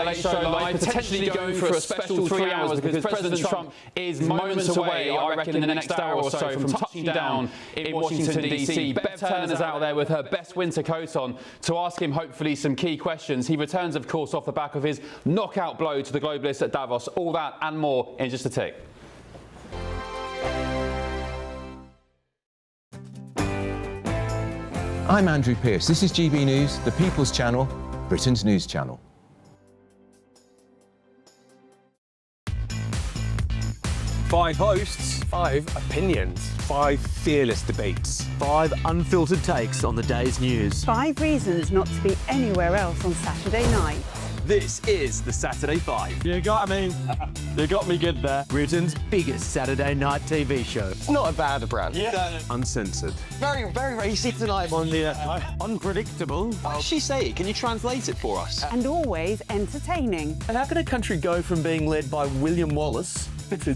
Late Show Live, potentially going for a special 3 hours because President Trump is moments away, I reckon, in the next hour or so from touching down in Washington, D.C. Bev Turner's out there with her best winter coat on to ask him, hopefully, some key questions. He returns, of course, off the back of his knockout blow to the globalists at Davos. All that and more in just a tick. I'm Andrew Pearce. This is GB News, the People's Channel, Britain's news channel. 5 hosts, 5 opinions, 5 fearless debates, 5 unfiltered takes on the day's news. 5 reasons not to be anywhere else on Saturday night. This is the Saturday 5. You got me good there. Britain's biggest Saturday night TV show. It's not a bad brand. Yeah. Uncensored. Very, very racy tonight. On the unpredictable. What does she say? Can you translate it for us? And always entertaining. And how can a country go from being led by William Wallace to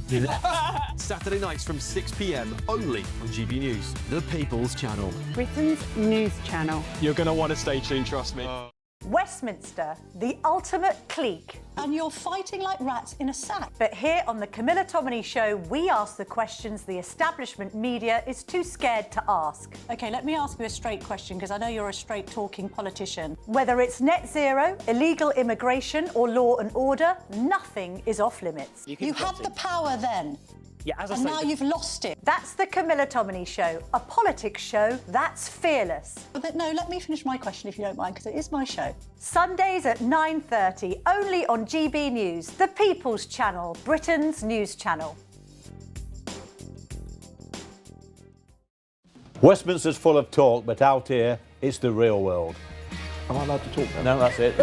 Saturday nights from 6 p.m. only on GB News. the People's Channel? Britain's news channel. You're going to want to stay tuned, trust me. Westminster, the ultimate clique. And you're fighting like rats in a sack. But here on the Camilla Tominey Show, we ask the questions the establishment media is too scared to ask. OK, let me ask you a straight question, because I know you're a straight-talking politician. Whether it's net zero, illegal immigration or law and order, nothing is off limits. You had the power then. Yeah, as I and say, now you've lost it. That's the Camilla Tominey Show, a politics show that's fearless. But no, let me finish my question if you don't mind, because it is my show. Sundays at 9:30, only on GB News, the People's Channel, Britain's news channel. Westminster's full of talk, but out here, it's the real world. Am I allowed to talk now? No, that's it.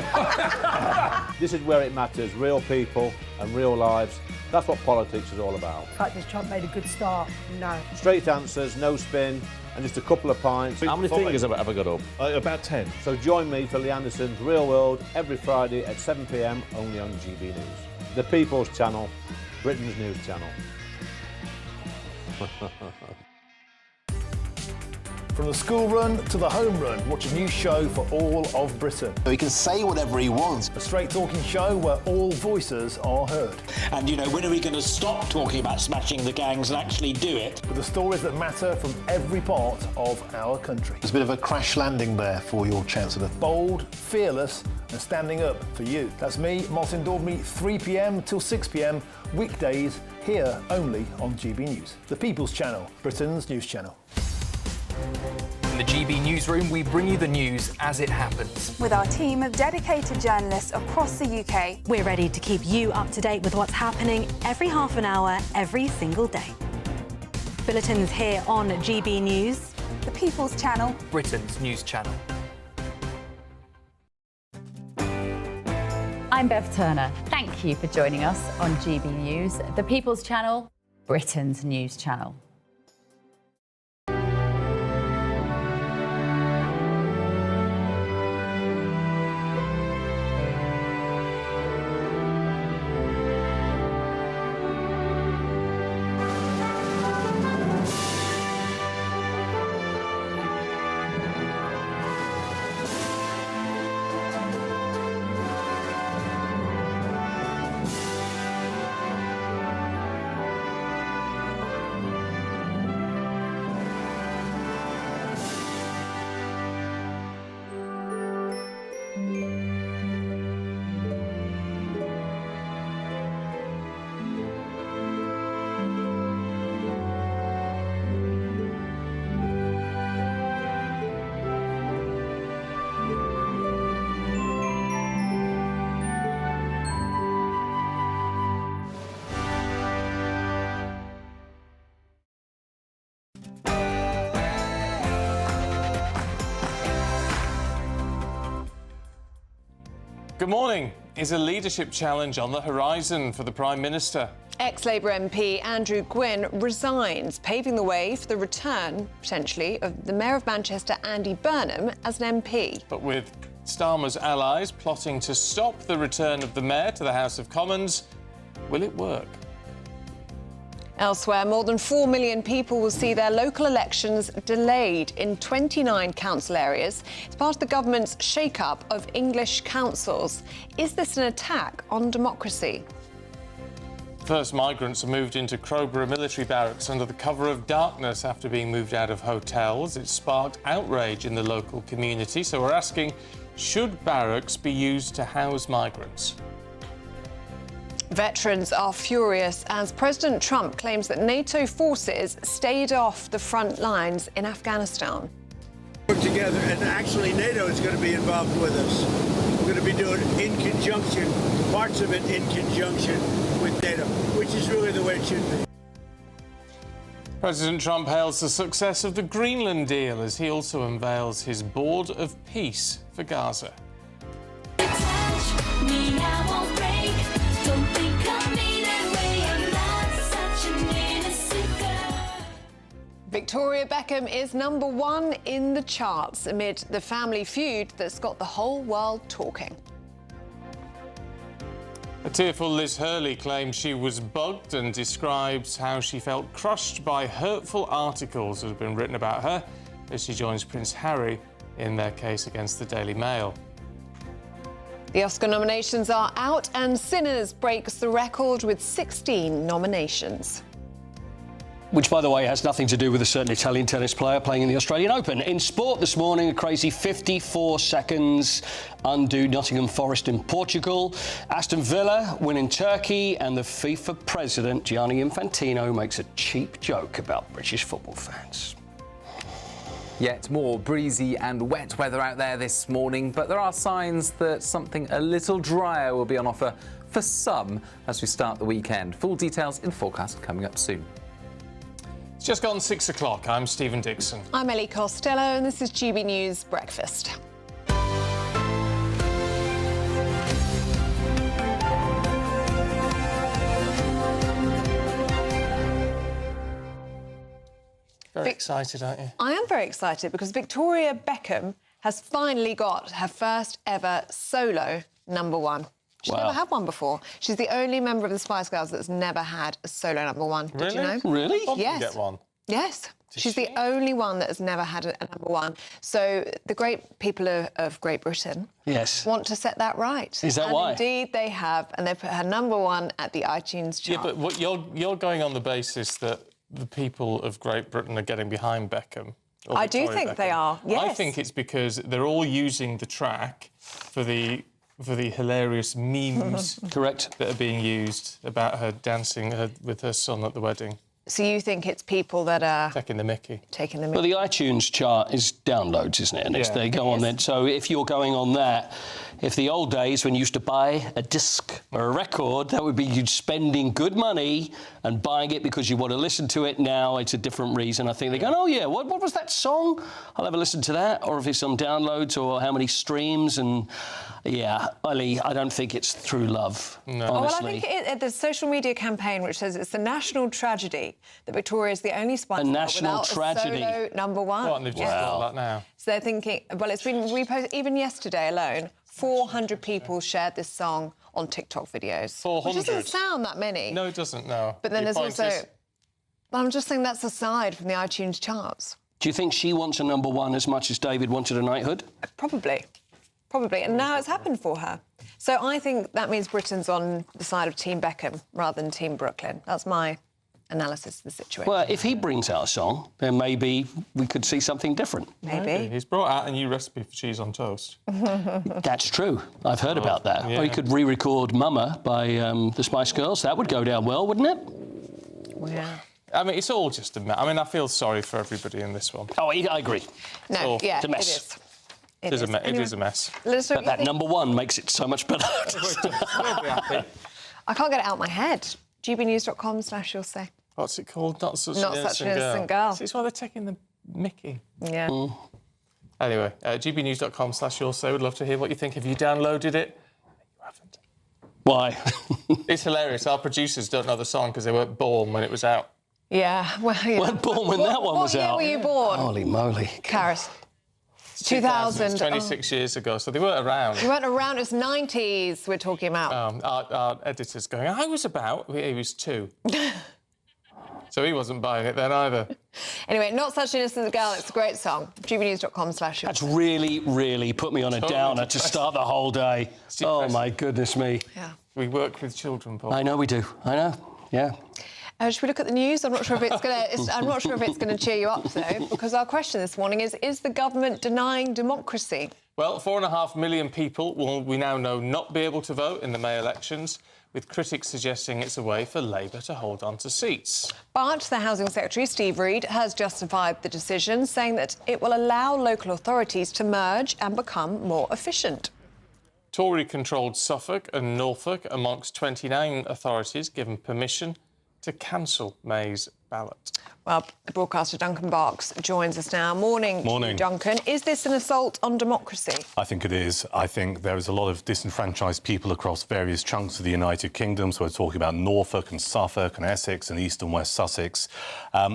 This is where it matters, real people and real lives. That's what politics is all about. In fact, has Trump made a good start? No. Straight answers, no spin, and just a couple of pints. How many fingers have I got up? About 10. So join me for Lee Anderson's Real World every Friday at 7 p.m. only on GB News. The People's Channel, Britain's news channel. From the school run to the home run, watch a new show for all of Britain. So he can say whatever he wants. A straight-talking show where all voices are heard. And, you know, when are we going to stop talking about smashing the gangs and actually do it? With the stories that matter from every part of our country. There's a bit of a crash landing there for your Chancellor. Bold, fearless and standing up for you. That's me, Martin Daubney, 3 p.m. till 6 p.m, weekdays, here only on GB News. The People's Channel, Britain's news channel. In the GB Newsroom, we bring you the news as it happens. With our team of dedicated journalists across the UK, we're ready to keep you up to date with what's happening every half an hour, every single day. Bulletins here on GB News, the People's Channel, Britain's news channel. I'm Bev Turner. Thank you for joining us on GB News, the People's Channel, Britain's news channel. Good morning. Is a leadership challenge on the horizon for the Prime Minister? Ex-Labour MP Andrew Gwynn resigns, paving the way for the return, potentially, of the Mayor of Manchester, Andy Burnham, as an MP. But with Starmer's allies plotting to stop the return of the Mayor to the House of Commons, will it work? Elsewhere, more than 4 million people will see their local elections delayed in 29 council areas. It's part of the government's shake-up of English councils. Is this an attack on democracy? First migrants are moved into Crowborough military barracks under the cover of darkness after being moved out of hotels. It sparked outrage in the local community. So we're asking, should barracks be used to house migrants? Veterans are furious as President Trump claims that NATO forces stayed off the front lines in Afghanistan. Work together, and actually NATO is going to be involved with us. We're going to be doing it in conjunction, parts of it in conjunction with NATO, which is really the way it should be. President Trump hails the success of the Greenland deal as he also unveils his Board of Peace for Gaza. Victoria Beckham is #1 in the charts amid the family feud that's got the whole world talking. A tearful Liz Hurley claims she was bugged and describes how she felt crushed by hurtful articles that have been written about her as she joins Prince Harry in their case against the Daily Mail. The Oscar nominations are out and Sinners breaks the record with 16 nominations. Which, by the way, has nothing to do with a certain Italian tennis player playing in the Australian Open. In sport this morning, a crazy 54 seconds undo Nottingham Forest in Portugal. Aston Villa win in Turkey, and the FIFA president, Gianni Infantino, makes a cheap joke about British football fans. Yet more breezy and wet weather out there this morning, but there are signs that something a little drier will be on offer for some as we start the weekend. Full details in the forecast coming up soon. It's just gone 6 o'clock. I'm Stephen Dixon. I'm Ellie Costello, and this is GB News Breakfast. Very excited, aren't you? I am very excited because Victoria Beckham has finally got her first ever solo #1. She's never had one before. She's the only member of the Spice Girls that's never had a solo #1. Did you know? Really? Yes. Get one. Yes. She's the only one that has never had a #1. So the great people of Great Britain want to set that right. Is that why? Indeed they have, and they put her #1 at the iTunes chart. Yeah, but what you're going on the basis that the people of Great Britain are getting behind Beckham. I do think they are, yes. I think it's because they're all using the track for the hilarious memes correct that are being used about her dancing with her son at the wedding. So you think it's people that are taking the mickey? Well, the iTunes chart is downloads, isn't it? And Yeah. they go on then. So if you're going on that, if the old days when you used to buy a disc or a record, that would be you spending good money and buying it because you want to listen to it. Now it's a different reason. I think they're going, oh yeah, what was that song? I'll have a listen to that. Or if it's some downloads or how many streams. And yeah, Ellie, I don't think it's through love. No. Well, I honestly. think the social media campaign which says it's a national tragedy that Victoria is the only Spice Girl national without tragedy. a solo #1. What, and they've just got that now? So they're thinking, well, it's been reposted, even yesterday alone, 400 people shared this song on TikTok videos. 400? Which doesn't sound that many. No, it doesn't, no. But then Your there's point also... is- Well, I'm just saying that's aside from the iTunes charts. Do you think she wants a #1 as much as David wanted a knighthood? Probably. And now it's happened for her. So I think that means Britain's on the side of Team Beckham rather than Team Brooklyn. That's my analysis of the situation. Well, if he brings out a song, then maybe we could see something different. Maybe. He's brought out a new recipe for cheese on toast. That's true. I've heard about that. yeah. Or he could re-record Mama by the Spice Girls. That would go down well, wouldn't it? Well, yeah. I mean, it's all just a mess. I mean, I feel sorry for everybody in this one. Oh, I agree. No, yeah, it's a mess. it is. It is a mess. Let us know But what that you think. #1 makes it so much better. We'll be happy. I can't get it out of my head. gbnews.com/you'll say. What's it called? Not such Not an such innocent an innocent girl. See, it's why they're taking the mickey. Yeah. Anyway, gbnews.com/you'll say. We'd love to hear what you think. Have you downloaded it? You haven't. Why? It's hilarious. Our producers don't know the song because they weren't born when it was out. Yeah, well, yeah. Weren't born when that one was out. What year were you born? Holy moly. Karis. 2000. It's 2000. 26 years ago, so they weren't around. You weren't around, it's 90s we're talking about. Our editor's going, I was about... He was 2. So he wasn't buying it then either. Anyway, Not Such an Innocent Girl, it's a great song. gbnews.com/. That's really put me on a downer to start the whole day. Oh, my goodness me. Yeah. We work with children, Paul. I know we do. I know. Yeah. Should we look at the news? I'm not sure if it's going to cheer you up, though, because our question this morning is the government denying democracy? Well, 4.5 million people will, we now know, not be able to vote in the May elections, with critics suggesting it's a way for Labour to hold on to seats. But the Housing Secretary, Steve Reid, has justified the decision, saying that it will allow local authorities to merge and become more efficient. Tory-controlled Suffolk and Norfolk amongst 29 authorities given permission to cancel May's ballot. Well, broadcaster Duncan Barks joins us now. Morning, Duncan. Is this an assault on democracy? I think it is. I think there is a lot of disenfranchised people across various chunks of the United Kingdom. So we're talking about Norfolk and Suffolk and Essex and East and West Sussex.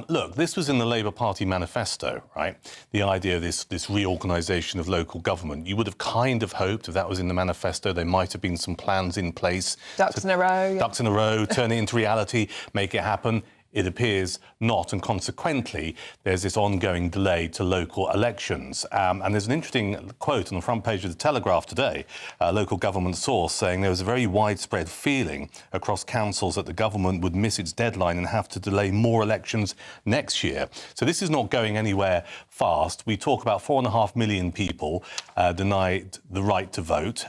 Look, this was in the Labour Party manifesto, right? The idea of this reorganisation of local government. You would have kind of hoped if that was in the manifesto, there might have been some plans in place. Ducks in a row. Yeah. Ducks in a row, turn it into reality, make it happen. It appears not, and consequently, there's this ongoing delay to local elections. And there's an interesting quote on the front page of the Telegraph today, a local government source saying there was a very widespread feeling across councils that the government would miss its deadline and have to delay more elections next year. So this is not going anywhere fast. We talk about 4.5 million people denied the right to vote.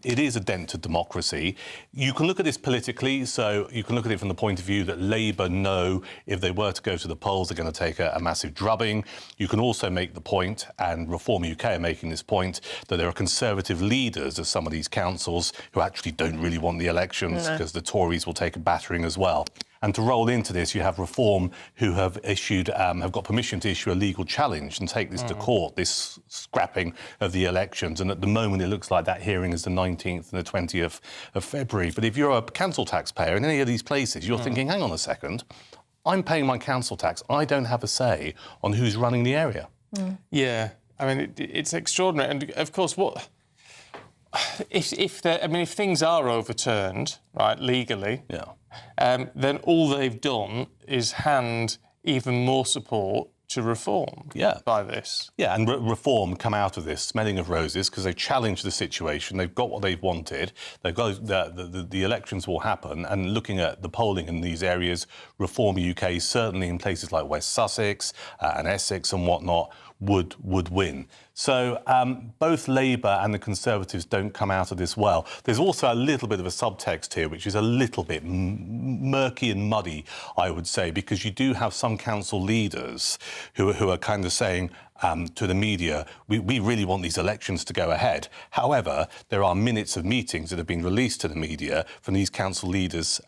It is a dent to democracy. You can look at this politically, so you can look at it from the point of view that Labour know if they were to go to the polls, they're going to take a massive drubbing. You can also make the point, and Reform UK are making this point, that there are Conservative leaders of some of these councils who actually don't really want the elections because the Tories will take a battering as well. And to roll into this, you have Reform who have issued, have got permission to issue a legal challenge and take this to court, this scrapping of the elections. And at the moment, it looks like that hearing is the 19th and the 20th of February. But if you're a council taxpayer in any of these places, you're thinking, hang on a second, I'm paying my council tax. I don't have a say on who's running the area. Yeah, I mean, it's extraordinary. And, of course, what... If things are overturned, right, legally, then all they've done is hand even more support to Reform by this. Yeah, and Reform come out of this smelling of roses because they've challenged the situation. They've got what they've wanted. They've got the elections will happen. And looking at the polling in these areas, Reform UK, certainly in places like West Sussex and Essex and whatnot, would win. So both Labour and the Conservatives don't come out of this well. There's also a little bit of a subtext here, which is a little bit murky and muddy, I would say, because you do have some council leaders who are kind of saying to the media, we really want these elections to go ahead. However, there are minutes of meetings that have been released to the media from these council leaders,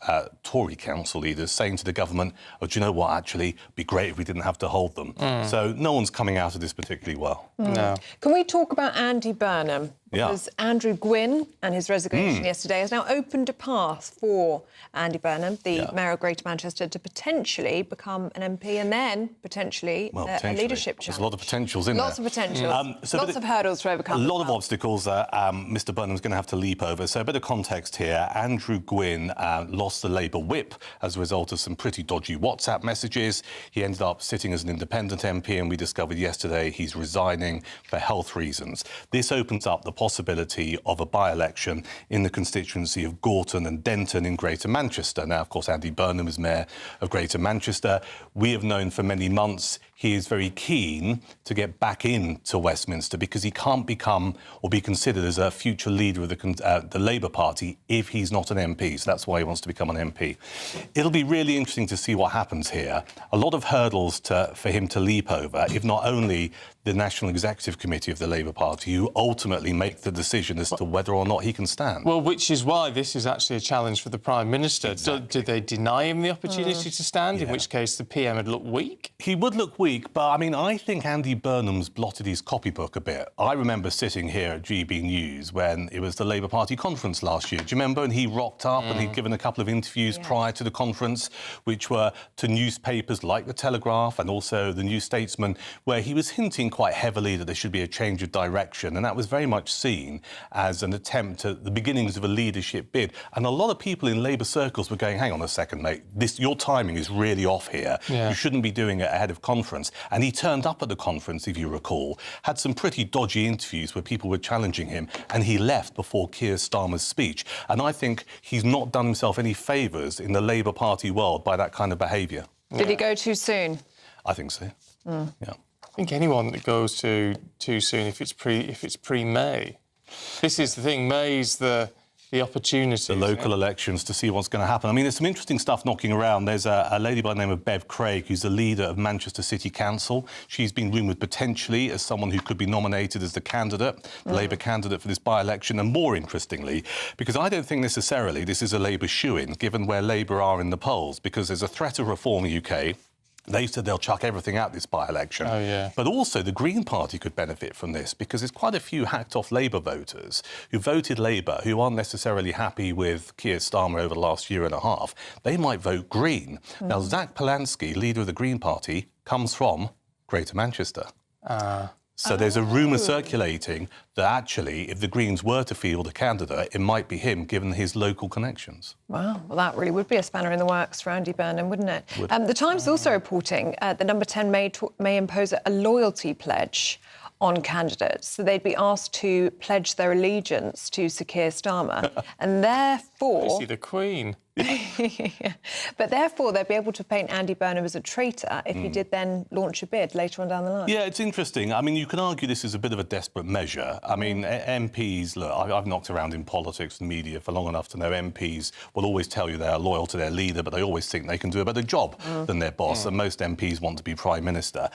Tory council leaders, saying to the government, oh, do you know what, actually, it'd be great if we didn't have to hold them. So no one's coming out of this particularly well. No. Can we talk about Andy Burnham? Because Andrew Gwynn and his resignation yesterday has now opened a path for Andy Burnham, the Mayor of Greater Manchester, to potentially become an MP and then potentially a leadership challenge. There's a lot of potentials in Lots there. of potentials. Lots of hurdles to overcome. A lot of obstacles that Mr Burnham's going to have to leap over. So a bit of context here. Andrew Gwynn lost the Labour whip as a result of some pretty dodgy WhatsApp messages. He ended up sitting as an independent MP, and we discovered yesterday he's resigning for health reasons. This opens up the possibility of a by-election in the constituency of Gorton and Denton in Greater Manchester. Now, of course, Andy Burnham is Mayor of Greater Manchester. We have known for many months he is very keen to get back into Westminster because he can't become or be considered as a future leader of the Labour Party if he's not an MP. So that's why he wants to become an MP. It'll be really interesting to see what happens here. A lot of hurdles for him to leap over, if not only the National Executive Committee of the Labour Party, who ultimately make the decision as to whether or not he can stand. Well, which is why this is actually a challenge for the Prime Minister. Exactly. Did they deny him the opportunity to stand, in which case the PM would look weak? He would look weak, but, I mean, I think Andy Burnham's blotted his copybook a bit. I remember sitting here at GB News when it was the Labour Party conference last year. Do you remember? And he rocked up and he'd given a couple of interviews prior to the conference, which were to newspapers like The Telegraph and also The New Statesman, where he was hinting quite heavily that there should be a change of direction, and that was very much seen as an attempt at the beginnings of a leadership bid. And a lot of people in Labour circles were going, hang on a second, mate, your timing is really off here. Yeah. You shouldn't be doing it ahead of conference. And he turned up at the conference, if you recall, had some pretty dodgy interviews where people were challenging him, and he left before Keir Starmer's speech. And I think he's not done himself any favours in the Labour Party world by that kind of behaviour. Did he go too soon? I think so. Mm. Yeah. I think anyone that goes too soon, if it's pre-May, this is the thing. May's the opportunity. The local elections to see what's going to happen. I mean, there's some interesting stuff knocking around. There's a lady by the name of Bev Craig, who's the leader of Manchester City Council. She's been rumoured potentially as someone who could be nominated as the candidate, the Labour candidate for this by-election. And more interestingly, because I don't think necessarily this is a Labour shoo-in, given where Labour are in the polls, because there's a threat of reform in the UK. They said they'll chuck everything out this by-election. Oh, yeah. But also the Green Party could benefit from this, because there's quite a few hacked-off Labour voters who voted Labour, who aren't necessarily happy with Keir Starmer over the last year and a half. They might vote Green. Now, Zach Polanski, leader of the Green Party, comes from Greater Manchester. So there's a rumour circulating that actually, if the Greens were to field a candidate, it might be him, given his local connections. Wow, well, that really would be a spanner in the works for Andy Burnham, wouldn't it? The Times is also reporting the Number 10 may impose a loyalty pledge on candidates. So they'd be asked to pledge their allegiance to Sir Keir Starmer, and therefore... I see the Queen. But therefore, they'd be able to paint Andy Burnham as a traitor if he did then launch a bid later on down the line. Yeah, it's interesting. I mean, you can argue this is a bit of a desperate measure. I mean, MPs, look, I've knocked around in politics and media for long enough to know MPs will always tell you they are loyal to their leader, but they always think they can do a better job than their boss, and most MPs want to be Prime Minister.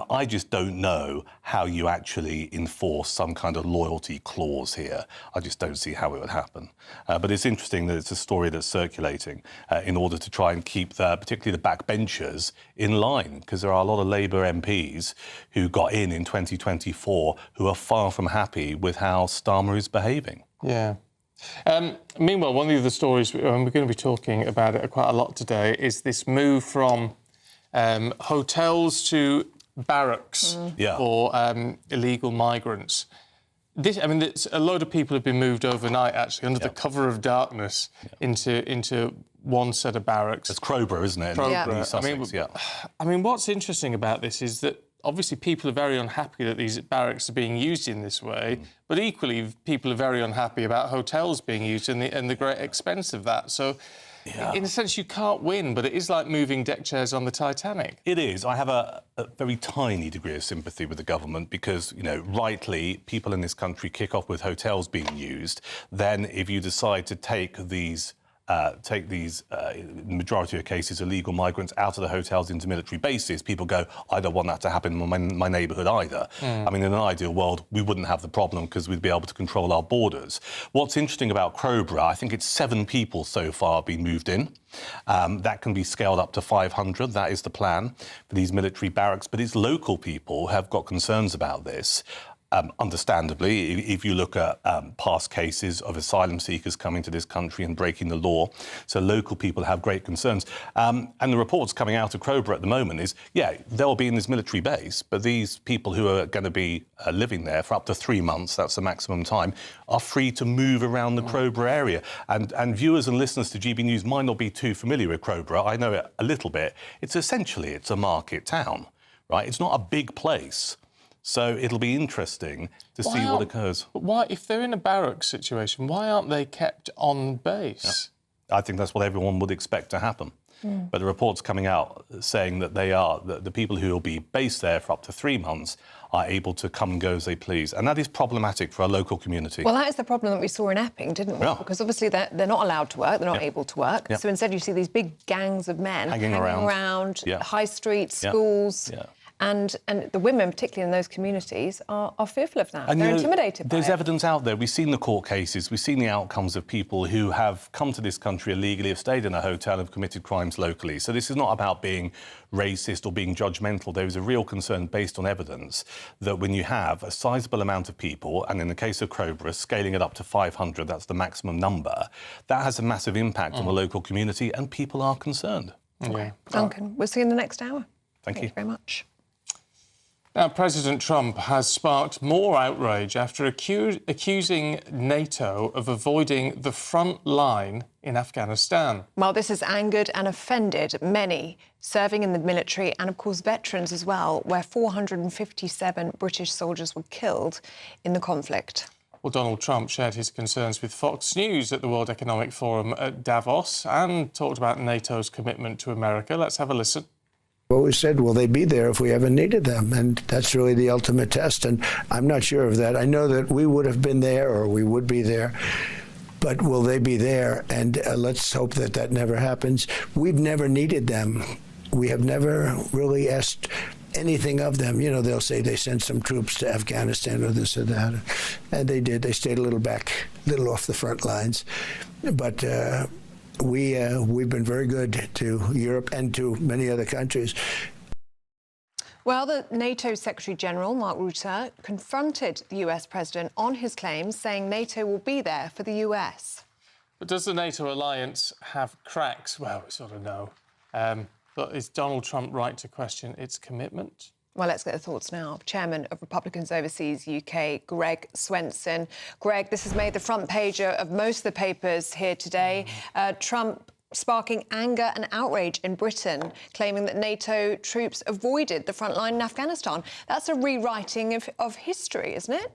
I just don't know how you actually enforce some kind of loyalty clause here. I just don't see how it would happen. But it's interesting that it's a story that's circulating in order to try and keep, particularly the backbenchers, in line, because there are a lot of Labour MPs who got in 2024 who are far from happy with how Starmer is behaving. Yeah. Meanwhile, one of the other stories, and we're going to be talking about it quite a lot today, is this move from hotels to barracks for illegal migrants. A load of people have been moved overnight, actually, under the cover of darkness into one set of barracks. It's Crowborough, isn't it? Crowborough. Sussex, I mean, what's interesting about this is that obviously people are very unhappy that these barracks are being used in this way, but equally people are very unhappy about hotels being used and the great expense of that. So, in a sense, you can't win, but it is like moving deck chairs on the Titanic. It is. I have a very tiny degree of sympathy with the government because, you know, rightly, people in this country kick off with hotels being used. Then, if you decide to take these, in the majority of cases, illegal migrants out of the hotels into military bases, people go, I don't want that to happen in my neighbourhood either. I mean, in an ideal world, we wouldn't have the problem because we'd be able to control our borders. What's interesting about Crowborough, I think it's 7 people so far being moved in. That can be scaled up to 500. That is the plan for these military barracks. But it's local people who have got concerns about this. Understandably, if you look at past cases of asylum seekers coming to this country and breaking the law, so local people have great concerns. And the reports coming out of Crowborough at the moment is, they'll be in this military base, but these people who are going to be living there for up to 3 months, that's the maximum time, are free to move around the Crowborough area. And viewers and listeners to GB News might not be too familiar with Crowborough. I know it a little bit. It's a market town, right? It's not a big place. So it'll be interesting to see what occurs. But why, if they're in a barracks situation, why aren't they kept on base? I think that's what everyone would expect to happen. But the reports coming out saying that the people who will be based there for up to 3 months are able to come and go as they please. And that is problematic for a local community. Well, that is the problem that we saw in Epping, didn't we? Because obviously they're not allowed to work, they're not able to work. So instead you see these big gangs of men hanging around high streets, schools. And the women, particularly in those communities, are fearful of that. They're intimidated by it. There's evidence out there. We've seen the court cases. We've seen the outcomes of people who have come to this country illegally, have stayed in a hotel, have committed crimes locally. So this is not about being racist or being judgmental. There is a real concern based on evidence that when you have a sizable amount of people, and in the case of Crowborough, scaling it up to 500, that's the maximum number, that has a massive impact on the local community, and people are concerned. Duncan, we'll see you in the next hour. Thank you Thank you very much. Now, President Trump has sparked more outrage after accusing NATO of avoiding the front line in Afghanistan. Well, this has angered and offended many serving in the military and, of course, veterans as well, where 457 British soldiers were killed in the conflict. Well, Donald Trump shared his concerns with Fox News at the World Economic Forum at Davos and talked about NATO's commitment to America. Let's have a listen. Always said, will they be there if we ever needed them? And that's really the ultimate test. And I'm not sure of that. I know that we would have been there or we would be there. But will they be there? And let's hope that that never happens. We've never needed them. We have never really asked anything of them. You know, they'll say they sent some troops to Afghanistan or this or that. And they did. They stayed a little back, a little off the front lines. But we've been very good to Europe and to many other countries. Well, the NATO Secretary-General, Mark Rutte, confronted the US president on his claims, saying NATO will be there for the US. But does the NATO alliance have cracks? Well, we sort of know. But is Donald Trump right to question its commitment? Well, let's get the thoughts now of Chairman of Republicans Overseas UK, Greg Swenson. Greg, this has made the front page of most of the papers here today. Trump sparking anger and outrage in Britain, claiming that NATO troops avoided the front line in Afghanistan. That's a rewriting of history, isn't it?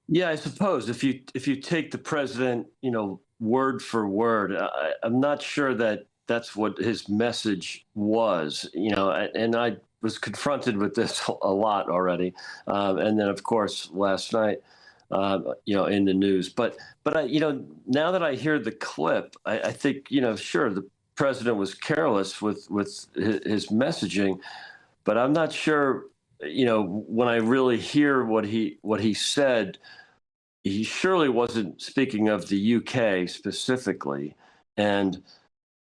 Yeah, I suppose if you take the president, word for word, I'm not sure that that's what his message was, and I was confronted with this a lot already. And then, of course, last night, in the news. But now that I hear the clip, I think, sure, the president was careless with his messaging, but I'm not sure, when I really hear what he said, he surely wasn't speaking of the UK specifically. And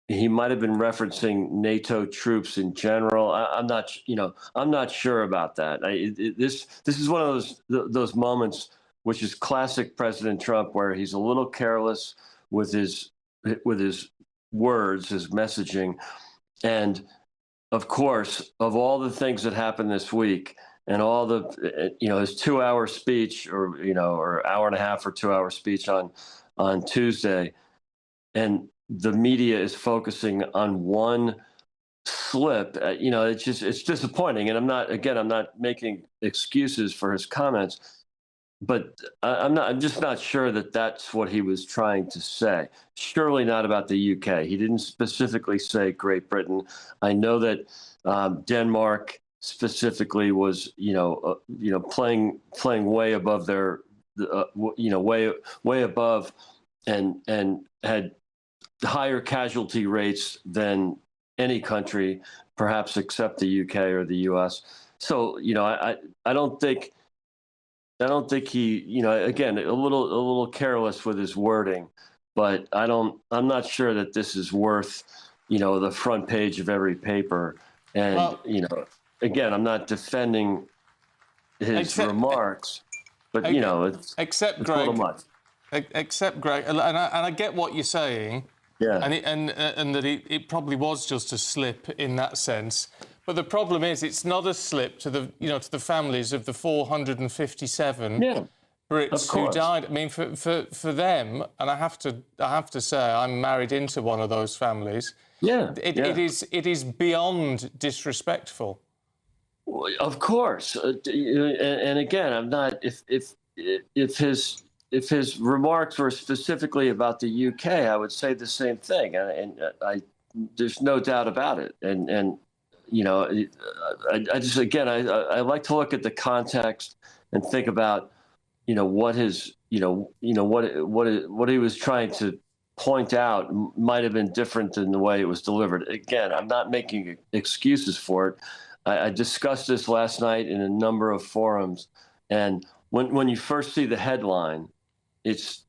he might have been referencing NATO troops in general. I'm not sure about that. This is one of those moments which is classic President Trump, where he's a little careless with his words, his messaging, and of course, of all the things that happened this week, and all the his 2-hour speech, or hour and a half or 2-hour speech on Tuesday, and the media is focusing on one slip. It's disappointing. And I'm not making excuses for his comments, but I'm just not sure that that's what he was trying to say. Surely not about the UK. He didn't specifically say Great Britain. I know that Denmark specifically was, playing way above their, way above, and had higher casualty rates than any country, perhaps except the UK or the US. So, I don't think he, again, a little careless with his wording, but I'm not sure that this is worth, the front page of every paper. And, again, I'm not defending his remarks, but, it's except it's Greg, a little much. Except Greg, and I get what you're saying. Yeah. And that it probably was just a slip in that sense. But the problem is, it's not a slip to the families of the 457 Brits who died. I mean, for them, and I have to say, I'm married into one of those families. Yeah. It is beyond disrespectful. Of course, and again, I'm not. If his remarks were specifically about the UK, I would say the same thing, and there's no doubt about it. And I just, again, I like to look at the context and think about, what his, what he was trying to point out might have been different than the way it was delivered. Again, I'm not making excuses for it. I discussed this last night in a number of forums, and when you first see the headline, it's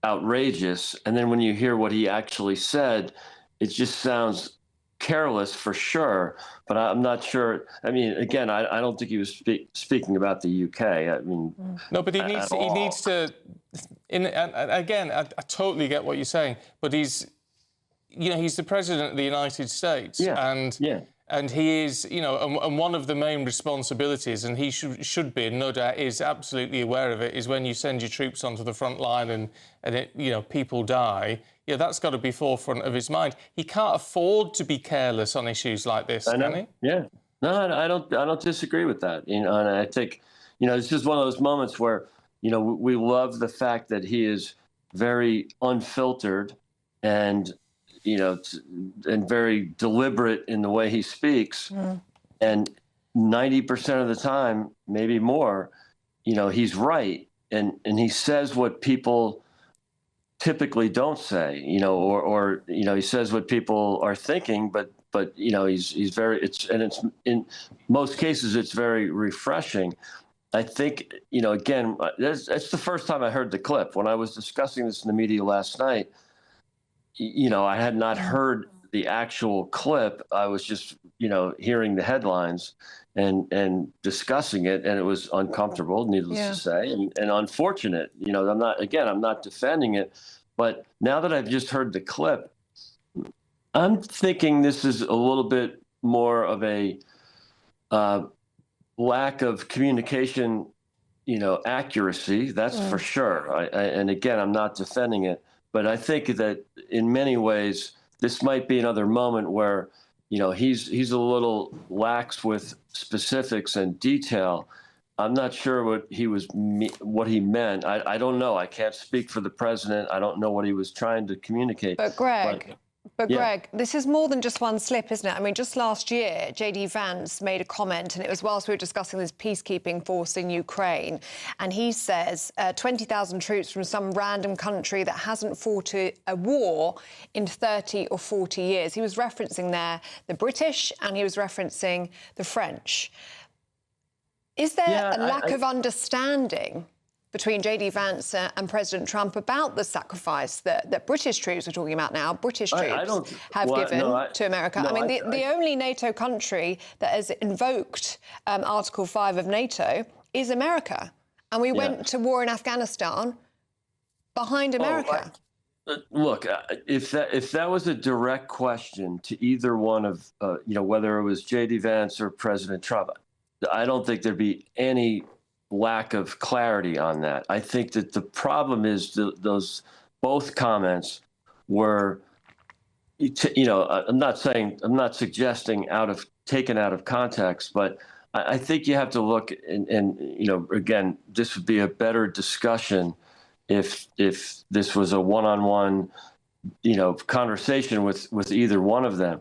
outrageous, and then when you hear what he actually said, it just sounds careless for sure. But I'm not sure. I mean, again, I don't think he was speaking about the UK. I mean, no, but he needs to. Again, I totally get what you're saying, but he's the president of the United States, and And he is, you know, and one of the main responsibilities, and he should be, and no doubt is absolutely aware of it, is when you send your troops onto the front line and it, you know, people die. Yeah, that's got to be forefront of his mind. He can't afford to be careless on issues like this, can he? Yeah. No, I don't disagree with that. You know, and I think, you know, it's just one of those moments where, you know, we love the fact that he is very unfiltered and, you know, and very deliberate in the way he speaks. And 90% of the time, maybe more, you know, he's right. And he says what people typically don't say, you know, or you know, he says what people are thinking, but you know, he's very, it's in most cases, it's very refreshing. I think, you know, again, that's the first time I heard the clip. When I was discussing this in the media last night, you know, I had not heard the actual clip. I was just, you know, hearing the headlines and discussing it, and it was uncomfortable, needless to say, and unfortunate. You know, I'm not defending it, but now that I've just heard the clip, I'm thinking this is a little bit more of a lack of communication, you know, accuracy. That's for sure. And again, I'm not defending it. But I think that in many ways, this might be another moment where, you know, he's a little lax with specifics and detail. I'm not sure what he meant. I don't know. I can't speak for the president. I don't know what he was trying to communicate. But Greg, this is more than just one slip, isn't it? I mean, just last year, J.D. Vance made a comment, and it was whilst we were discussing this peacekeeping force in Ukraine, and he says 20,000 troops from some random country that hasn't fought a war in 30 or 40 years. He was referencing there the British, and he was referencing the French. Is there a lack of understanding between J.D. Vance and President Trump about the sacrifice that British troops, we're talking about now, British troops have given to America? I mean, the only NATO country that has invoked Article 5 of NATO is America. And we went to war in Afghanistan behind America. Look, if that was a direct question to either one of, you know, whether it was J.D. Vance or President Trump, I don't think there'd be any lack of clarity on that. I think that the problem is those both comments were, you know, I'm not suggesting taken out of context, but I think you have to look and you know, again, this would be a better discussion if this was a one-on-one, you know, conversation with either one of them.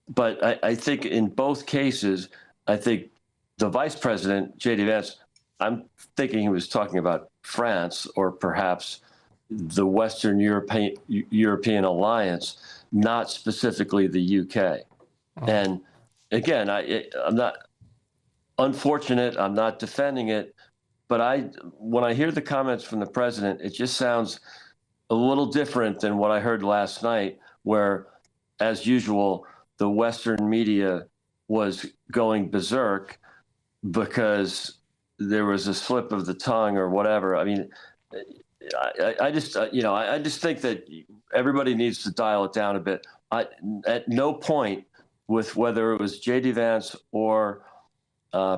But I think in both cases, I think the vice president, J.D. Vance, I'm thinking he was talking about France or perhaps the Western European alliance, not specifically the UK. And again, I'm not unfortunate. I'm not defending it. But when I hear the comments from the president, it just sounds a little different than what I heard last night, where, as usual, the Western media was going berserk because there was a slip of the tongue or whatever. I mean, I just, you know, I just think that everybody needs to dial it down a bit. At no point, with whether it was J.D. Vance or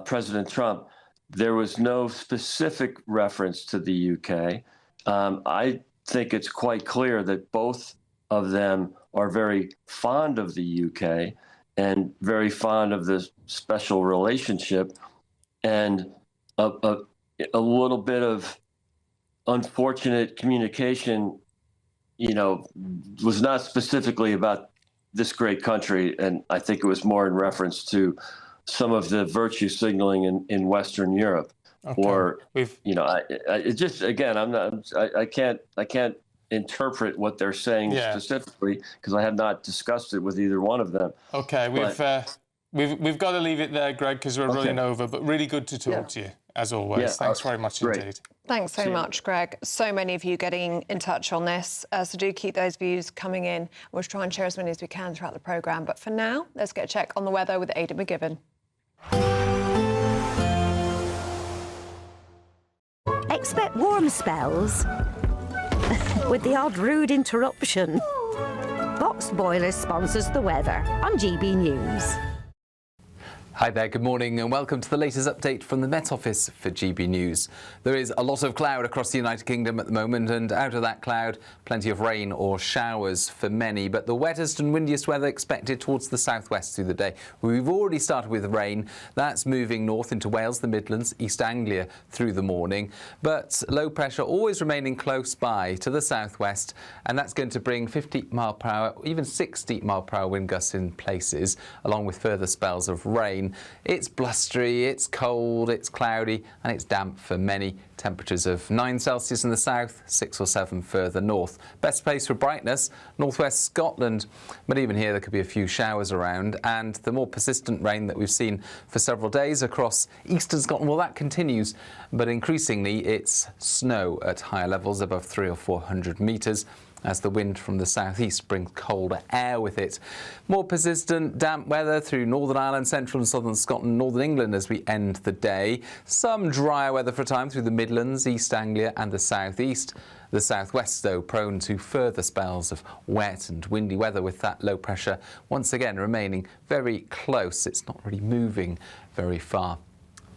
President Trump, there was no specific reference to the UK. I think it's quite clear that both of them are very fond of the UK and very fond of this special relationship. And a little bit of unfortunate communication, you know, was not specifically about this great country. And I think it was more in reference to some of the virtue signaling in Western Europe. Or, you know, it just, again, I can't interpret what they're saying specifically because I have not discussed it with either one of them. Okay, we've got to leave it there, Greg, because we're running over, but really good to talk to you, as always. Thanks very much indeed. Thanks so much, Greg. So many of you getting in touch on this, so do keep those views coming in. We'll try and share as many as we can throughout the programme. But for now, let's get a check on the weather with Ada McGibbon. Expect warm spells with the odd rude interruption. Box Boilers sponsors the weather on GB News. Hi there, good morning and welcome to the latest update from the Met Office for GB News. There is a lot of cloud across the United Kingdom at the moment, and out of that cloud, plenty of rain or showers for many, but the wettest and windiest weather expected towards the southwest through the day. We've already started with rain. That's moving north into Wales, the Midlands, East Anglia through the morning, but low pressure always remaining close by to the southwest, and that's going to bring 50 mile per hour, even 60 mile per hour wind gusts in places, along with further spells of rain. It's blustery, it's cold, it's cloudy and it's damp for many. Temperatures of 9 Celsius in the south, 6 or 7 further north. Best place for brightness, northwest Scotland, but even here there could be a few showers around, and the more persistent rain that we've seen for several days across eastern Scotland, well, that continues, but increasingly it's snow at higher levels above 300 or 400 metres. As the wind from the southeast brings colder air with it. More persistent damp weather through Northern Ireland, central and southern Scotland, northern England as we end the day. Some drier weather for a time through the Midlands, East Anglia and the southeast. The southwest, though, prone to further spells of wet and windy weather, with that low pressure once again remaining very close. It's not really moving very far.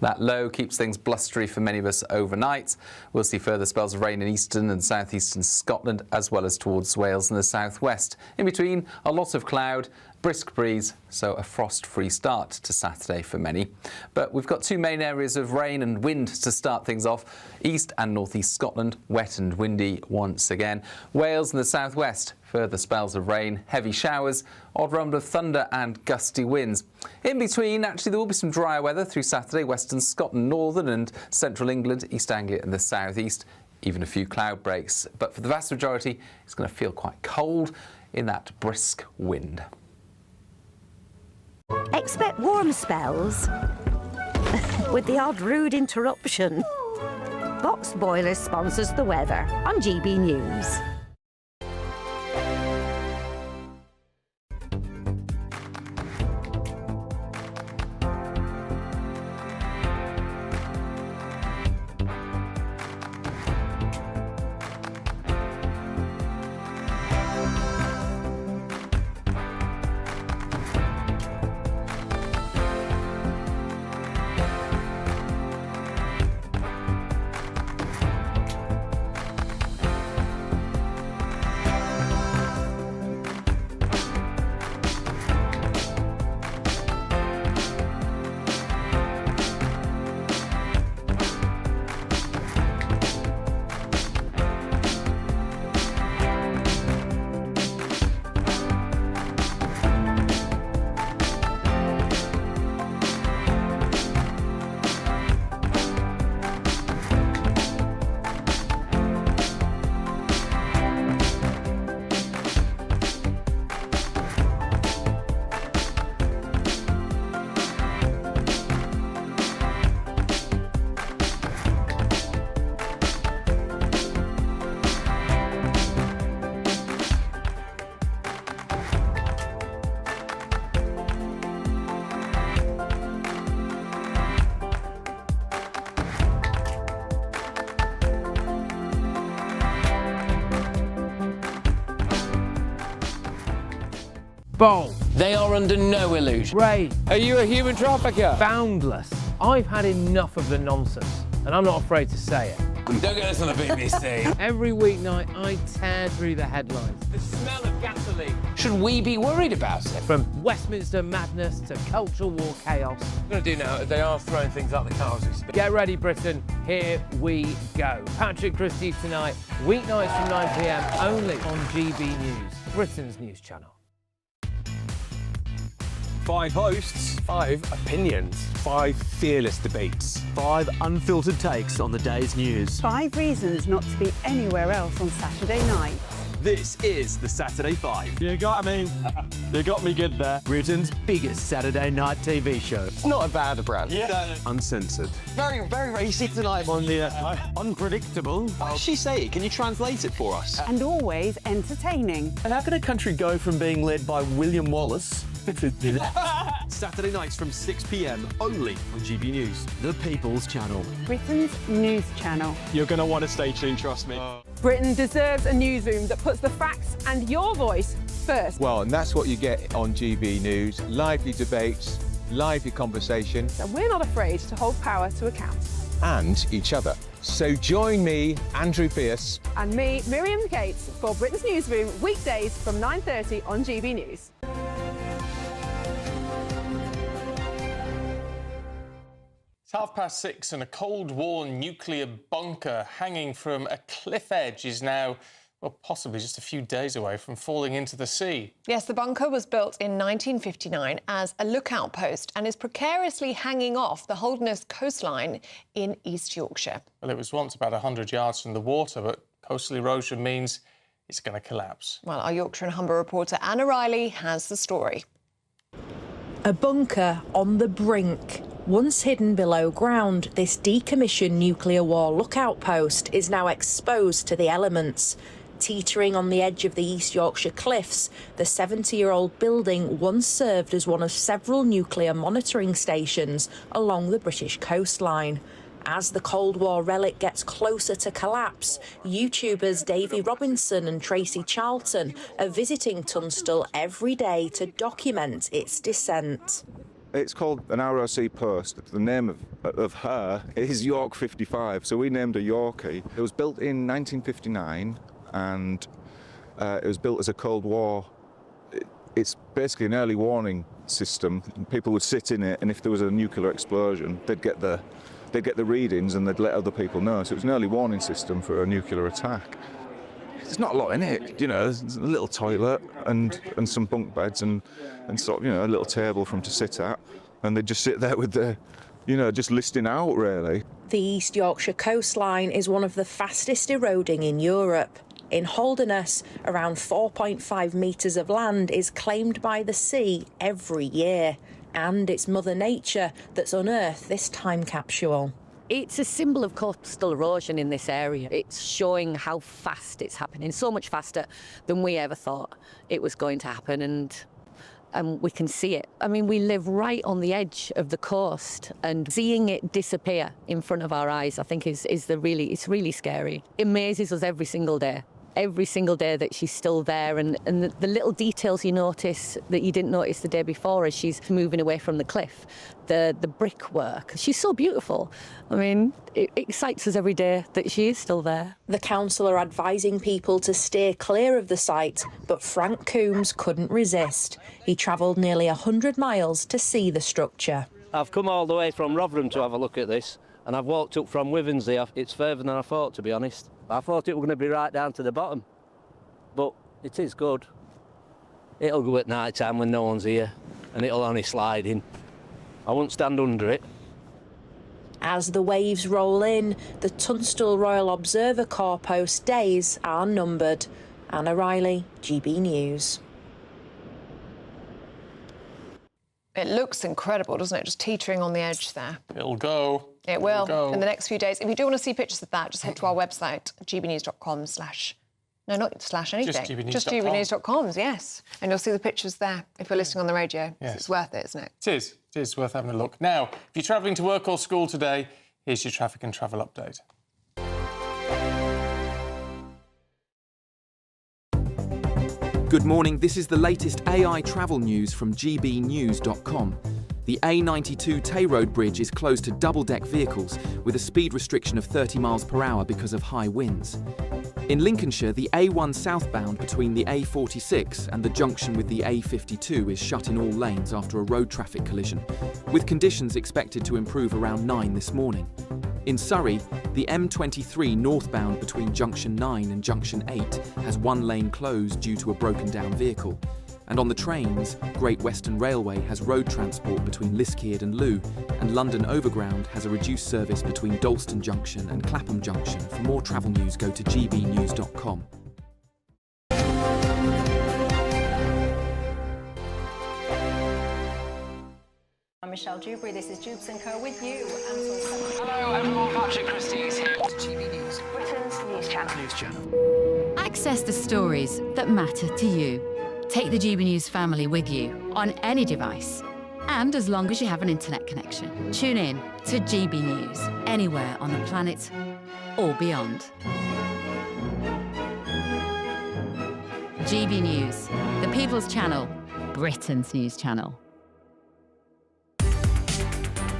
That low keeps things blustery for many of us overnight. We'll see further spells of rain in eastern and southeastern Scotland, as well as towards Wales and the southwest. In between, a lot of cloud, brisk breeze, so a frost-free start to Saturday for many. But we've got two main areas of rain and wind to start things off. East and northeast Scotland, wet and windy once again. Wales and the southwest, further spells of rain, heavy showers, odd rumble of thunder and gusty winds. In between, actually, there will be some drier weather through Saturday, western Scotland, northern and central England, East Anglia and the southeast. Even a few cloud breaks. But for the vast majority, it's going to feel quite cold in that brisk wind. Expect warm spells with the odd rude interruption. Box Boilers sponsors the weather on GB News. Bold. They are under no illusion. Ray. Are you a human trafficker? Boundless. I've had enough of the nonsense, and I'm not afraid to say it. Don't get this on the BBC. Every weeknight, I tear through the headlines. The smell of gasoline. Should we be worried about it? From Westminster madness to cultural war chaos. What I'm going to do now is they are throwing things out the car as we speak. Get ready, Britain. Here we go. Patrick Christie's tonight, weeknights from 9 p.m, only on GB News, Britain's news channel. 5 hosts, 5 opinions, 5 fearless debates, 5 unfiltered takes on the day's news. 5 reasons not to be anywhere else on Saturday night. This is the Saturday 5. You got me. You got me good there. Britain's biggest Saturday night TV show. It's not a bad brand. Yeah. Uncensored. Very, very racy tonight on the unpredictable. What did she say? Can you translate it for us? And always entertaining. And how can a country go from being led by William Wallace Saturday nights from 6 p.m. only on GB News, the People's Channel. Britain's news channel. You're going to want to stay tuned, trust me. Britain deserves a newsroom that puts the facts and your voice first. Well, and that's what you get on GB News. Lively debates, lively conversation. And we're not afraid to hold power to account. And each other. So join me, Andrew Pierce. And me, Miriam Gates, for Britain's Newsroom, weekdays from 9:30 on GB News. It's 6:30 and a Cold War nuclear bunker hanging from a cliff edge is now, well, possibly just a few days away from falling into the sea. Yes, the bunker was built in 1959 as a lookout post and is precariously hanging off the Holderness coastline in East Yorkshire. Well, it was once about 100 yards from the water, but coastal erosion means it's going to collapse. Well, our Yorkshire and Humber reporter Anna Riley has the story. A bunker on the brink. Once hidden below ground, this decommissioned nuclear war lookout post is now exposed to the elements. Teetering on the edge of the East Yorkshire cliffs, the 70-year-old building once served as one of several nuclear monitoring stations along the British coastline. As the Cold War relic gets closer to collapse, YouTubers Davy Robinson and Tracy Charlton are visiting Tunstall every day to document its descent. It's called an ROC post. The name of her is York 55, so we named her Yorkie. It was built in 1959. And it was built as a Cold War. It's basically an early warning system. People would sit in it, and if there was a nuclear explosion, they'd get the readings and they'd let other people know. So it was an early warning system for a nuclear attack. There's not a lot in it, you know. There's a little toilet and some bunk beds and sort of, you know, a little table for them to sit at, and they'd just sit there with the, you know, just listing out really. The East Yorkshire coastline is one of the fastest eroding in Europe. In Holderness, around 4.5 metres of land is claimed by the sea every year. And it's Mother Nature that's unearthed this time capsule. It's a symbol of coastal erosion in this area. It's showing how fast it's happening, so much faster than we ever thought it was going to happen, and we can see it. I mean, we live right on the edge of the coast, and seeing it disappear in front of our eyes, I think, it's really scary. It amazes us every single day. Every single day that she's still there, and the little details you notice that you didn't notice the day before as she's moving away from the cliff, the brickwork. She's so beautiful. I mean, it excites us every day that she is still there. The council are advising people to steer clear of the site, but Frank Coombs couldn't resist. He travelled nearly 100 miles to see the structure. I've come all the way from Rotherham to have a look at this, and I've walked up from Wivens here. It's further than I thought, to be honest. I thought it was going to be right down to the bottom, but it is good. It'll go at night time when no one's here, and it'll only slide in. I won't stand under it. As the waves roll in, the Tunstall Royal Observer Corps post days are numbered. Anna Riley, GB News. It looks incredible, doesn't it? Just teetering on the edge there. It'll go. It will in the next few days. If you do want to see pictures of that, just head to our website, gbnews.com/ no, not slash anything. Just gbnews.com, yes. And you'll see the pictures there if you're listening on the radio. Yes. It's worth it, isn't it? It is. It is worth having a look. Now, if you're travelling to work or school today, here's your traffic and travel update. Good morning, this is the latest AI travel news from gbnews.com. The A92 Tay Road Bridge is closed to double-deck vehicles with a speed restriction of 30 miles per hour because of high winds. In Lincolnshire, the A1 southbound between the A46 and the junction with the A52 is shut in all lanes after a road traffic collision, with conditions expected to improve around 9 this morning. In Surrey, the M23 northbound between Junction 9 and Junction 8 has one lane closed due to a broken-down vehicle. And on the trains, Great Western Railway has road transport between Liskeard and Looe, and London Overground has a reduced service between Dalston Junction and Clapham Junction. For more travel news, go to gbnews.com. I'm Michelle Dewberry, this is Jubes & Co with you. Hello everyone, Patrick Christie is here. GB News, Britain's news channel. Access the stories that matter to you. Take the GB News family with you on any device, and as long as you have an internet connection. Tune in to GB News, anywhere on the planet or beyond. GB News, the People's Channel, Britain's news channel.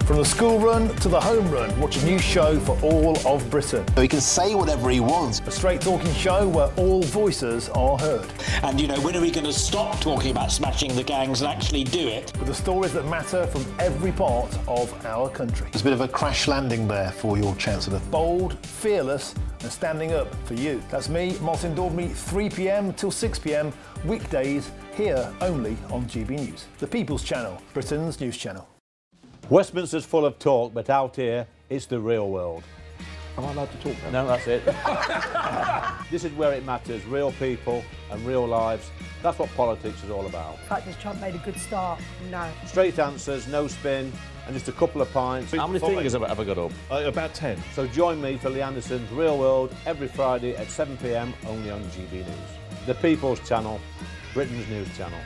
From the school run to the home run, watch a new show for all of Britain. So he can say whatever he wants. A straight talking show where all voices are heard. And, you know, when are we going to stop talking about smashing the gangs and actually do it? With the stories that matter from every part of our country. There's a bit of a crash landing there for your Chancellor. Bold, fearless and standing up for you. That's me, Martin Daubney, 3 p.m. till 6 p.m, weekdays, here only on GB News. The People's Channel, Britain's news channel. Westminster's full of talk, but out here, it's the real world. Am I allowed to talk now? No, that's it. This is where it matters, real people and real lives. That's what politics is all about. In fact, has Trump made a good start? No. Straight answers, no spin, and just a couple of pints. How many fingers have I got up? About 10. So join me for Lee Anderson's Real World every Friday at 7 p.m, only on GB News. The People's Channel, Britain's news channel.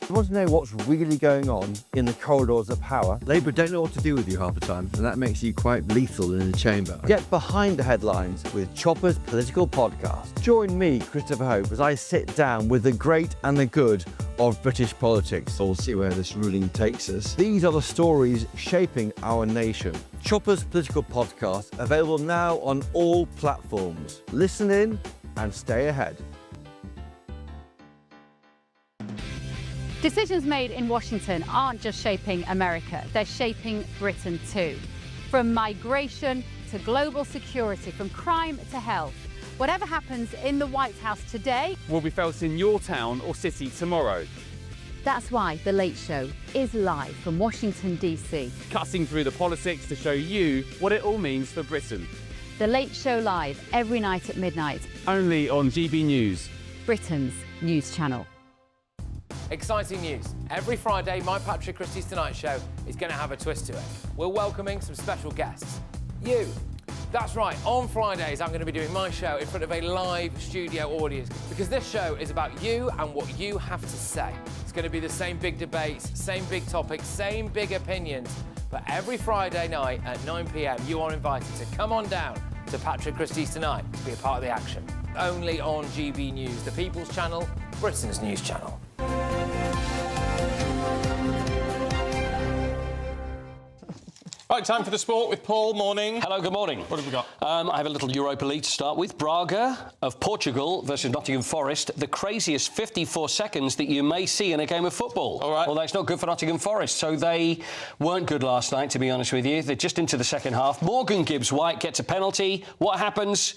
You want to know what's really going on in the corridors of power? Labour don't know what to do with you half the time, and that makes you quite lethal in the chamber. Get behind the headlines with Chopper's Political Podcast. Join me, Christopher Hope, as I sit down with the great and the good of British politics. We'll see where this ruling takes us. These are the stories shaping our nation. Chopper's Political Podcast, available now on all platforms. Listen in and stay ahead. Decisions made in Washington aren't just shaping America, they're shaping Britain too. From migration to global security, from crime to health. Whatever happens in the White House today will be felt in your town or city tomorrow. That's why The Late Show is live from Washington, D.C. Cutting through the politics to show you what it all means for Britain. The Late Show live every night at midnight. Only on GB News, Britain's news channel. Exciting news. Every Friday, my Patrick Christie's Tonight Show is going to have a twist to it. We're welcoming some special guests. You. That's right, on Fridays I'm going to be doing my show in front of a live studio audience because this show is about you and what you have to say. It's going to be the same big debates, same big topics, same big opinions. But every Friday night at 9 p.m, you are invited to come on down to Patrick Christie's Tonight to be a part of the action. Only on GB News, the People's Channel, Britain's news channel. Right, time for the sport with Paul. Morning. Hello, good morning. What have we got? I have a little Europa League to start with. Braga of Portugal versus Nottingham Forest. The craziest 54 seconds that you may see in a game of football. All right. Although it's not good for Nottingham Forest. So they weren't good last night, to be honest with you. They're just into the second half. Morgan Gibbs-White gets a penalty. What happens?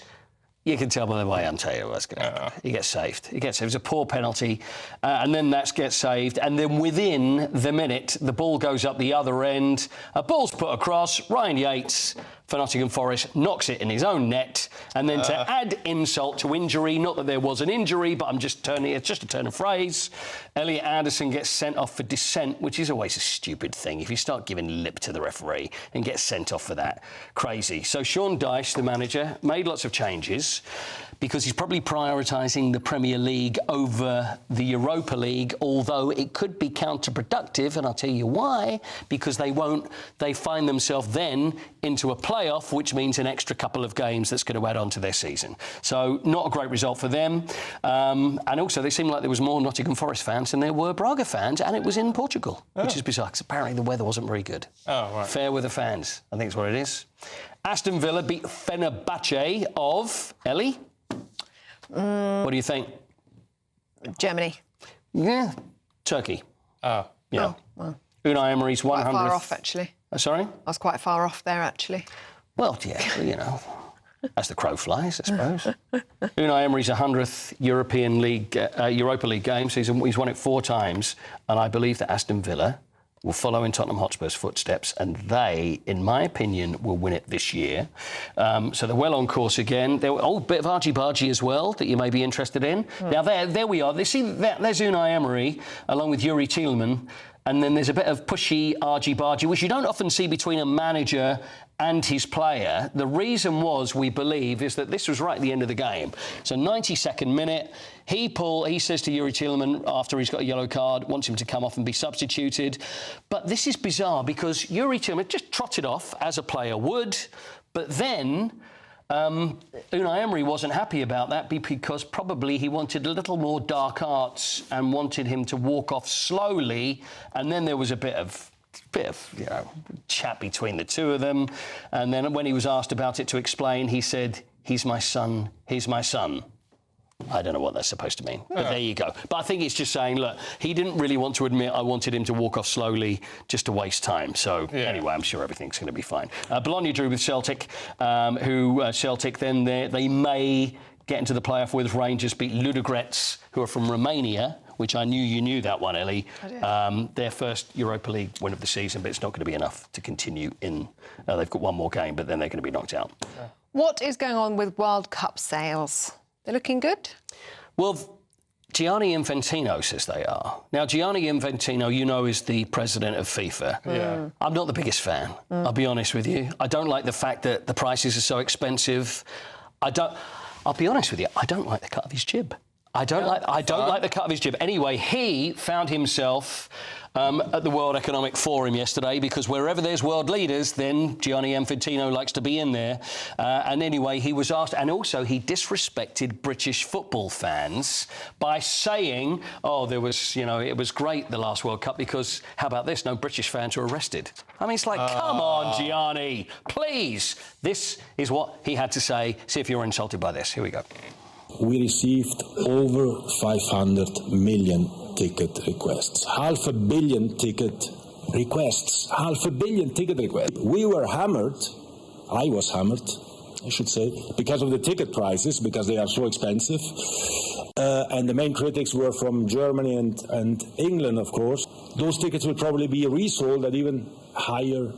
You can tell by the way I'm telling you what's going to happen. He gets saved. It was a poor penalty, and then that gets saved. And then within the minute, the ball goes up the other end. A ball's put across. Ryan Yates for Nottingham Forest knocks it in his own net. And then to add insult to injury, not that there was an injury, but it's just a turn of phrase. Elliot Anderson gets sent off for dissent, which is always a stupid thing. If you start giving lip to the referee and get sent off for that, crazy. So Sean Dyche, the manager, made lots of changes because he's probably prioritising the Premier League over the Europa League, although it could be counterproductive, and I'll tell you why, because they find themselves then into a playoff, which means an extra couple of games that's going to add on to their season. So not a great result for them. And also, they seemed like there was more Nottingham Forest fans than there were Braga fans, and it was in Portugal, which is bizarre, because apparently the weather wasn't very good. Oh, right. Fair weather fans, I think is what it is. Aston Villa beat Fenerbahce of Ellie. What do you think? Germany. Yeah, Turkey. Oh. Yeah. Oh, well. Unai Emery's 100th... Quite far off, actually. Sorry? I was quite far off there, actually. Well, yeah, you know, as the crow flies, I suppose. Unai Emery's 100th Europa League game, so he's won it 4 times, and I believe that Aston Villa will follow in Tottenham Hotspur's footsteps, and they, in my opinion, will win it this year. So they're well on course again. They're a bit of argy-bargy as well that you may be interested in. Now, there we are. There's Unai Emery, along with Yuri Tielemans, and then there's a bit of pushy argy-bargy, which you don't often see between a manager and his player. The reason was, we believe, is that this was right at the end of the game. So 92nd minute, he says to Yuri Tielemans, after he's got a yellow card, wants him to come off and be substituted. But this is bizarre because Yuri Tielemans just trotted off, as a player would, but then Unai Emery wasn't happy about that because probably he wanted a little more dark arts and wanted him to walk off slowly, and then there was a bit of chat between the two of them, and then when he was asked about it to explain, he said, "He's my son, he's my son." I don't know what that's supposed to mean, but there you go. But I think it's just saying, look, he didn't really want to admit I wanted him to walk off slowly just to waste time. So anyway, I'm sure everything's going to be fine. Bologna drew with Celtic, Celtic then they may get into the playoff with Rangers beat Ludogorets, who are from Romania, which I knew you knew that one, Ellie. Their first Europa League win of the season, but it's not going to be enough to continue in. They've got one more game, but then they're going to be knocked out. What is going on with World Cup sales? They're looking good? Well, Gianni Infantino says they are. Now, Gianni Infantino, you know, is the president of FIFA. Yeah. I'm not the biggest fan, I'll be honest with you. I don't like the fact that the prices are so expensive. I'll be honest with you, I don't like the cut of his jib. I don't like the cut of his jib. Anyway, he found himself at the World Economic Forum yesterday because wherever there's world leaders, then Gianni Infantino likes to be in there. And anyway, he was asked, and also he disrespected British football fans by saying, oh, there was, you know, it was great the last World Cup because, how about this, no British fans were arrested. I mean, it's like, come on, Gianni, please. This is what he had to say. See if you're insulted by this. Here we go. We received over 500 million ticket requests. 500 million ticket requests. 500 million ticket requests. We were hammered. I was hammered, I should say, because of the ticket prices, because they are so expensive. And the main critics were from Germany and England, of course. Those tickets will probably be resold at even higher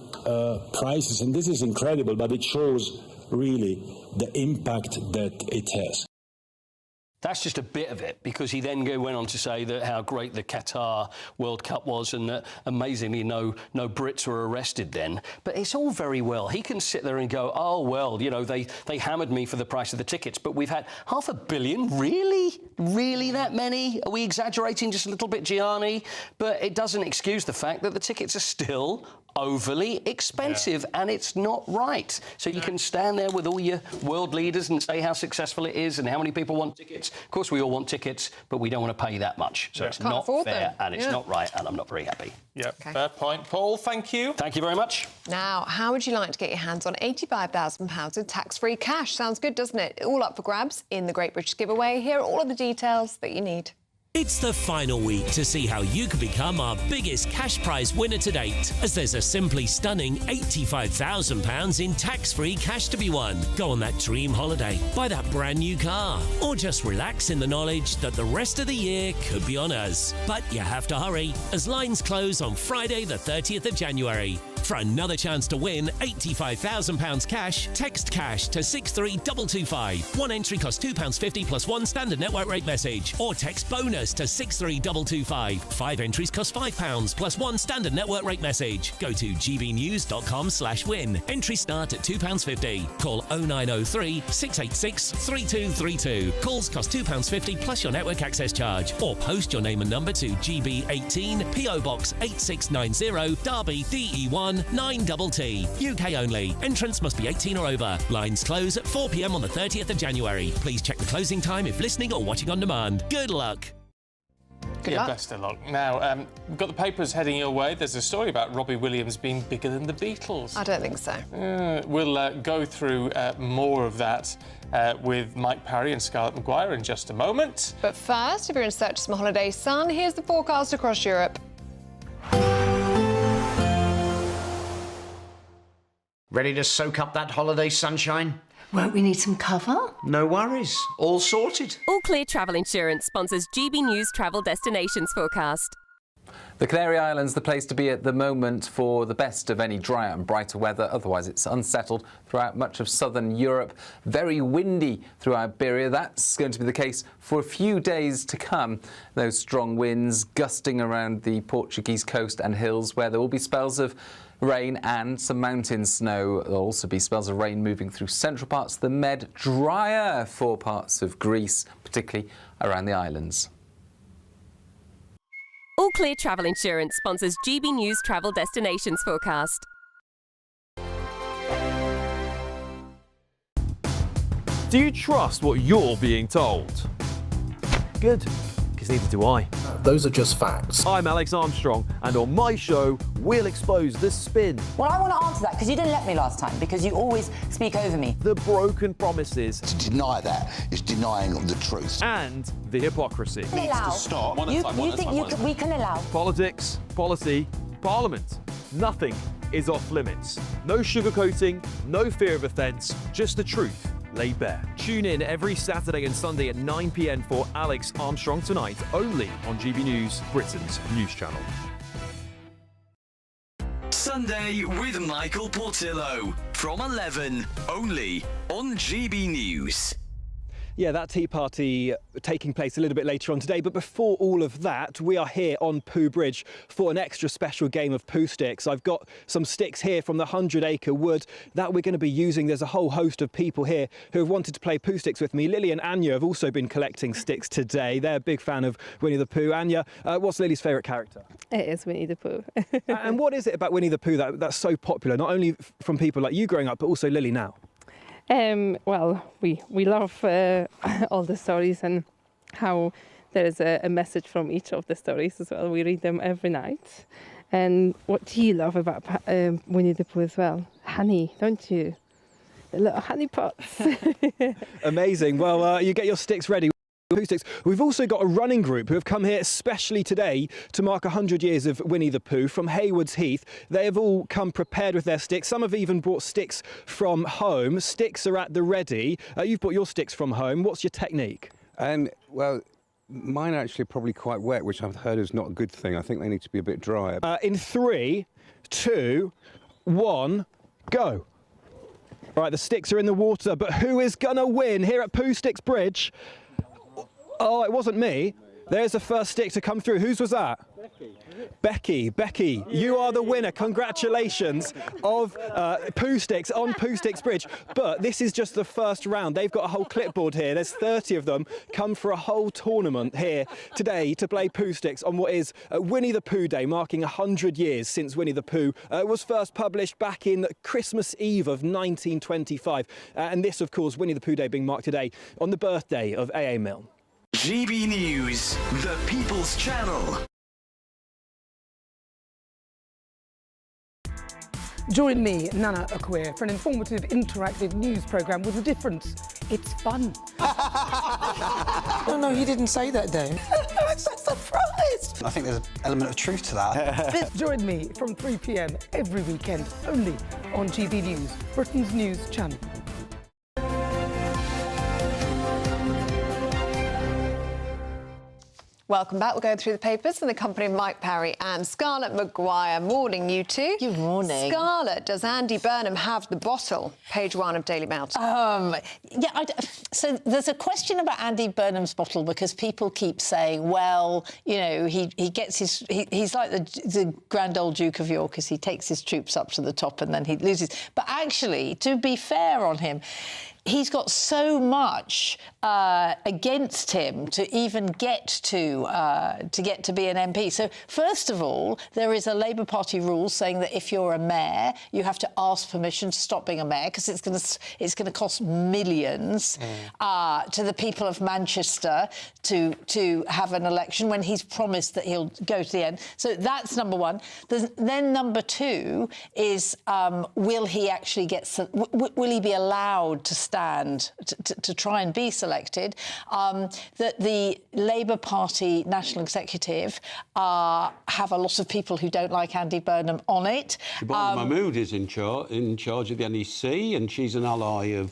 prices. And this is incredible, but it shows really the impact that it has. That's just a bit of it, because he then went on to say that how great the Qatar World Cup was and that amazingly no Brits were arrested then. But it's all very well. He can sit there and go, oh, well, you know, they hammered me for the price of the tickets, but we've had 500 million? Really? Really that many? Are we exaggerating just a little bit, Gianni? But it doesn't excuse the fact that the tickets are still overly expensive, and it's not right. So you can stand there with all your world leaders and say how successful it is and how many people want tickets. Of course, we all want tickets, but we don't want to pay that much. So it's not fair and it's not right, and I'm not very happy. Yeah, fair point. Paul, thank you. Thank you very much. Now, how would you like to get your hands on £85,000 in tax-free cash? Sounds good, doesn't it? All up for grabs in the Great British Giveaway. Here are all of the details that you need. It's the final week to see how you can become our biggest cash prize winner to date, as there's a simply stunning £85,000 in tax-free cash to be won. Go on that dream holiday, buy that brand new car, or just relax in the knowledge that the rest of the year could be on us. But you have to hurry, as lines close on Friday the 30th of January. For another chance to win £85,000 cash, text cash to 63225. One entry costs £2.50 plus one standard network rate message, or text bonus to 63225. 5 entries cost £5 plus one standard network rate message. Go to gbnews.com/win. Entries start at £2.50. Call 0903 686 3232. Calls cost £2.50 plus your network access charge, or post your name and number to GB18 PO Box 8690 Derby DE1 9TT. UK only. Entrance must be 18 or over. Lines close at 4 p.m. on the 30th of January. Please check the closing time if listening or watching on demand. Good luck. Good luck. Best of luck. Now, we've got the papers heading your way. There's a story about Robbie Williams being bigger than the Beatles. I don't think so. We'll go through more of that with Mike Parry and Scarlett Maguire in just a moment. But first, if you're in search of some holiday sun, here's the forecast across Europe. Ready to soak up that holiday sunshine? Won't we need some cover? No worries. All sorted. All Clear Travel Insurance sponsors GB News Travel Destinations forecast. The Canary Islands, the place to be at the moment for the best of any drier and brighter weather. Otherwise, it's unsettled throughout much of southern Europe. Very windy through Iberia. That's going to be the case for a few days to come. Those strong winds gusting around the Portuguese coast and hills, where there will be spells of rain and some mountain snow. There'll also be spells of rain moving through central parts of the Med, drier for parts of Greece, particularly around the islands. All Clear Travel Insurance sponsors GB News Travel Destinations forecast. Do you trust what you're being told? Good, because neither do I. Those are just facts. I'm Alex Armstrong, and on my show, we'll expose the spin. Well, I want to answer that, because you didn't let me last time, because you always speak over me. The broken promises. To deny that is denying the truth. And the hypocrisy. Needs to stop. You think we can allow? Politics, policy, parliament. Nothing is off limits. No sugarcoating, no fear of offence, just the truth laid bare. Tune in every Saturday and Sunday at 9 p.m. for Alex Armstrong Tonight, only on GB News, Britain's news channel. Sunday with Michael Portillo from 11, only on GB News. Yeah, that tea party taking place a little bit later on today. But before all of that, we are here on Pooh Bridge for an extra special game of Pooh sticks. I've got some sticks here from the 100-acre wood that we're going to be using. There's a whole host of people here who have wanted to play Pooh sticks with me. Lily and Anya have also been collecting sticks today. They're a big fan of Winnie the Pooh. Anya, what's Lily's favourite character? It is Winnie the Pooh. And what is it about Winnie the Pooh that's so popular, not only from people like you growing up, but also Lily now? Well, we love all the stories and how there is a message from each of the stories as well. We read them every night. And what do you love about Winnie the Pooh as well? Honey, don't you? The little honey pots. Amazing. Well, you get your sticks ready. We've also got a running group who have come here especially today to mark 100 years of Winnie the Pooh from Haywards Heath. They have all come prepared with their sticks. Some have even brought sticks from home. Sticks are at the ready. You've brought your sticks from home. What's your technique? Well, mine are actually probably quite wet, which I've heard is not a good thing. I think they need to be a bit drier. In 3, 2, 1, go. Right, the sticks are in the water, but who is gonna win here at Pooh Sticks Bridge? Oh, it wasn't me. There's the first stick to come through. Whose was that? Becky, you are the winner. Congratulations of Pooh Sticks on Pooh Sticks Bridge. But this is just the first round. They've got a whole clipboard here. There's 30 of them come for a whole tournament here today to play Pooh Sticks on what is Winnie the Pooh Day, marking 100 years since Winnie the Pooh was first published back in Christmas Eve of 1925. And this, of course, Winnie the Pooh Day being marked today on the birthday of A.A. Milne. GB News, the People's Channel. Join me, Nana Akua, for an informative, interactive news programme with a difference. It's fun. No, he didn't say that, though. I'm so surprised. I think there's an element of truth to that. Join me from 3 p.m. every weekend, only on GB News, Britain's news channel. Welcome back. We're going through the papers in the company of Mike Parry and Scarlett Maguire. Morning, you two. Good morning. Scarlett, does Andy Burnham have the bottle? Page 1 of Daily Mail. So there's a question about Andy Burnham's bottle because people keep saying, well, you know, he gets his... He's like the Grand Old Duke of York as he takes his troops up to the top and then he loses. But actually, to be fair on him, he's got so much against him to even get to be an MP. So first of all, there is a Labour Party rule saying that if you're a mayor, you have to ask permission to stop being a mayor because it's going to cost millions to the people of Manchester to have an election when he's promised that he'll go to the end. So that's number one. Then number two is will he actually will he be allowed to stand to try and be selected? That the Labour Party National Executive have a lot of people who don't like Andy Burnham on it. Mahmood is in charge of the NEC, and she's an ally of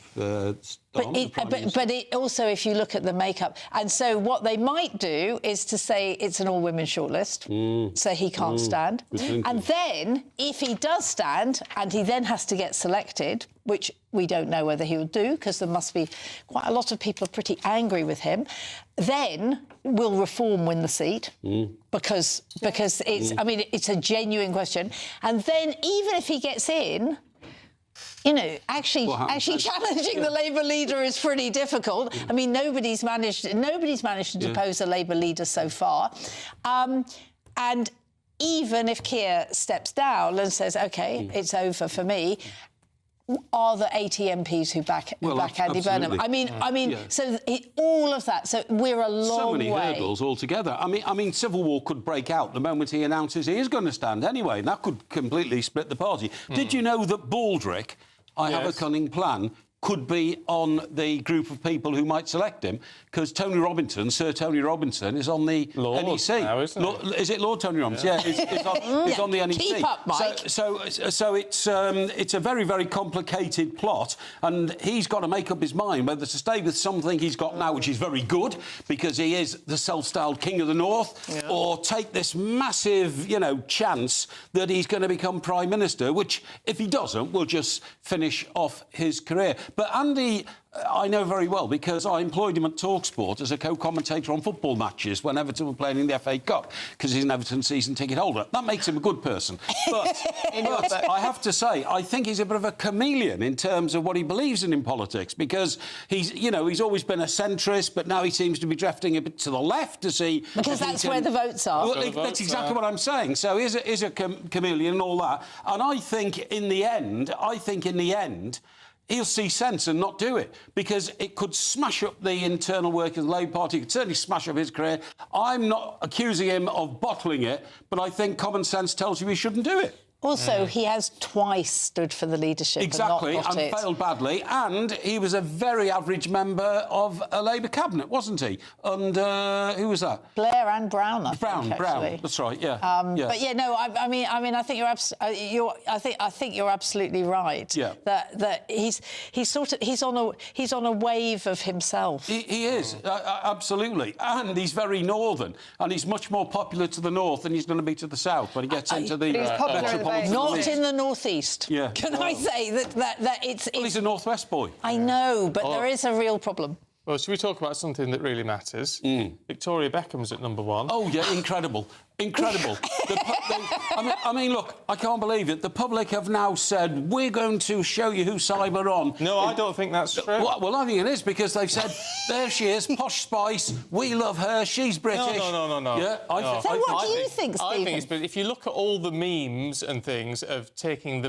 But it also, if you look at the makeup, and so what they might do is to say it's an all-women shortlist, so he can't stand. And then, if he does stand, and he then has to get selected, which we don't know whether he will do, because there must be quite a lot of people are pretty angry with him, then will Reform win the seat? Because it's, I mean, it's a genuine question. And then, even if he gets in, you know, actually challenging the Labour leader is pretty difficult. I mean, nobody's managed to depose a Labour leader so far. And even if Keir steps down and says, OK, it's over for me, are the 80 MPs who back Andy Burnham. So all of that. So we're a long way. So many hurdles altogether. I mean, civil war could break out the moment he announces he is going to stand anyway, and that could completely split the party. Did you know that Baldrick, I have a cunning plan, could be on the group of people who might select him, because Sir Tony Robinson, is on the NEC. Now, isn't it? Is it Lord Tony Robinson? Yeah, he's on the NEC. Keep up, Mike. So it's a very, very complicated plot, and he's got to make up his mind whether to stay with something he's got now, which is very good, because he is the self-styled King of the North, or take this massive, chance that he's going to become Prime Minister, which, if he doesn't, will just finish off his career. But Andy, I know very well, because I employed him at TalkSport as a co-commentator on football matches when Everton were playing in the FA Cup, because he's an Everton season ticket holder. That makes him a good person. But I have to say, I think he's a bit of a chameleon in terms of what he believes in politics, because he's always been a centrist, but now he seems to be drifting a bit to the left to see... Because that's where the votes are. Well, that's exactly what I'm saying. So he's a chameleon and all that. And I think in the end, he'll see sense and not do it, because it could smash up the internal work of the Labour Party. It could certainly smash up his career. I'm not accusing him of bottling it, but I think common sense tells you he shouldn't do it. Also, he has twice stood for the leadership exactly, and not got it. Failed badly, and he was a very average member of a Labour cabinet, wasn't he? And who was that? Blair and Brown, I think. Brown. That's right. Yeah. But I think I think you're absolutely right. Yeah. That he's on a wave of himself. He is absolutely, and he's very northern, and he's much more popular to the north than he's going to be to the south when he gets into the metropolitan. Not in the northeast. Yeah. Can I say that it's... Well, he's a northwest boy. I know, but there is a real problem. Well, should we talk about something that really matters? Victoria Beckham's at number 1. Oh, yeah, incredible. Incredible. I mean, look, I can't believe it. The public have now said, we're going to show you who cyber on. No, I don't think that's true. Well, I think it is, because they've said, there she is, Posh Spice, we love her, she's British. No. Yeah, So what do you think, Stephen? I think it's... But if you look at all the memes and things of taking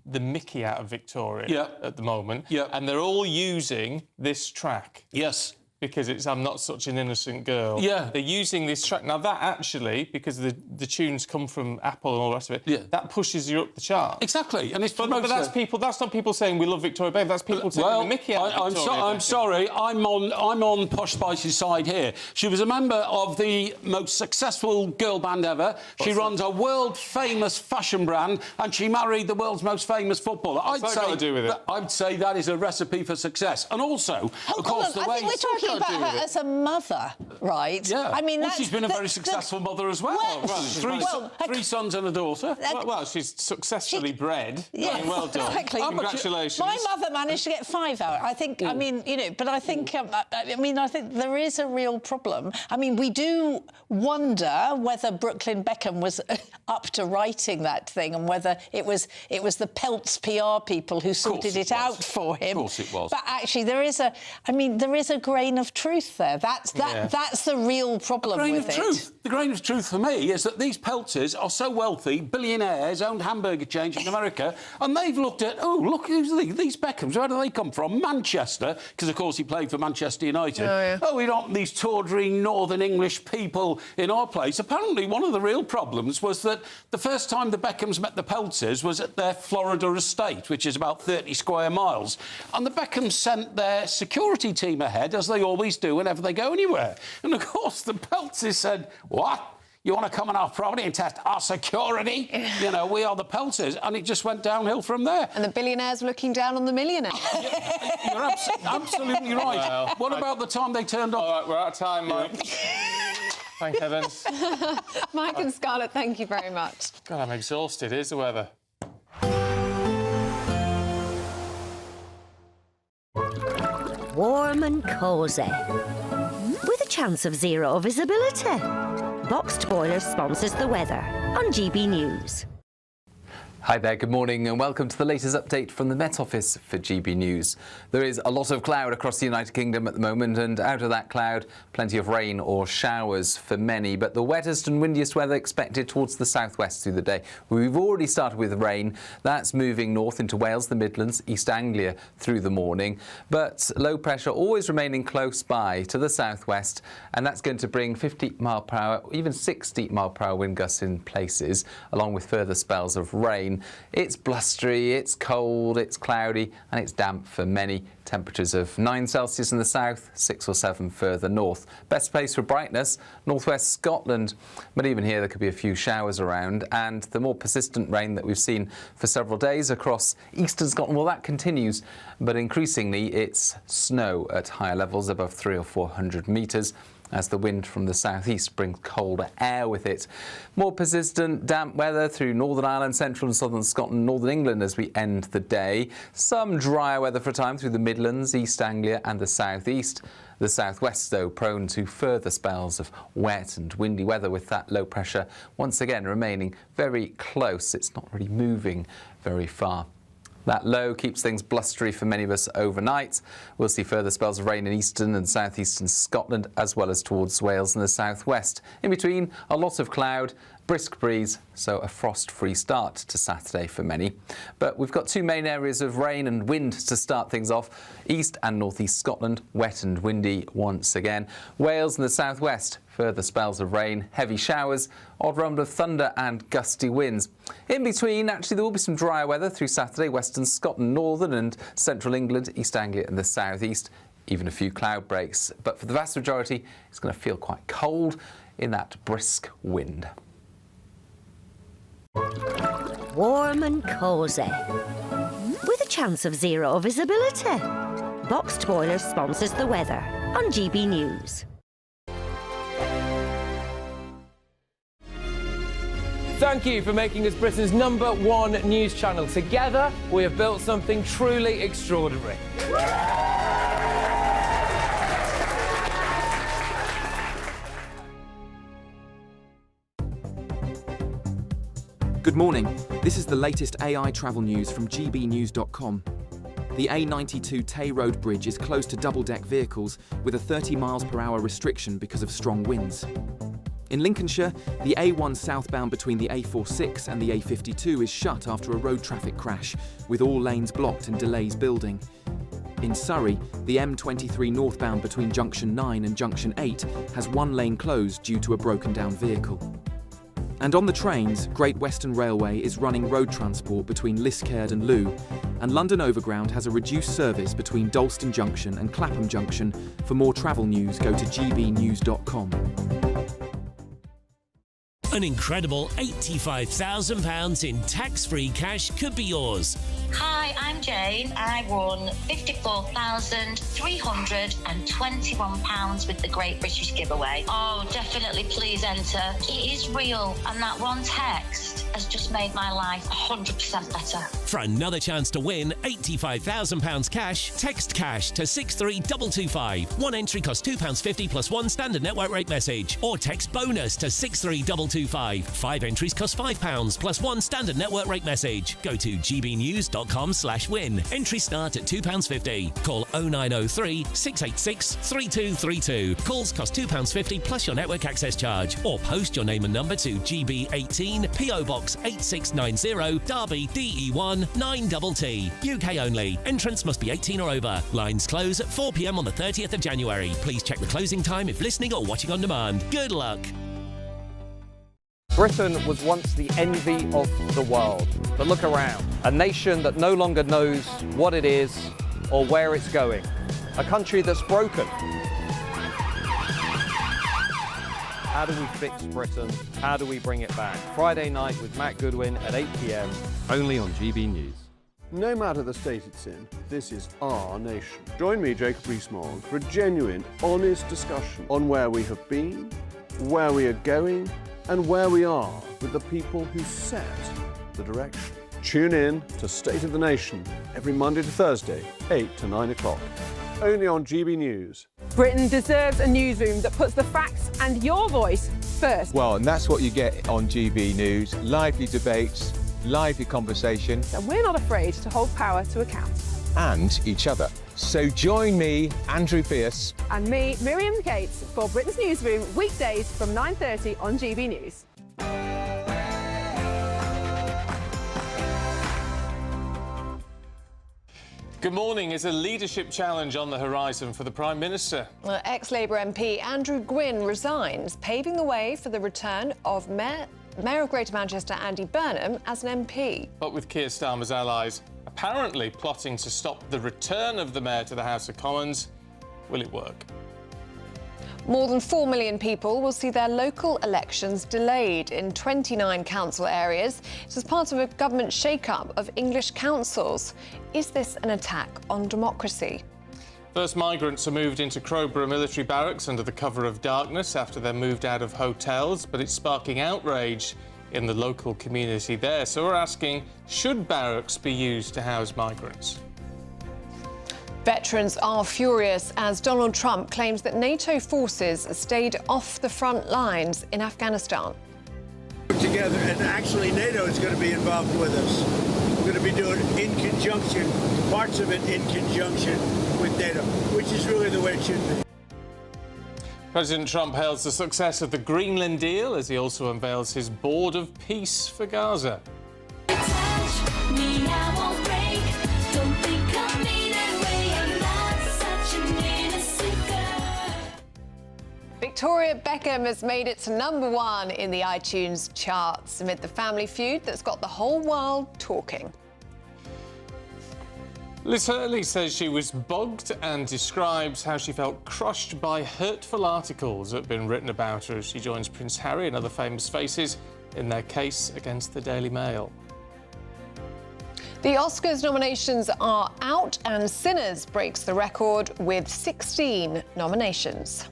the mickey out of Victoria at the moment, and they're all using this track. Yes. Because it's I'm Not Such an Innocent Girl. Yeah. They're using this track. Now, that actually, because the tunes come from Apple and all the rest of it, that pushes you up the chart. Exactly. And it's but that's people. That's not people saying we love Victoria Beckham. That's people taking the mickey out of Victoria Beckham. I'm sorry. I'm on Posh Spice's side here. She was a member of the most successful girl band ever. She runs a world-famous fashion brand, and she married the world's most famous footballer. What's that got to do with it? I'd say that is a recipe for success. And also, of course, the way... I think we're talking about her as a mother, right? Yeah. I mean, she's been a very successful mother as well. Three sons and a daughter. Well, she's successfully bred. Yeah, well done. Exactly. Congratulations. My mother managed to get 5 out. I think. I mean, but I think. I think there is a real problem. I mean, we do wonder whether Brooklyn Beckham was up to writing that thing, and whether it was the Peltz PR people who sorted it out for him. Of course it was. But actually, there is a grain of truth there. That's the real problem with it. The grain of truth for me is that these Peltzers are so wealthy, billionaires, owned hamburger chains in America, and they've looked at, look, who's these Beckhams, where do they come from? Manchester, because, of course, he played for Manchester United. We don't want these tawdry Northern English people in our place. Apparently, one of the real problems was that the first time the Beckhams met the Peltzers was at their Florida estate, which is about 30 square miles, and the Beckhams sent their security team ahead, as they always do whenever they go anywhere. And, of course, the Peltzers said, what? You want to come on our property and test our security? We are the Peltzers. And it just went downhill from there. And the billionaires were looking down on the millionaires. You're absolutely right. Well, what about the time they turned off... All right, we're out of time, Mike. Thank heavens. Mike and Scarlett, thank you very much. God, I'm exhausted. Here's the weather. Warm and cosy, with a chance of zero visibility. Boxed Boilers sponsors the weather on GB News. Hi there, good morning and welcome to the latest update from the Met Office for GB News. There is a lot of cloud across the United Kingdom at the moment, and out of that cloud, plenty of rain or showers for many, but the wettest and windiest weather expected towards the southwest through the day. We've already started with rain. That's moving north into Wales, the Midlands, East Anglia through the morning, but low pressure always remaining close by to the southwest, and that's going to bring 50 mile per hour, even 60 mile per hour wind gusts in places, along with further spells of rain. It's blustery, it's cold, it's cloudy and it's damp for many. Temperatures of 9 Celsius in the south, 6 or 7 further north. Best place for brightness, northwest Scotland, but even here there could be a few showers around, and the more persistent rain that we've seen for several days across eastern Scotland, well, that continues, but increasingly it's snow at higher levels above 300 or 400 metres. As the wind from the southeast brings colder air with it. More persistent damp weather through Northern Ireland, central and southern Scotland, northern England as we end the day. Some drier weather for a time through the Midlands, East Anglia and the southeast. The southwest, though, prone to further spells of wet and windy weather, with that low pressure once again remaining very close. It's not really moving very far. That low keeps things blustery for many of us overnight. We'll see further spells of rain in eastern and southeastern Scotland, as well as towards Wales and the southwest. In between, a lot of cloud, brisk breeze, so a frost-free start to Saturday for many. But we've got two main areas of rain and wind to start things off. East and northeast Scotland, wet and windy once again. Wales and the southwest, further spells of rain, heavy showers, odd rumble of thunder and gusty winds. In between, actually, there will be some drier weather through Saturday, western Scotland, northern and central England, East Anglia and the southeast. Even a few cloud breaks. But for the vast majority, it's going to feel quite cold in that brisk wind. Warm and cosy, with a chance of zero visibility. Boxed Boilers sponsors the weather on GB News. Thank you for making us Britain's #1 news channel. Together, we have built something truly extraordinary. Good morning. This is the latest AI travel news from gbnews.com. The A92 Tay Road Bridge is closed to double-deck vehicles with a 30 miles per hour restriction because of strong winds. In Lincolnshire, the A1 southbound between the A46 and the A52 is shut after a road traffic crash, with all lanes blocked and delays building. In Surrey, the M23 northbound between Junction 9 and Junction 8 has one lane closed due to a broken-down vehicle. And on the trains, Great Western Railway is running road transport between Liskeard and Looe, and London Overground has a reduced service between Dalston Junction and Clapham Junction. For more travel news, go to gbnews.com. An incredible £85,000 in tax-free cash could be yours. Hi, I'm Jane. I won £54,321 with the Great British Giveaway. Oh, definitely please enter. It is real, and that one text has just made my life 100% better. For another chance to win £85,000 cash, text cash to 63225. One entry costs £2.50 plus one standard network rate message, or text bonus to 63225. 5 entries cost £5 plus one standard network rate message. Go to gbnews.com/win. Entries start at £2.50. Call 0903 686 3232. Calls cost £2.50 plus your network access charge, or post your name and number to GB18 PO Box 8690 Derby DE1 9TT. UK only. Entrance must be 18 or over. Lines close at 4 p.m. on the 30th of January. Please check the closing time if listening or watching on demand. Good luck. Britain was once the envy of the world. But look around. A nation that no longer knows what it is or where it's going. A country that's broken. How do we fix Britain? How do we bring it back? Friday night with Matt Goodwin at 8 p.m. only on GB News. No matter the state it's in, this is our nation. Join me, Jacob Rees-Mogg, for a genuine, honest discussion on where we have been, where we are going, and where we are with the people who set the direction. Tune in to State of the Nation every Monday to Thursday, 8 to 9 o'clock. Only on GB News. Britain deserves a newsroom that puts the facts and your voice first. Well, and that's what you get on GB News. Lively debates, lively conversation. And we're not afraid to hold power to account. And each other. So join me, Andrew Pierce. And me, Miriam Cates, for Britain's Newsroom, weekdays from 9:30 on GB News. Good morning. Is a leadership challenge on the horizon for the Prime Minister? Ex-Labour MP Andrew Gwynn resigns, paving the way for the return of Mayor of Greater Manchester Andy Burnham as an MP. But with Keir Starmer's allies apparently plotting to stop the return of the Mayor to the House of Commons, will it work? More than 4 million people will see their local elections delayed in 29 council areas. It's as part of a government shake-up of English councils. Is this an attack on democracy? First migrants are moved into Crowborough military barracks under the cover of darkness after they're moved out of hotels, but it's sparking outrage in the local community there. So we're asking, should barracks be used to house migrants? Veterans are furious as Donald Trump claims that NATO forces stayed off the front lines in Afghanistan. Together, and actually NATO is going to be involved with us. We're going to be doing it in conjunction, parts of it in conjunction with NATO, which is really the way it should be. President Trump hails the success of the Greenland deal as he also unveils his board of peace for Gaza. Victoria Beckham has made it to #1 in the iTunes charts amid the family feud that's got the whole world talking. Liz Hurley says she was bugged and describes how she felt crushed by hurtful articles that have been written about her as she joins Prince Harry and other famous faces in their case against the Daily Mail. The Oscars nominations are out and Sinners breaks the record with 16 nominations.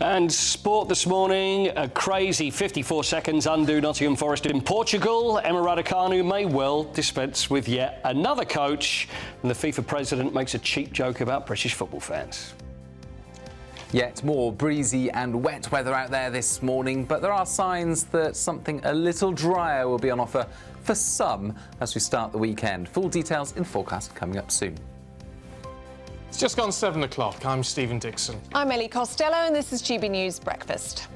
And sport this morning, a crazy 54 seconds undo Nottingham Forest in Portugal. Emma Raducanu may well dispense with yet another coach, and the FIFA president makes a cheap joke about British football fans. Yet more breezy and wet weather out there this morning, but there are signs that something a little drier will be on offer for some as we start the weekend. Full details in forecast coming up soon. It's just gone 7 o'clock. I'm Stephen Dixon. I'm Ellie Costello and this is GB News Breakfast.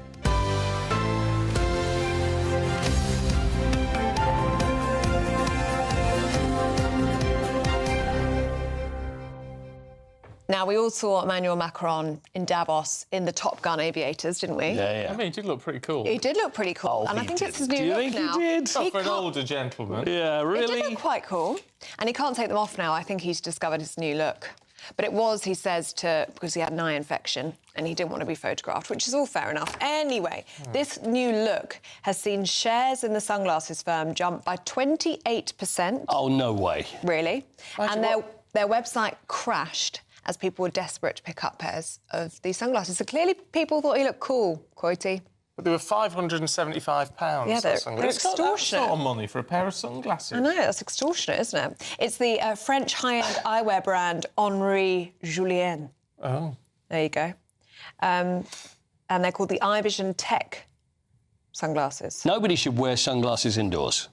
Now, we all saw Emmanuel Macron in Davos in the Top Gun aviators, didn't we? Yeah. I mean, he did look pretty cool. He did look pretty cool, and I think it's his new look now. Do you think he did? Not for an older gentleman. Yeah, really? He did look quite cool, and he can't take them off now. I think he's discovered his new look. But it was, he says, because he had an eye infection and he didn't want to be photographed, which is all fair enough. Anyway, this new look has seen shares in the sunglasses firm jump by 28%. Oh, no way. Really? And their website crashed as people were desperate to pick up pairs of these sunglasses. So clearly people thought he looked cool, Coity. But they were £575. Yeah, they're extortionate. That's a lot of money for a pair of sunglasses. I know, that's extortionate, isn't it? It's the French high-end eyewear brand Henri Julien. Oh. There you go. And they're called the Eye Vision Tech sunglasses. Nobody should wear sunglasses indoors.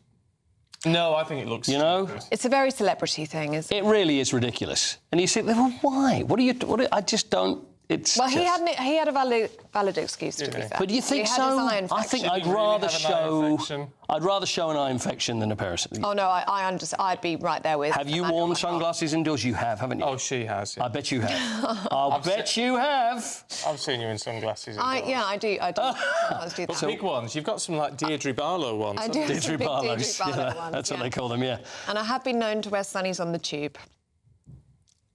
No, I think it looks... You know? It's a very celebrity thing, isn't it? It really is ridiculous. And you say, well, why? I just don't... It's well, just... he had a valid excuse, to be fair. But do you think so? I think I'd rather show an eye infection than a pair of... Oh, no, I understand. I'd be right there with... Have you worn sunglasses indoors? You have, haven't you? Oh, she has, yeah. I bet you have. I'll bet you have. I've seen you in sunglasses indoors. Yeah, I do. I do that. But big ones. You've got some, like, Deirdre Barlow ones. I do. Deirdre Barlows. Barlow ones, that's what they call them, yeah. And I have been known to wear sunnies on the tube.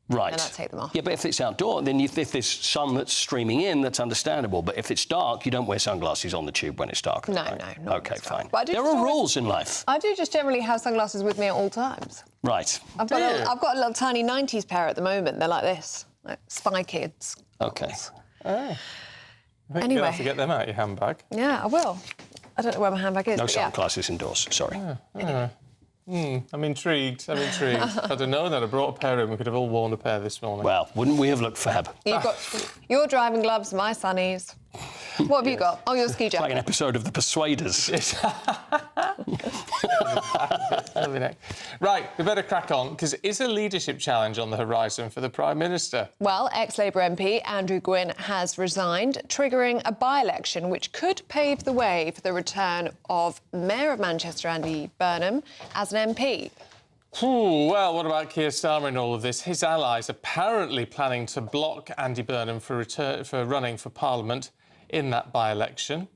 Right. And I'd take them off. Yeah, but if it's outdoor, then if there's sun that's streaming in, that's understandable. But if it's dark, you don't wear sunglasses on the tube when it's dark. No, right? no. OK, fine. There are rules in life. I do just generally have sunglasses with me at all times. Right. I've got a little tiny 90s pair at the moment. They're like this, like Spy Kids. OK. Oh. I think anyway. You'll have to get them out of your handbag. Yeah, I will. I don't know where my handbag is. No sunglasses indoors, sorry. I'm intrigued. If I'd have known that, I brought a pair in. We could have all worn a pair this morning. Well, wouldn't we have looked fab? You've got your driving gloves, my sunnies. What have you got? Oh, your ski jacket. It's like an episode of The Persuaders. Right, we better crack on, because is a leadership challenge on the horizon for the Prime Minister? Well, ex-Labour MP Andrew Gwynn has resigned, triggering a by-election which could pave the way for the return of Mayor of Manchester Andy Burnham as an MP. Ooh, well, what about Keir Starmer in all of this? His allies apparently planning to block Andy Burnham for running for Parliament in that by-election.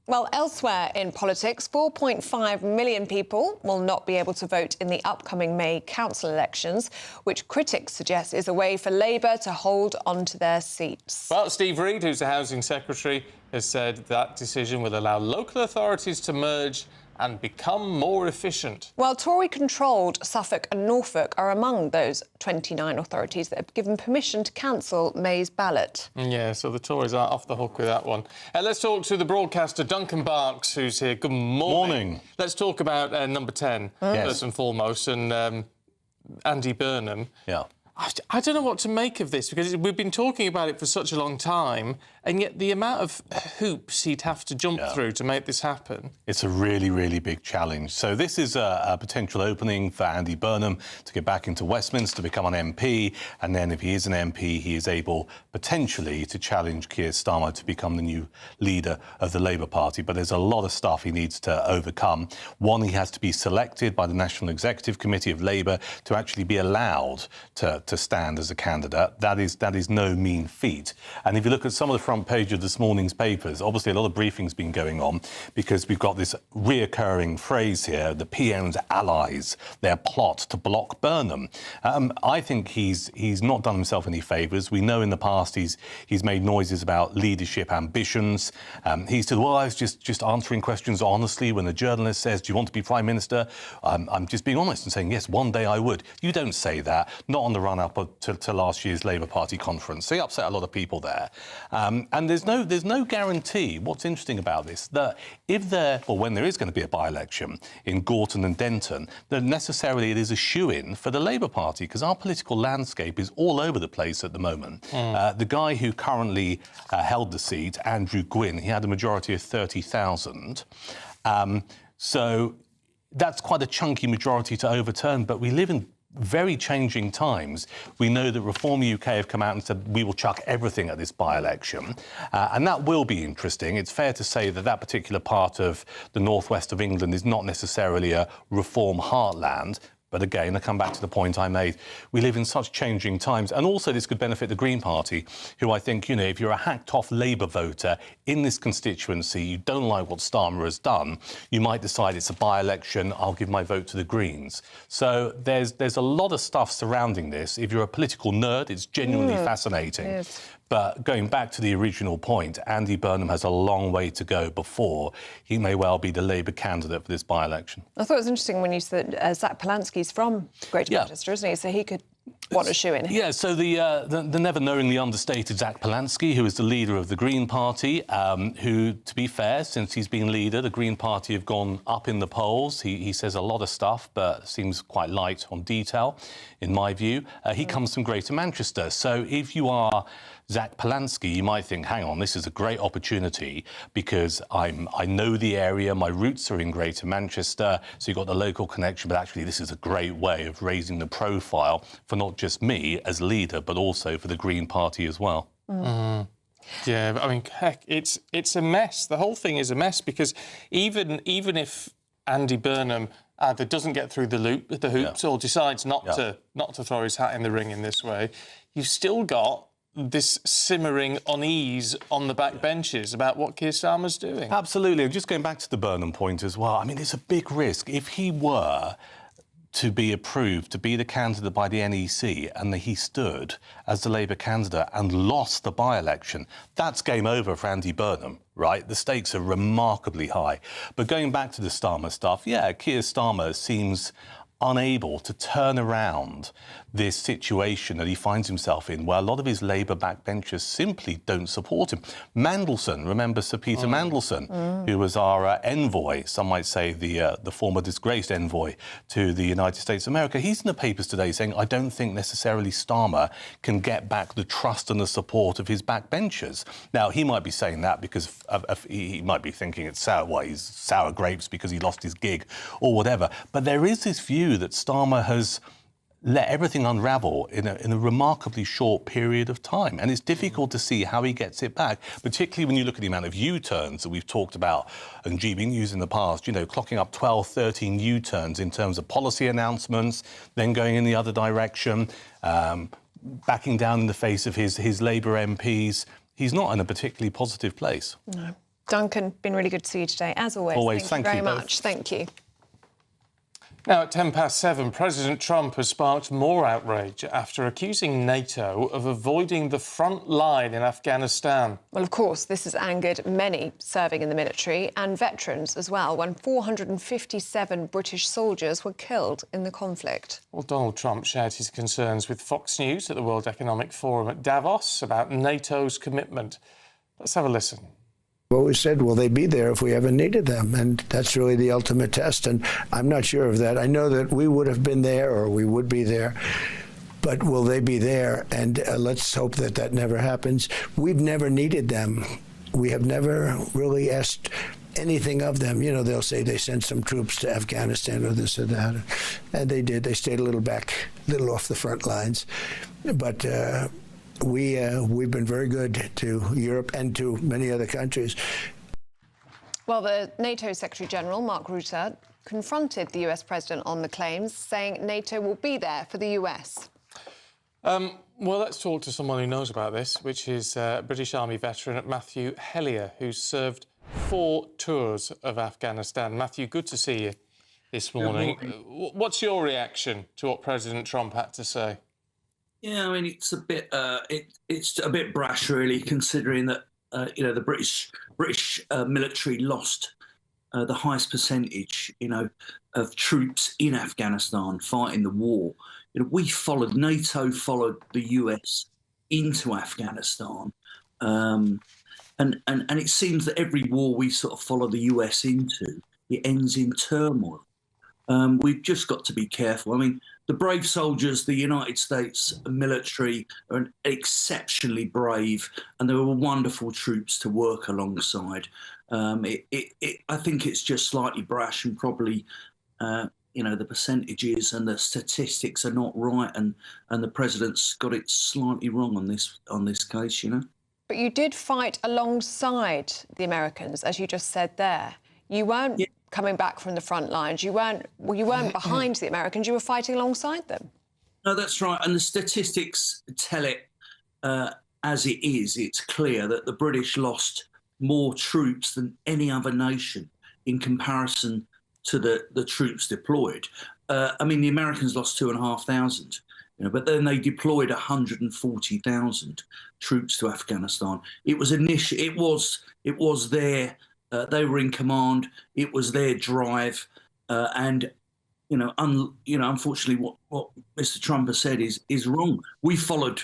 Well, elsewhere in politics, 4.5 million people will not be able to vote in the upcoming May council elections, which critics suggest is a way for Labour to hold on to their seats. Well, Steve Reid, who's the Housing Secretary, has said that decision will allow local authorities to merge and become more efficient. Well, Tory-controlled Suffolk and Norfolk are among those 29 authorities that have given permission to cancel May's ballot. Yeah, so the Tories are off the hook with that one. Let's talk to the broadcaster Duncan Barks, who's here. Good morning. Let's talk about number 10, first and foremost, and Andy Burnham. Yeah. I don't know what to make of this, because we've been talking about it for such a long time, and yet the amount of hoops he'd have to jump through to make this happen. It's a really, really big challenge. So this is a potential opening for Andy Burnham to get back into Westminster, to become an MP, and then if he is an MP, he is able potentially to challenge Keir Starmer to become the new leader of the Labour Party. But there's a lot of stuff he needs to overcome. One, he has to be selected by the National Executive Committee of Labour to actually be allowed to stand as a candidate. That is no mean feat. And if you look at some of the front page of this morning's papers, obviously a lot of briefing's been going on, because we've got this reoccurring phrase here, the PM's allies, their plot to block Burnham. I think he's not done himself any favours. We know in the past he's made noises about leadership ambitions. He said, well, I was just answering questions honestly. When a journalist says, do you want to be Prime Minister? I'm just being honest and saying, yes, one day I would. You don't say that, not on the run-up to last year's Labour Party conference. So he upset a lot of people there. And there's no guarantee. What's interesting about this, that when there is going to be a by-election in Gorton and Denton, that necessarily it is a shoo-in for the Labour Party, because our political landscape is all over the place at the moment. The guy who currently held the seat, Andrew Gwynn, he had a majority of 30,000. So that's quite a chunky majority to overturn, but we live in very changing times. We know that Reform UK have come out and said we will chuck everything at this by-election, and that will be interesting. It's fair to say that that particular part of the northwest of England is not necessarily a Reform heartland. But again, I come back to the point I made. We live in such changing times. And also this could benefit the Green Party, who I think, if you're a hacked-off Labour voter in this constituency, you don't like what Starmer has done, you might decide it's a by-election, I'll give my vote to the Greens. So there's a lot of stuff surrounding this. If you're a political nerd, it's genuinely fascinating. Yes. But going back to the original point, Andy Burnham has a long way to go before he may well be the Labour candidate for this by-election. I thought it was interesting when you said Zach Polanski's from Greater Manchester, isn't he? So he could want a shoe-in. Yeah, so the never-knowingly understated Zach Polanski, who is the leader of the Green Party, who, to be fair, since he's been leader, the Green Party have gone up in the polls. He says a lot of stuff, but seems quite light on detail, in my view. He comes from Greater Manchester. So if you are Zach Polanski, you might think, hang on, this is a great opportunity because I know the area, my roots are in Greater Manchester, so you've got the local connection, but actually this is a great way of raising the profile for not just me as leader, but also for the Green Party as well. Yeah, I mean, heck, it's a mess. The whole thing is a mess, because even if Andy Burnham either doesn't get through the hoops or decides not to throw his hat in the ring in this way, you've still got this simmering unease on the back benches about what Keir Starmer's doing. Absolutely. Just going back to the Burnham point as well, I mean, it's a big risk. If he were to be approved to be the candidate by the NEC and that he stood as the Labour candidate and lost the by-election, that's game over for Andy Burnham, right? The stakes are remarkably high. But going back to the Starmer stuff, yeah, Keir Starmer seems unable to turn around this situation that he finds himself in, where a lot of his Labour backbenchers simply don't support him. Mandelson, remember Sir Peter Mandelson, who was our envoy, some might say the former disgraced envoy to the United States of America. He's in the papers today saying, I don't think necessarily Starmer can get back the trust and the support of his backbenchers. Now, he might be saying that because he might be thinking it's he's sour grapes because he lost his gig or whatever. But there is this view that Starmer has let everything unravel in a remarkably short period of time. And it's difficult to see how he gets it back, particularly when you look at the amount of U-turns that we've talked about in GB News in the past, you know, clocking up 12, 13 U-turns in terms of policy announcements, then going in the other direction, backing down in the face of his Labour MPs. He's not in a particularly positive place. No. Duncan, been really good to see you today, as always. Always. Thank you very both. much. Thank you. Now, at 7:10, President Trump has sparked more outrage after accusing NATO of avoiding the front line in Afghanistan. Well, of course, this has angered many serving in the military and veterans as well, when 457 British soldiers were killed in the conflict. Well, Donald Trump shared his concerns with Fox News at the World Economic Forum at Davos about NATO's commitment. Let's have a listen. I've always said, will they be there if we ever needed them? And that's really the ultimate test, and I'm not sure of that. I know that we would have been there, or we would be there, but will they be there? And let's hope that that never happens. We've never needed them. We have never really asked anything of them. You know, they'll say they sent some troops to Afghanistan or this or that, and they did. They stayed a little back, a little off the front lines. But we've been very good to Europe and to many other countries. Well, the NATO Secretary-General, Mark Rutte, confronted the US president on the claims, saying NATO will be there for the US. Well, let's talk to someone who knows about this, which is British Army veteran Matthew Hellier, who's served 4 tours of Afghanistan. Matthew, good to see you this morning. What's your reaction to what President Trump had to say? Yeah, I mean, it's a bit brash, really, considering that you know, the British military lost the highest percentage, you know, of troops in Afghanistan fighting the war. You know, NATO followed the US into Afghanistan, and it seems that every war we sort of follow the US into, it ends in turmoil. We've just got to be careful. I mean, the brave soldiers, the United States military, are exceptionally brave, and there were wonderful troops to work alongside. I think it's just slightly brash, and probably, you know, the percentages and the statistics are not right, and the president's got it slightly wrong on this case, you know. But you did fight alongside the Americans, as you just said there. You weren't coming back from the front lines. You weren't behind the Americans. You were fighting alongside them. No, that's right. And the statistics tell it as it is. It's clear that the British lost more troops than any other nation in comparison to the troops deployed. I mean, the Americans lost 2,500. You know, but then they deployed 140,000 troops to Afghanistan. It was their they were in command. It was their drive, and unfortunately, what Mr. Trump has said is wrong. We followed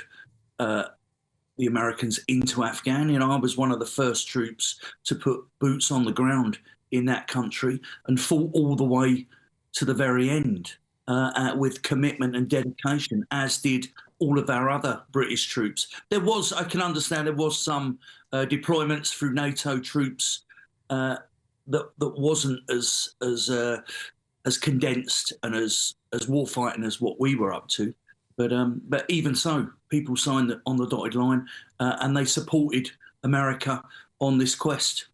the Americans into Afghan. You know, I was one of the first troops to put boots on the ground in that country and fought all the way to the very end with commitment and dedication, as did all of our other British troops. I can understand there was some deployments through NATO troops that wasn't as condensed and as warfighting as what we were up to. But even so, people signed on the dotted line and they supported America on this quest.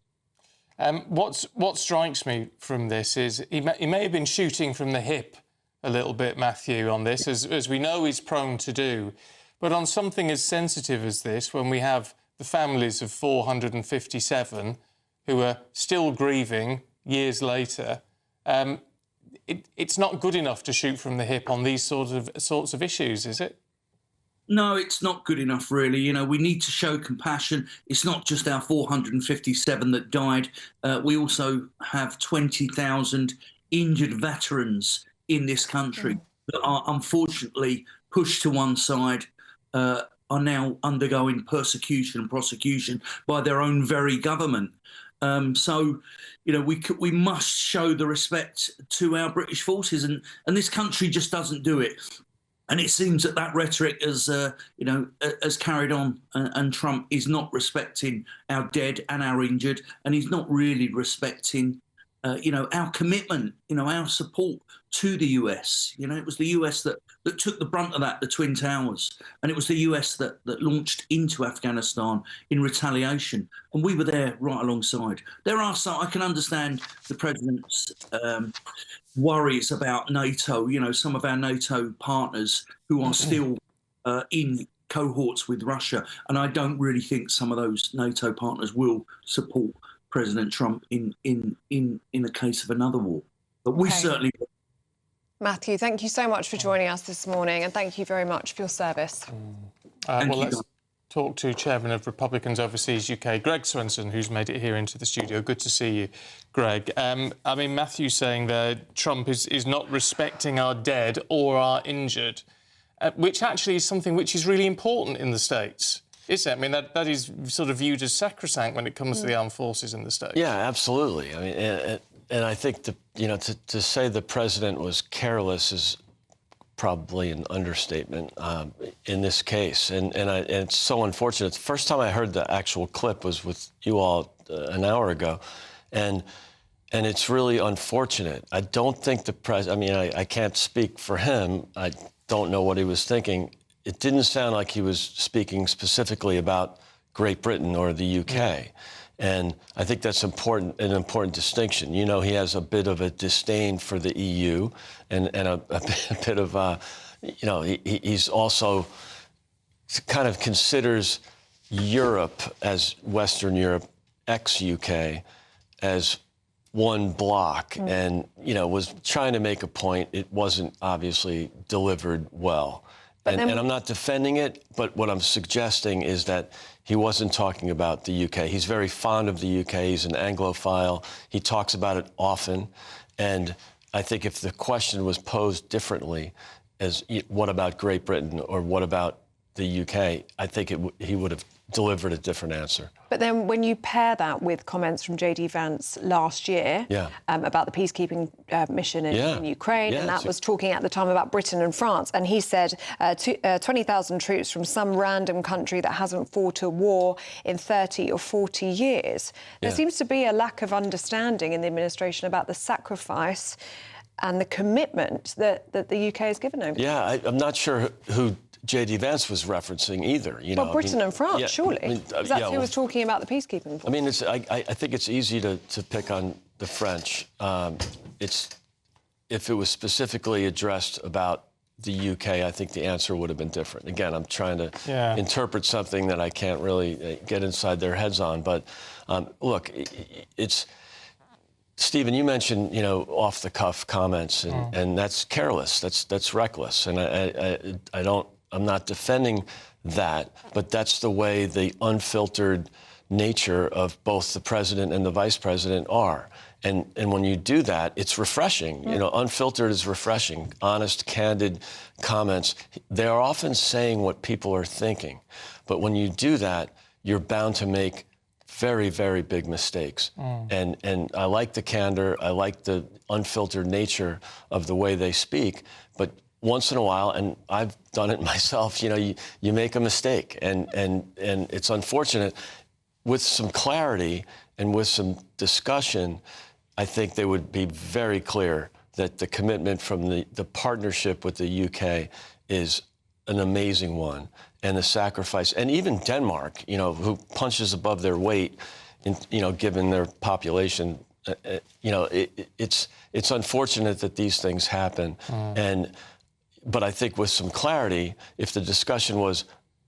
What strikes me from this is he may have been shooting from the hip a little bit, Matthew, on this, as we know he's prone to do. But on something as sensitive as this, when we have the families of 457 who are still grieving years later, it's not good enough to shoot from the hip on these sorts of issues, is it? No, it's not good enough, really. You know, we need to show compassion. It's not just our 457 that died. We also have 20,000 injured veterans in this country that are unfortunately pushed to one side, are now undergoing persecution and prosecution by their own very government. So, we must show the respect to our British forces, and this country just doesn't do it. And it seems that rhetoric has carried on, and Trump is not respecting our dead and our injured, and he's not really respecting, our commitment, our support to the US. It was the US that took the brunt of that, the Twin Towers, and it was the US that launched into Afghanistan in retaliation, and we were there right alongside. There are some, I can understand the president's worries about NATO, some of our NATO partners who are still in cohorts with Russia, and I don't really think some of those NATO partners will support President Trump in the case of another war. But we certainly... Matthew, thank you so much for joining us this morning, and thank you very much for your service. Let's talk to Chairman of Republicans Overseas UK, Greg Swenson, who's made it here into the studio. Good to see you, Greg. Matthew's saying that Trump is not respecting our dead or our injured, which actually is something which is really important in the States. Is it? That is sort of viewed as sacrosanct when it comes to the armed forces in the States. Yeah, absolutely. And I think to say the president was careless is probably an understatement in this case. And it's so unfortunate. The first time I heard the actual clip was with you all an hour ago, and it's really unfortunate. I don't think the president. I can't speak for him. I don't know what he was thinking. It didn't sound like he was speaking specifically about Great Britain or the UK. And I think that's an important distinction. He has a bit of a disdain for the EU and a bit of, he's also kind of considers Europe as Western Europe, ex-UK, as one block and, was trying to make a point. It wasn't obviously delivered well. And I'm not defending it, but what I'm suggesting is that he wasn't talking about the UK. He's very fond of the UK. He's an Anglophile. He talks about it often. And I think if the question was posed differently, as what about Great Britain or what about the UK, I think he would have delivered a different answer. But then when you pair that with comments from J.D. Vance last year about the peacekeeping mission in Ukraine, and that was talking at the time about Britain and France, and he said 20,000 troops from some random country that hasn't fought a war in 30 or 40 years. There seems to be a lack of understanding in the administration about the sacrifice and the commitment that the UK has given over. Yeah, I'm not sure who J.D. Vance was referencing either. Britain and France, surely. That's who was talking about the peacekeeping force. I think it's easy to pick on the French. If it was specifically addressed about the UK, I think the answer would have been different. Again, I'm trying to interpret something that I can't really get inside their heads on. But look, it's... Stephen, you mentioned, off-the-cuff comments, and that's careless. That's reckless, and I'm not defending that, but that's the way the unfiltered nature of both the president and the vice president are. And when you do that, it's refreshing. Unfiltered is refreshing. Honest, candid comments. They are often saying what people are thinking, but when you do that, you're bound to make very, very big mistakes. And I like the candor, I like the unfiltered nature of the way they speak, but once in a while, and I've done it myself, you make a mistake, and it's unfortunate. With some clarity and with some discussion, I think they would be very clear that the commitment from the partnership with the UK is an amazing one. And the sacrifice, and even Denmark, who punches above their weight, given their population, it's unfortunate that these things happen. But I think with some clarity, if the discussion was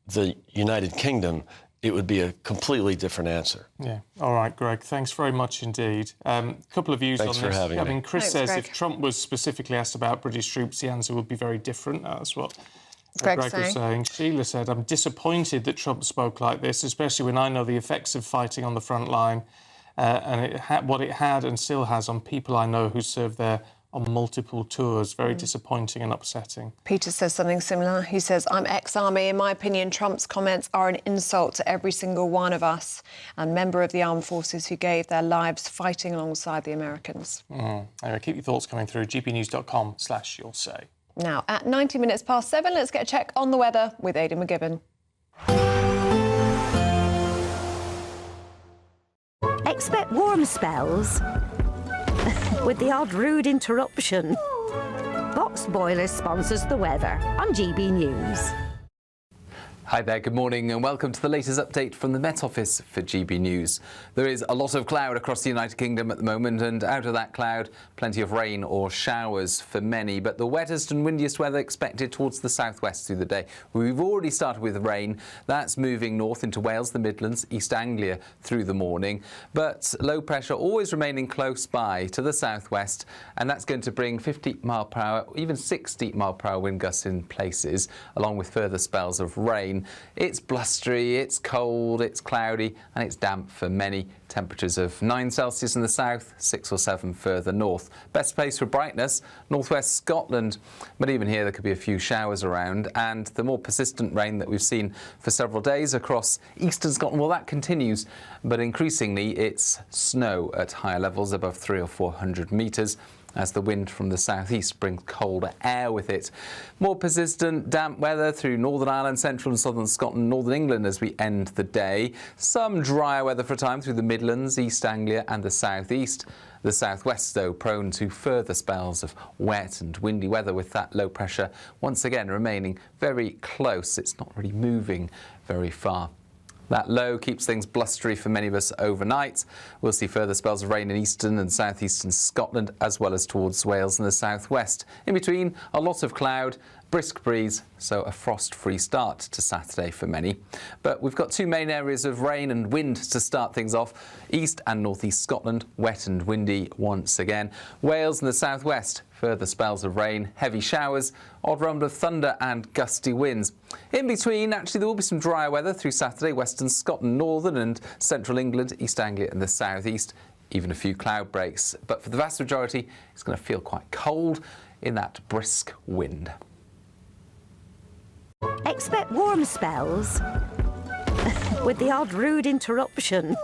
the United Kingdom, it would be a completely different answer. Yeah. All right, Greg. Thanks very much indeed. A couple of views on this. Thanks for having me. Chris says if Trump was specifically asked about British troops, the answer would be very different. That's what Greg was saying. Sheila said, I'm disappointed that Trump spoke like this, especially when I know the effects of fighting on the front line and what it had and still has on people I know who serve there on multiple tours. Very disappointing and upsetting. Peter says something similar. He says, I'm ex-army. In my opinion, Trump's comments are an insult to every single one of us and member of the armed forces who gave their lives fighting alongside the Americans. Anyway, keep your thoughts coming through. gbnews.com/you'll say. Now, at 90 minutes past 7, let's get a check on the weather with Aidan McGibbon. Expect warm spells with the odd rude interruption. Boxed Boilers sponsors the weather on GB News. Hi there, good morning and welcome to the latest update from the Met Office for GB News. There is a lot of cloud across the United Kingdom at the moment, and out of that cloud, plenty of rain or showers for many, but the wettest and windiest weather expected towards the southwest through the day. We've already started with rain. That's moving north into Wales, the Midlands, East Anglia through the morning, but low pressure always remaining close by to the southwest, and that's going to bring 50 mile per hour, even 60 mile per hour wind gusts in places, along with further spells of rain. It's blustery, it's cold, it's cloudy and it's damp for many. Temperatures of 9 Celsius in the south, 6 or 7 further north. Best place for brightness, northwest Scotland, but even here there could be a few showers around, and the more persistent rain that we've seen for several days across eastern Scotland, well, that continues, but increasingly it's snow at higher levels above 300 or 400 metres. As the wind from the southeast brings colder air with it. More persistent damp weather through Northern Ireland, central and southern Scotland, northern England as we end the day. Some drier weather for a time through the Midlands, East Anglia and the southeast. The southwest, though, prone to further spells of wet and windy weather, with that low pressure once again remaining very close. It's not really moving very far. That low keeps things blustery for many of us overnight. We'll see further spells of rain in eastern and southeastern Scotland, as well as towards Wales and the southwest. In between, a lot of cloud, brisk breeze, so a frost-free start to Saturday for many. But we've got two main areas of rain and wind to start things off. East and northeast Scotland, wet and windy once again. Wales and the southwest, further spells of rain, heavy showers, odd rumble of thunder and gusty winds. In between, actually, there will be some drier weather through Saturday, western Scotland, northern and central England, East Anglia and the southeast. Even a few cloud breaks. But for the vast majority, it's going to feel quite cold in that brisk wind. Expect warm spells with the odd rude interruption.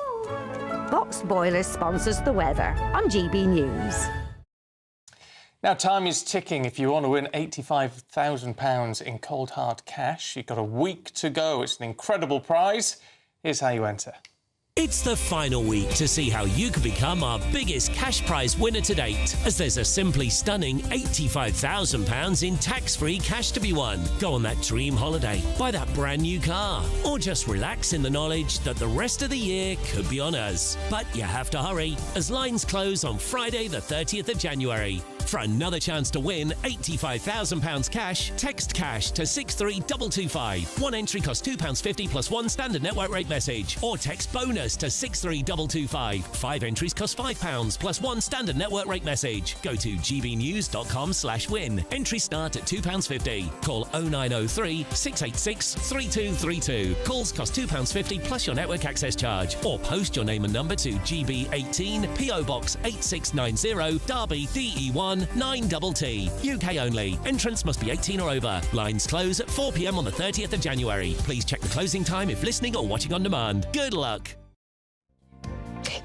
Boxed Boilers sponsors the weather on GB News. Now, time is ticking. If you want to win £85,000 in cold hard cash, you've got a week to go. It's an incredible prize. Here's how you enter. It's the final week to see how you can become our biggest cash prize winner to date, as there's a simply stunning £85,000 in tax-free cash to be won. Go on that dream holiday, buy that brand new car, or just relax in the knowledge that the rest of the year could be on us. But you have to hurry, as lines close on Friday the 30th of January. For another chance to win £85,000 cash, text cash to 63225. One entry costs £2.50 plus one standard network rate message, or text bonus to 63225. 5 entries cost £5 plus one standard network rate message. Go to gbnews.com/win. Entries start at £2.50. Call 0903 686 3232. Calls cost £2.50 plus your network access charge, or post your name and number to GB18 PO Box 8690 Derby DE1 9TT. UK only. Entrance must be 18 or over. Lines close at 4 p.m. on the 30th of January. Please check the closing time if listening or watching on demand. Good luck.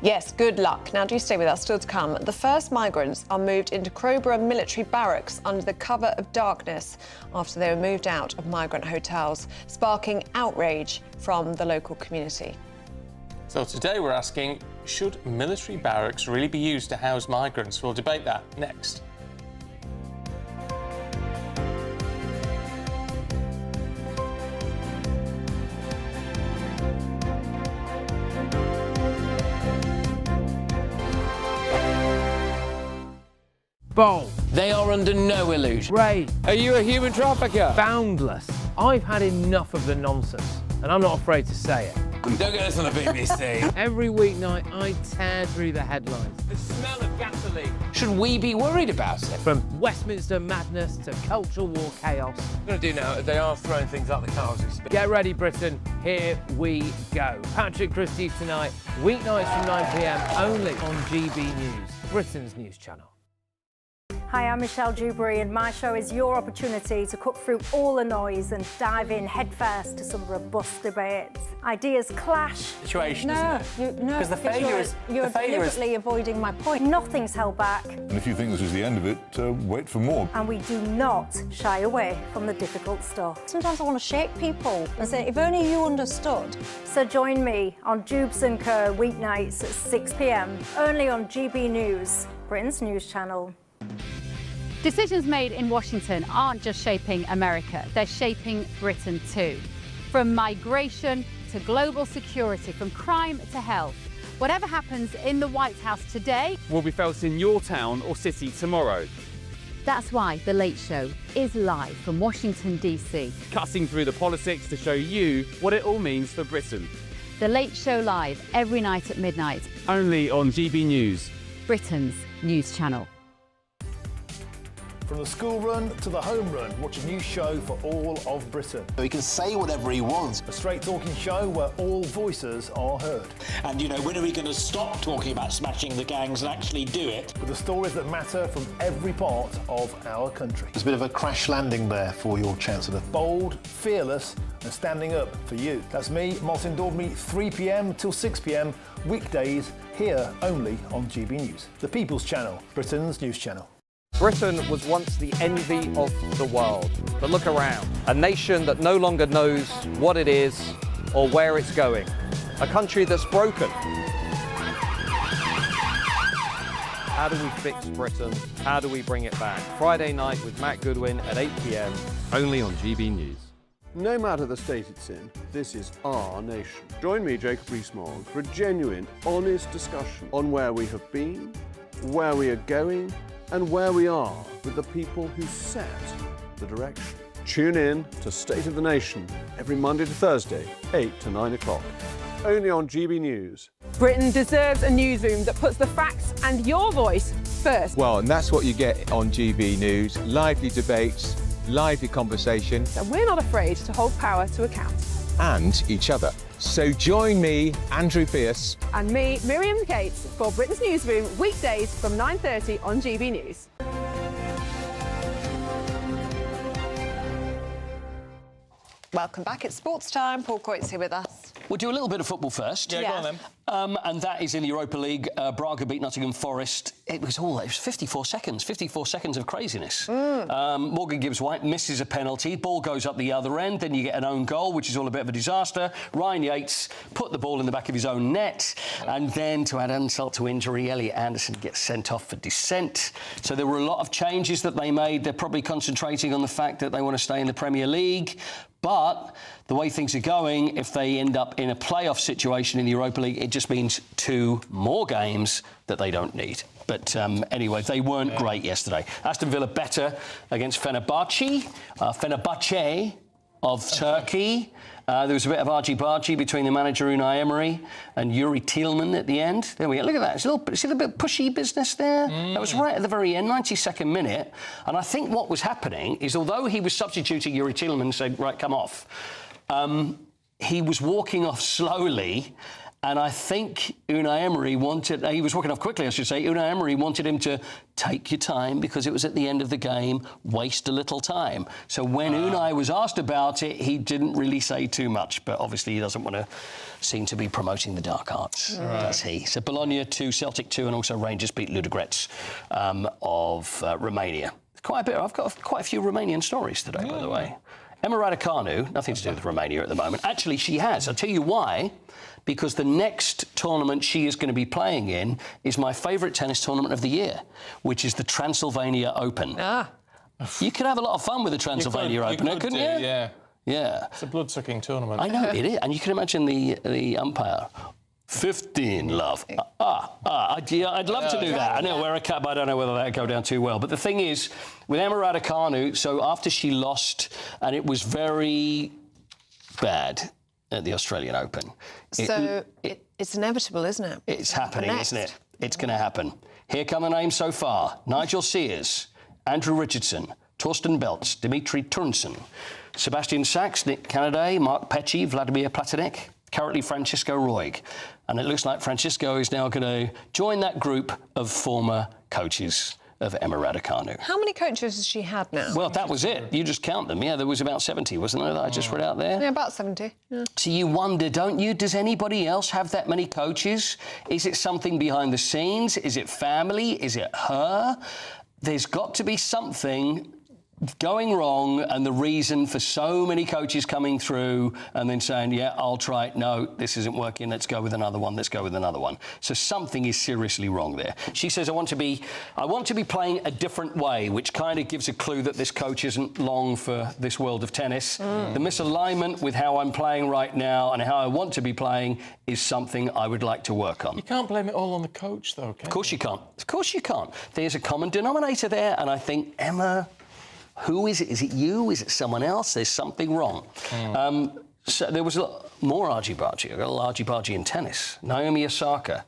Yes, good luck. Now, do stay with us. Still to come. The first migrants are moved into Crowborough military barracks under the cover of darkness after they were moved out of migrant hotels, sparking outrage from the local community. So today we're asking, should military barracks really be used to house migrants? We'll debate that next. Bold. They are under no illusion. Ray. Are you a human trafficker? Boundless. I've had enough of the nonsense, and I'm not afraid to say it. Don't get this on the BBC. Every weeknight, I tear through the headlines. The smell of gasoline. Should we be worried about it? From Westminster madness to cultural war chaos. What I'm going to do now, they are throwing things out the car as we speak. Get ready, Britain. Here we go. Patrick Christie's tonight, weeknights from 9 p.m, only on GB News, Britain's news channel. Hi, I'm Michelle Dewberry, and my show is your opportunity to cut through all the noise and dive in headfirst to some robust debates. Ideas clash. Situation, No, isn't it? no, Because the failure is you're deliberately avoiding my point. Nothing's held back, And if you think this is the end of it, wait for more. and we do not shy away from the difficult stuff. Sometimes I want to shake people and say, if only you understood. So join me on Dubes & Co. weeknights at 6 p.m, only on GB News, Britain's news channel. Decisions made in Washington aren't just shaping America, they're shaping Britain too. From migration to global security, from crime to health. Whatever happens in the White House today will be felt in your town or city tomorrow. That's why The Late Show is live from Washington, D.C. Cutting through the politics to show you what it all means for Britain. The Late Show live every night at midnight. Only on GB News, Britain's news channel. From the school run to the home run, watch a new show for all of Britain. He can say whatever he wants. A straight-talking show where all voices are heard. And, you know, when are we going to stop talking about smashing the gangs and actually do it? With the stories that matter from every part of our country. There's a bit of a crash landing there for your Chancellor. Bold, fearless and standing up for you. That's me, Martin Daubney, 3 p.m. till 6 p.m, weekdays, here only on GB News. The People's Channel, Britain's news channel. Britain was once the envy of the world. But look around. A nation that no longer knows what it is or where it's going. A country that's broken. How do we fix Britain? How do we bring it back? Friday night with Matt Goodwin at 8 p.m, only on GB News. No matter the state it's in, this is our nation. Join me, Jacob Rees-Mogg, for a genuine, honest discussion on where we have been, where we are going, and where we are with the people who set the direction. Tune in to State of the Nation every Monday to Thursday, 8 to 9 o'clock. Only on GB News. Britain deserves a newsroom that puts the facts and your voice first. Well, and that's what you get on GB News. Lively debates, lively conversation. And we're not afraid to hold power to account. And each other. So join me, Andrew Pierce. And me, Miriam Cates, for Britain's Newsroom, weekdays from 9:30 on GB News. Welcome back. It's sports time. Paul Coyte's here with us. We'll do a little bit of football first. Yeah, go on then. And that is in the Europa League. Braga beat Nottingham Forest. It was 54 seconds. 54 seconds of craziness. Morgan Gibbs-White misses a penalty. Ball goes up the other end. Then you get an own goal, which is all a bit of a disaster. Ryan Yates put the ball in the back of his own net. And then, to add insult to injury, Elliot Anderson gets sent off for dissent. So there were a lot of changes that they made. They're probably concentrating on the fact that they want to stay in the Premier League. But the way things are going, if they end up in a playoff situation in the Europa League, it just means 2 more games that they don't need. But anyway, they weren't great yesterday. Aston Villa better against Fenerbahce of Turkey. There was a bit of argy-bargy between the manager Unai Emery and Yuri Tielemans at the end. There we go. Look at that. See the bit of pushy business there? That was right at the very end, 92nd minute. And I think what was happening is, although he was substituting Yuri Tielemans and said, right, come off, he was walking off slowly. And I think Unai Emery he was walking off quickly, I should say. Unai Emery wanted him to take your time because it was at the end of the game, waste a little time. So when Unai was asked about it, he didn't really say too much. But obviously he doesn't want to seem to be promoting the dark arts, does he? So Bologna 2, Celtic 2, and also Rangers beat Ludogorets of Romania. Quite a bit. I've got quite a few Romanian stories today, by the way. Emma Raducanu, nothing to do with Romania at the moment. Actually, she has. I'll tell you why. Because the next tournament she is going to be playing in is my favourite tennis tournament of the year, which is the Transylvania Open. You could have a lot of fun with the Transylvania Open, couldn't you? Yeah. Yeah. It's a blood-sucking tournament. I know, it is. And you can imagine the umpire. 15, love. I'd love to do that. I know, wear a cap, but I don't know whether that would go down too well. But the thing is, with Emma Raducanu, so after she lost, and it was very bad at the Australian Open. It's inevitable, isn't it? It's happening, isn't it? It's going to happen. Here come the names so far. Nigel Sears, Andrew Richardson, Torsten Beltz, Dimitri Turnsen, Sebastian Sachs, Nick Canaday, Mark Petchey, Vladimir Platinik, currently Francisco Roig. And it looks like Francisco is now going to join that group of former coaches of Emma Raducanu. How many coaches has she had now? Well, that was it. You just count them. Yeah, there was about 70, wasn't there, that I just read out there? Yeah, about 70. Yeah. So you wonder, don't you, does anybody else have that many coaches? Is it something behind the scenes? Is it family? Is it her? There's got to be something going wrong, and the reason for so many coaches coming through and then saying, yeah, I'll try it. No, this isn't working. Let's go with another one. Let's go with another one. So something is seriously wrong there. She says, I want to be playing a different way, which kind of gives a clue that this coach isn't long for this world of tennis. The misalignment with how I'm playing right now and how I want to be playing is something I would like to work on. You can't blame it all on the coach, though, can you? Of course you can't. Of course you can't. There's a common denominator there, and I think, Emma, who is it? Is it you? Is it someone else? There's something wrong. So there was a lot more argy-bargy. A little argy-bargy in tennis. Naomi Osaka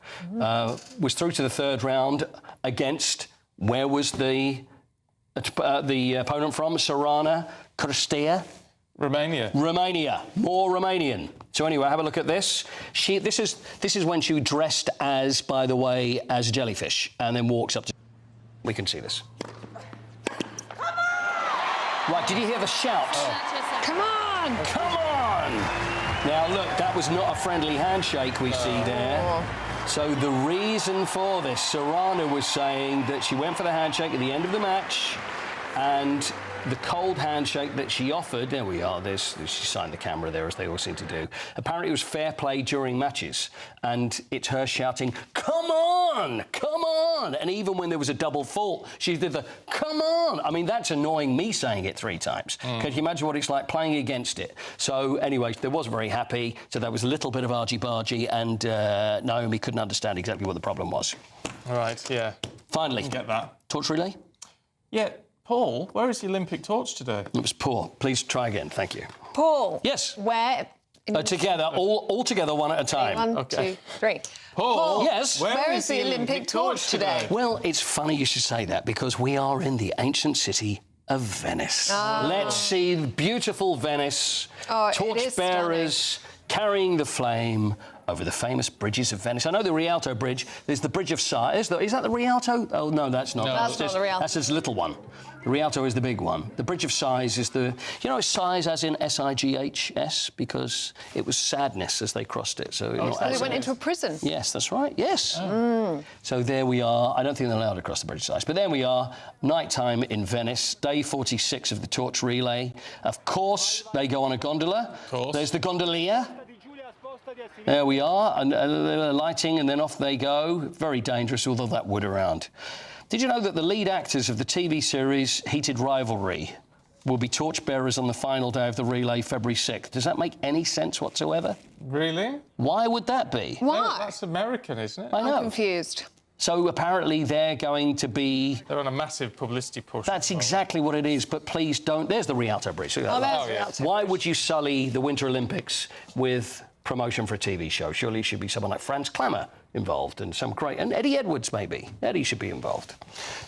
was through to the third round against, where was the opponent from? Sorana Cristea? Romania. Romania. More Romanian. So anyway, have a look at this. This is when she dressed as, by the way, as a jellyfish, and then walks up to... We can see this. Right, did you hear the shout? Come on! Come on! Now, look, that was not a friendly handshake we see there. So the reason for this, Sorana was saying that she went for the handshake at the end of the match, and the cold handshake that she offered, there we are, she signed the camera there, as they all seem to do. Apparently it was fair play during matches, and it's her shouting, come on, come on! And even when there was a double fault, she did the, come on! I mean, that's annoying me saying it 3 times. Can you imagine what it's like playing against it? So anyway, they wasn't very happy, so there was a little bit of argy-bargy, and Naomi couldn't understand exactly what the problem was. All right, yeah. Finally. Get that. Torch relay? Yeah. Paul, where is the Olympic torch today? It was poor. Please try again. Thank you. Paul. Yes. Where? Together, all together, one at a time. 1, 2, 3. Paul. Yes. Where is the Olympic torch today? Well, it's funny you should say that, because we are in the ancient city of Venice. Let's see beautiful Venice. Torch bearers carrying the flame over the famous bridges of Venice. I know the Rialto Bridge. There's the Bridge of Sighs. Is that the Rialto? Oh, no, that's not. No, that's not the Rialto. That's his little one. The Rialto is the big one. The Bridge of Sighs is the... You know, Sighs as in S-I-G-H-S, because it was sadness as they crossed it. So they went into a prison. Yes, that's right. Yes. So there we are. I don't think they're allowed to cross the Bridge of Sighs. But there we are. Nighttime in Venice. Day 46 of the torch relay. Of course, they go on a gondola. Of course. There's the gondolier. There we are, and lighting, and then off they go. Very dangerous, all of that wood around. Did you know that the lead actors of the TV series Heated Rivalry will be torchbearers on the final day of the relay, February 6th? Does that make any sense whatsoever? Really? Why would that be? Why? No, that's American, isn't it? I know. I'm confused. So apparently they're going to be... They're on a massive publicity push. That's exactly what it is, but please don't... There's the Rialto Bridge. There's the Rialto Why Bridge. would you sully the Winter Olympics with promotion for a TV show? Surely it should be someone like Franz Klammer involved, and some great... And Eddie Edwards, maybe. Eddie should be involved.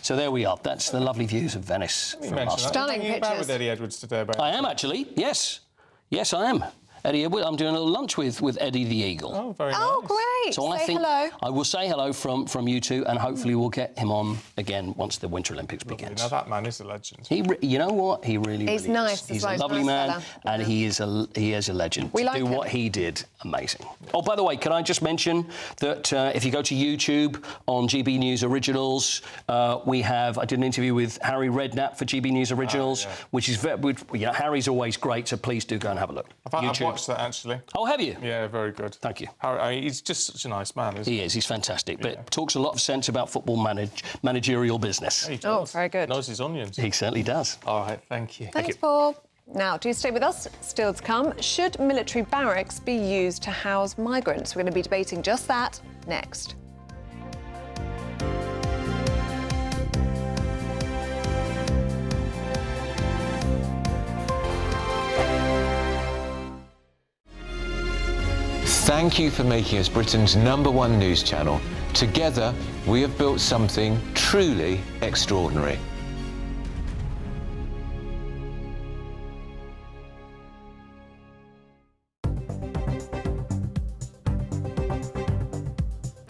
So there we are. That's the lovely views of Venice. Stunning pictures. With Eddie Edwards today, I am, actually. Yes. Yes, I am. Eddie Edwards. I'm doing a little lunch with Eddie the Eagle. Oh, very nice. Oh, great. So Say hello. I will say hello from you two, and hopefully we'll get him on again once the Winter Olympics begins. Now, that man is a legend. You know what? He really He's really nice. is. He's a lovely man, and he is a legend. We to like do him. what he did, amazing. Oh, by the way, can I just mention that if you go to YouTube on GB News Originals, I did an interview with Harry Redknapp for GB News Originals, which is Harry's always great, so please do go and have a look. I've watched that, actually. Oh, have you? Yeah, very good. Thank you. Harry, he's just such a nice man, isn't he? He is. He's fantastic, but talks a lot of sense about football managerial business. He does. Oh, very good. Knows his onions. He certainly does. All right, thank you. Thanks, Paul. Now, do stay with us. Still to come. Should military barracks be used to house migrants? We're going to be debating just that next. Thank you for making us Britain's #1 news channel. Together, we have built something truly extraordinary.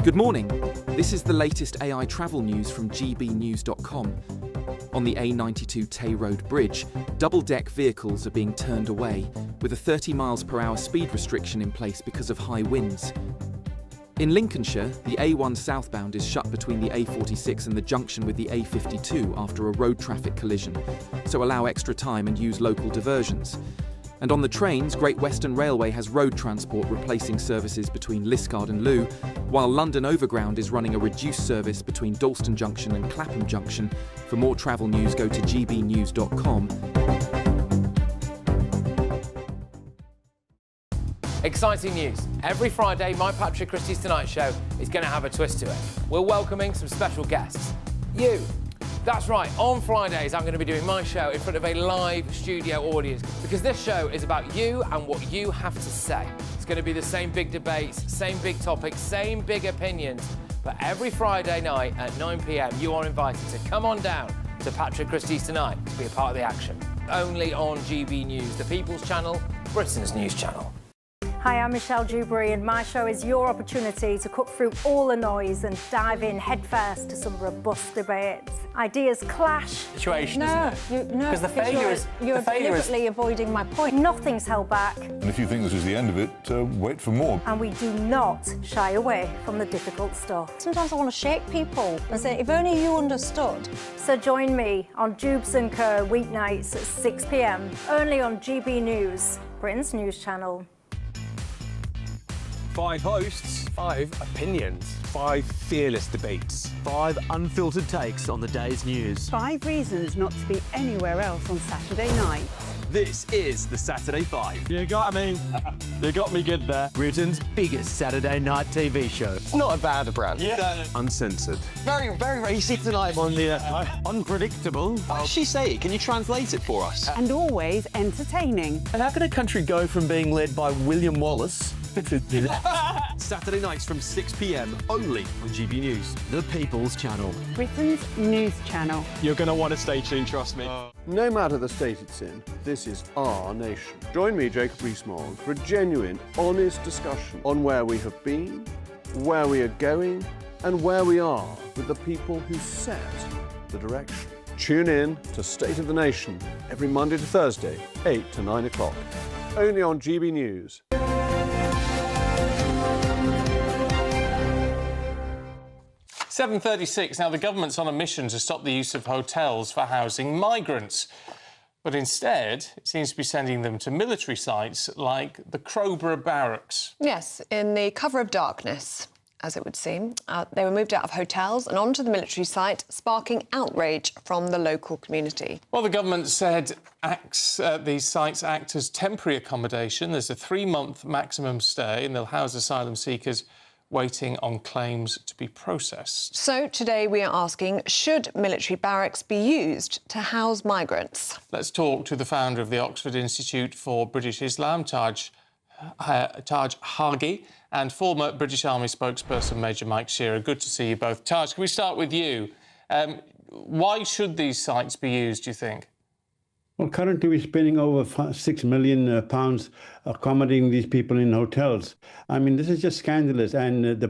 Good morning. This is the latest AI travel news from gbnews.com. On the A92 Tay Road Bridge, double-deck vehicles are being turned away, with a 30 miles per hour speed restriction in place because of high winds. In Lincolnshire, the A1 southbound is shut between the A46 and the junction with the A52 after a road traffic collision, so allow extra time and use local diversions. And on the trains, Great Western Railway has road transport replacing services between Liskeard and Looe, while London Overground is running a reduced service between Dalston Junction and Clapham Junction. For more travel news, go to gbnews.com. Exciting news. Every Friday, my Patrick Christie's Tonight Show is going to have a twist to it. We're welcoming some special guests. You. That's right, on Fridays I'm going to be doing my show in front of a live studio audience because this show is about you and what you have to say. It's going to be the same big debates, same big topics, same big opinions. But every Friday night at 9 p.m, you are invited to come on down to Patrick Christie's Tonight to be a part of the action. Only on GB News, the People's Channel, Britain's news channel. Hi, I'm Michelle Dewberry, and my show is your opportunity to cut through all the noise and dive in headfirst to some robust debates. Ideas clash. Situation, no, isn't it? No, Because the failure is you're deliberately avoiding my point. Nothing's held back. And if you think this is the end of it, wait for more. And we do not shy away from the difficult stuff. Sometimes I want to shake people and say, if only you understood. So join me on Dubes & Co. weeknights at 6 p.m, only on GB News, Britain's news channel. 5 hosts, 5 opinions, 5 fearless debates, 5 unfiltered takes on the day's news. 5 reasons not to be anywhere else on Saturday night. This is the Saturday 5. You got me. You got me good there. Britain's biggest Saturday night TV show. It's not a bad brand. Yeah. Uncensored. Very, very racy tonight. On the unpredictable. What did she say? Can you translate it for us? And always entertaining. And how can a country go from being led by William Wallace Saturday nights from 6 p.m, only on GB News, the People's Channel. Britain's news channel. You're going to want to stay tuned, trust me. No matter the state it's in, this is our nation. Join me, Jacob Rees-Mogg, for a genuine, honest discussion on where we have been, where we are going, and where we are with the people who set the direction. Tune in to State of the Nation every Monday to Thursday, 8 to 9 o'clock, only on GB News. 7:36. Now, the government's on a mission to stop the use of hotels for housing migrants. But instead, it seems to be sending them to military sites like the Crowborough barracks. Yes, in the cover of darkness, as it would seem. They were moved out of hotels and onto the military site, sparking outrage from the local community. Well, the government said these sites act as temporary accommodation. There's a 3-month maximum stay and they'll house asylum seekers waiting on claims to be processed. So today we are asking, should military barracks be used to house migrants? Let's talk to the founder of the Oxford Institute for British Islam, Taj Hagi, and former British Army spokesperson Major Mike Shearer. Good to see you both. Taj, can we start with you? Why should these sites be used, do you think? Well, currently we're spending over £6 million accommodating these people in hotels. I mean, this is just scandalous. And the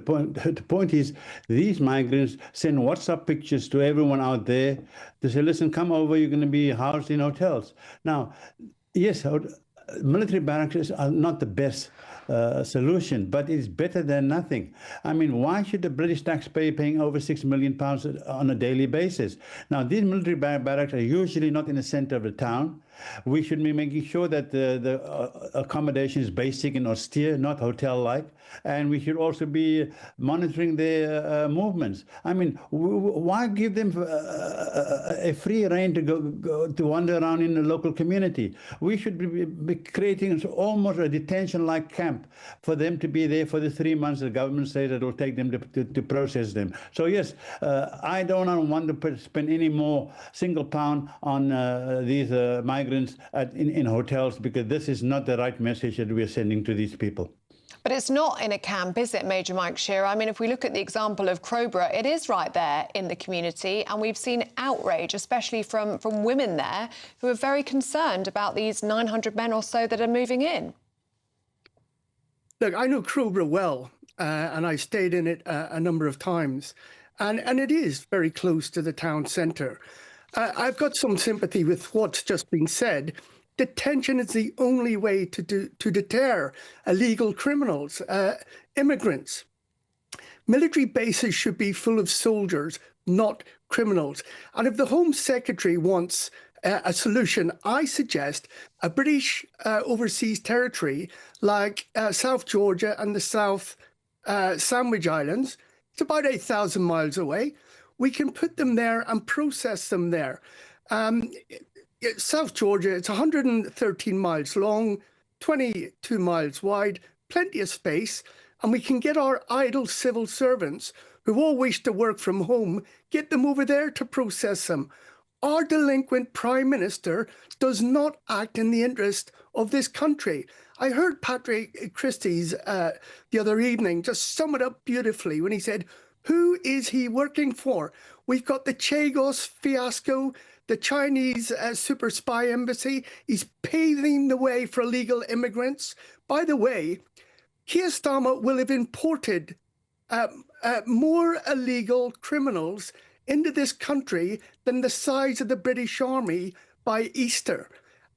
point is, these migrants send WhatsApp pictures to everyone out there. They say, listen, come over, you're going to be housed in hotels. Now, yes, military barracks are not the best solution, but it's better than nothing. I mean, why should the British taxpayer paying over £6 million on a daily basis? Now, these military barracks are usually not in the centre of the town. We should be making sure that the accommodation is basic and austere, not hotel-like. And we should also be monitoring their movements. I mean, why give them a free rein to go to wander around in the local community? We should be creating almost a detention-like camp for them to be there for the 3 months the government says it will take them to process them. So yes, I don't want to spend any more single pound on these migrants in hotels, because this is not the right message that we are sending to these people. But it's not in a camp, is it, Major Mike Shearer? I mean, if we look at the example of Crowborough, it is right there in the community, and we've seen outrage, especially from women there, who are very concerned about these 900 men or so that are moving in. Look, I know Crowborough well, and I stayed in it a number of times. And it is very close to the town centre. I've got some sympathy with what's just been said. Detention is the only way to deter illegal criminals, immigrants. Military bases should be full of soldiers, not criminals. And if the Home Secretary wants a solution, I suggest a British overseas territory like South Georgia and the South Sandwich Islands. It's about 8,000 miles away. We can put them there and process them there. South Georgia, it's 113 miles long, 22 miles wide, plenty of space, and we can get our idle civil servants who all wish to work from home, get them over there to process them. Our delinquent Prime Minister does not act in the interest of this country. I heard Patrick Christie's the other evening just sum it up beautifully when he said, who is he working for? We've got the Chagos fiasco, the Chinese super spy embassy. He's paving the way for illegal immigrants. By the way, Keir Starmer will have imported more illegal criminals into this country than the size of the British Army by Easter.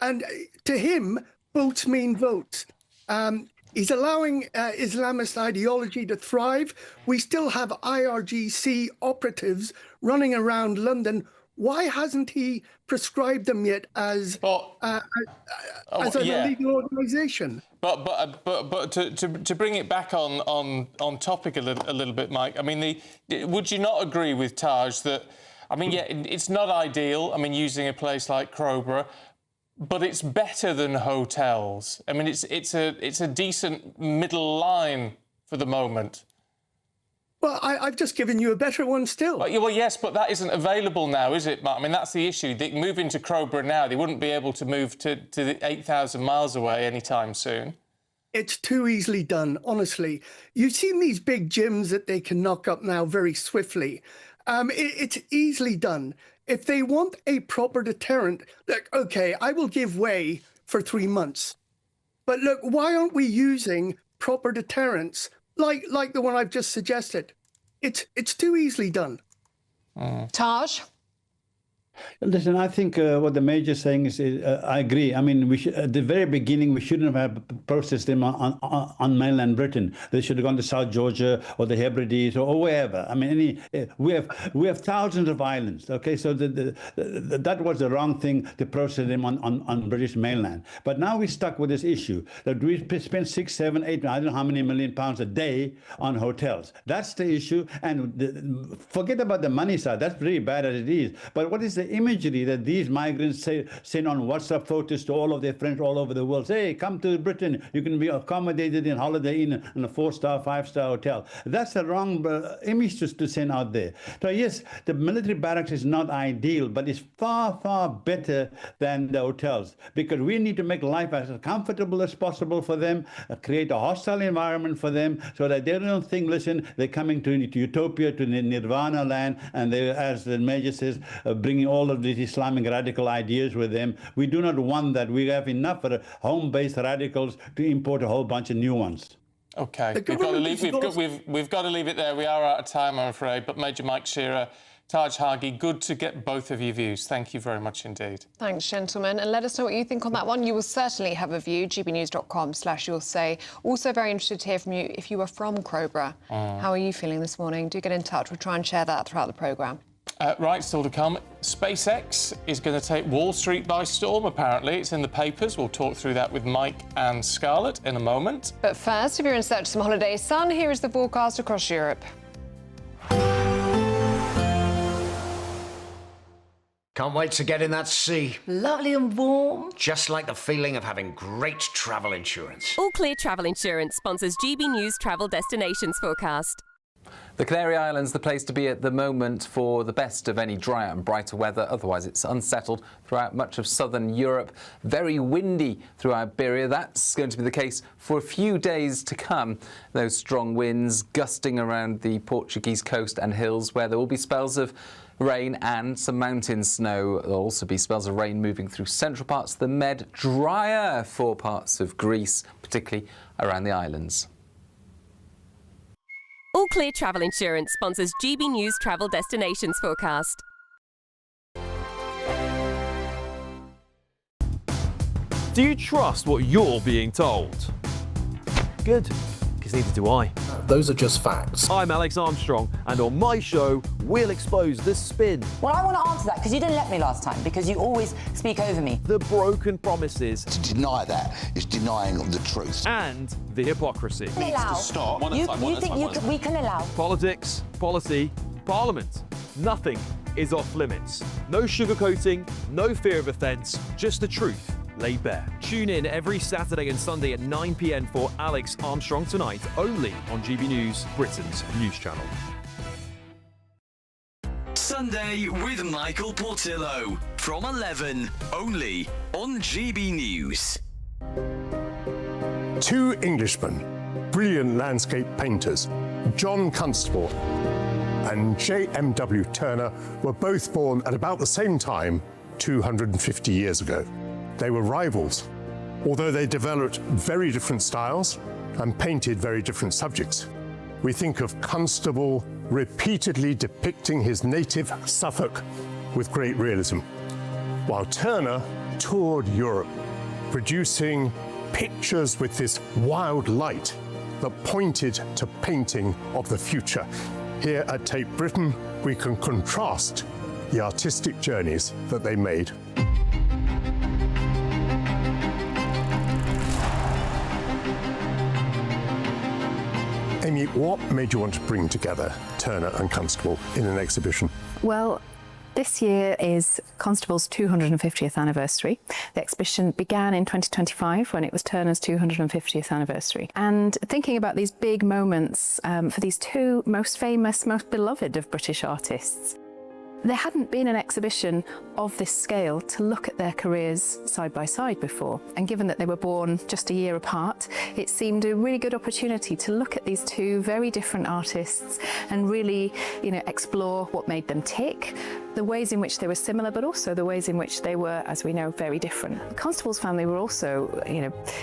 And to him, votes mean votes. He's allowing Islamist ideology to thrive. We still have IRGC operatives running around London. Why hasn't he prescribed them yet as an illegal organisation? But to bring it back on topic a little bit, Mike. I mean, would you not agree with Taj that? I mean, yeah, it's not ideal. I mean, using a place like Crowborough, but it's better than hotels. I mean, it's a decent middle line for the moment. Well, I've just given you a better one still. Well, yes, but that isn't available now, is it, Mark? I mean, that's the issue. They move into Crowborough now. They wouldn't be able to move to the 8,000 miles away anytime soon. It's too easily done, honestly. You've seen these big gyms that they can knock up now very swiftly. It's easily done. If they want a proper deterrent, look, OK, I will give way for 3 months. But look, why aren't we using proper deterrents like the one I've just suggested? It's too easily done. Taj? Listen, I think what the Major's saying is, I agree. I mean, we should, at the very beginning, we shouldn't have processed them on mainland Britain. They should have gone to South Georgia or the Hebrides or wherever. I mean, we have thousands of islands. Okay, so that was the wrong thing to process them on British mainland. But now we're stuck with this issue that we spend 6, 7, 8, I don't know how many £1 million a day on hotels. That's the issue. And forget about the money side. That's really bad as it is. But what is the imagery that these migrants send on WhatsApp photos to all of their friends all over the world? Say, hey, come to Britain. You can be accommodated in Holiday Inn in a 4-star, 5-star hotel. That's the wrong image to send out there. So yes, the military barracks is not ideal, but it's far, far better than the hotels, because we need to make life as comfortable as possible for them, create a hostile environment for them so that they don't think, listen, they're coming to utopia, to nirvana land, and they, as the Major says, bringing all of these Islamic radical ideas with them. We do not want that. We have enough home-based radicals to import a whole bunch of new ones. OK, we've got to leave it there. We are out of time, I'm afraid. But Major Mike Shearer, Taj Hagi, good to get both of your views. Thank you very much indeed. Thanks, gentlemen. And let us know what you think on that one. You will certainly have a view, gbnews.com/you'll say. Also very interested to hear from you if you were from Crowborough. How are you feeling this morning? Do get in touch. We'll try and share that throughout the programme. Right, still to come. SpaceX is going to take Wall Street by storm, apparently. It's in the papers. We'll talk through that with Mike and Scarlett in a moment. But first, if you're in search of some holiday sun, here is the forecast across Europe. Can't wait to get in that sea. Lovely and warm. Just like the feeling of having great travel insurance. All Clear Travel Insurance sponsors GB News Travel Destinations forecast. The Canary Islands, the place to be at the moment for the best of any drier and brighter weather. Otherwise, it's unsettled throughout much of southern Europe. Very windy through Iberia. That's going to be the case for a few days to come. Those strong winds gusting around the Portuguese coast and hills, where there will be spells of rain and some mountain snow. There'll also be spells of rain moving through central parts of the Med, drier for parts of Greece, particularly around the islands. All Clear Travel Insurance sponsors GB News Travel Destinations forecast. Do you trust what you're being told? Good, because neither do I. Those are just facts. I'm Alex Armstrong, and on my show, we'll expose the spin. Well, I want to answer that because you didn't let me last time, because you always speak over me. The broken promises. To deny that is denying the truth. And the hypocrisy. Needs to stop. You think we can allow? Politics, policy, parliament. Nothing is off limits. No sugarcoating, no fear of offence, just the truth laid bare. Tune in every Saturday and Sunday at 9 p.m. for Alex Armstrong Tonight, only on GB News, Britain's news channel. Sunday with Michael Portillo from 11, only on GB News. Two Englishmen, brilliant landscape painters, John Constable and J.M.W. Turner, were both born at about the same time 250 years ago. They were rivals, although they developed very different styles and painted very different subjects. We think of Constable repeatedly depicting his native Suffolk with great realism, while Turner toured Europe, producing pictures with this wild light that pointed to painting of the future. Here at Tate Britain, we can contrast the artistic journeys that they made. Amy, what made you want to bring together Turner and Constable in an exhibition? Well, this year is Constable's 250th anniversary. The exhibition began in 2025 when it was Turner's 250th anniversary. And thinking about these big moments for these two most famous, most beloved of British artists, there hadn't been an exhibition of this scale to look at their careers side by side before. And given that they were born just a year apart, it seemed a really good opportunity to look at these two very different artists and really, explore what made them tick, the ways in which they were similar, but also the ways in which they were, as we know, very different. Constable's family were also,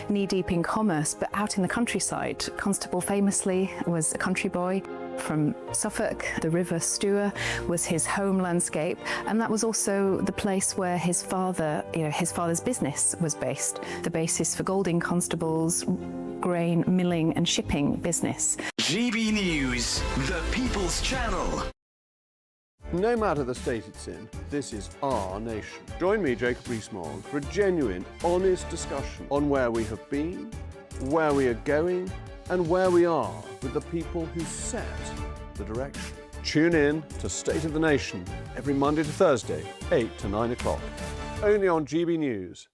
knee-deep in commerce, but out in the countryside. Constable famously was a country boy from Suffolk. The River Stour was his home landscape, and that was also the place where his father's business was based, the basis for Golding Constable's grain milling and shipping business. GB News, the People's Channel. No matter the state it's in, this is our nation. Join me, Jacob Rees-Mogg, for a genuine, honest discussion on where we have been, where we are going, and where we are with the people who set the direction. Tune in to State of the Nation every Monday to Thursday, 8 to 9 o'clock, only on GB News.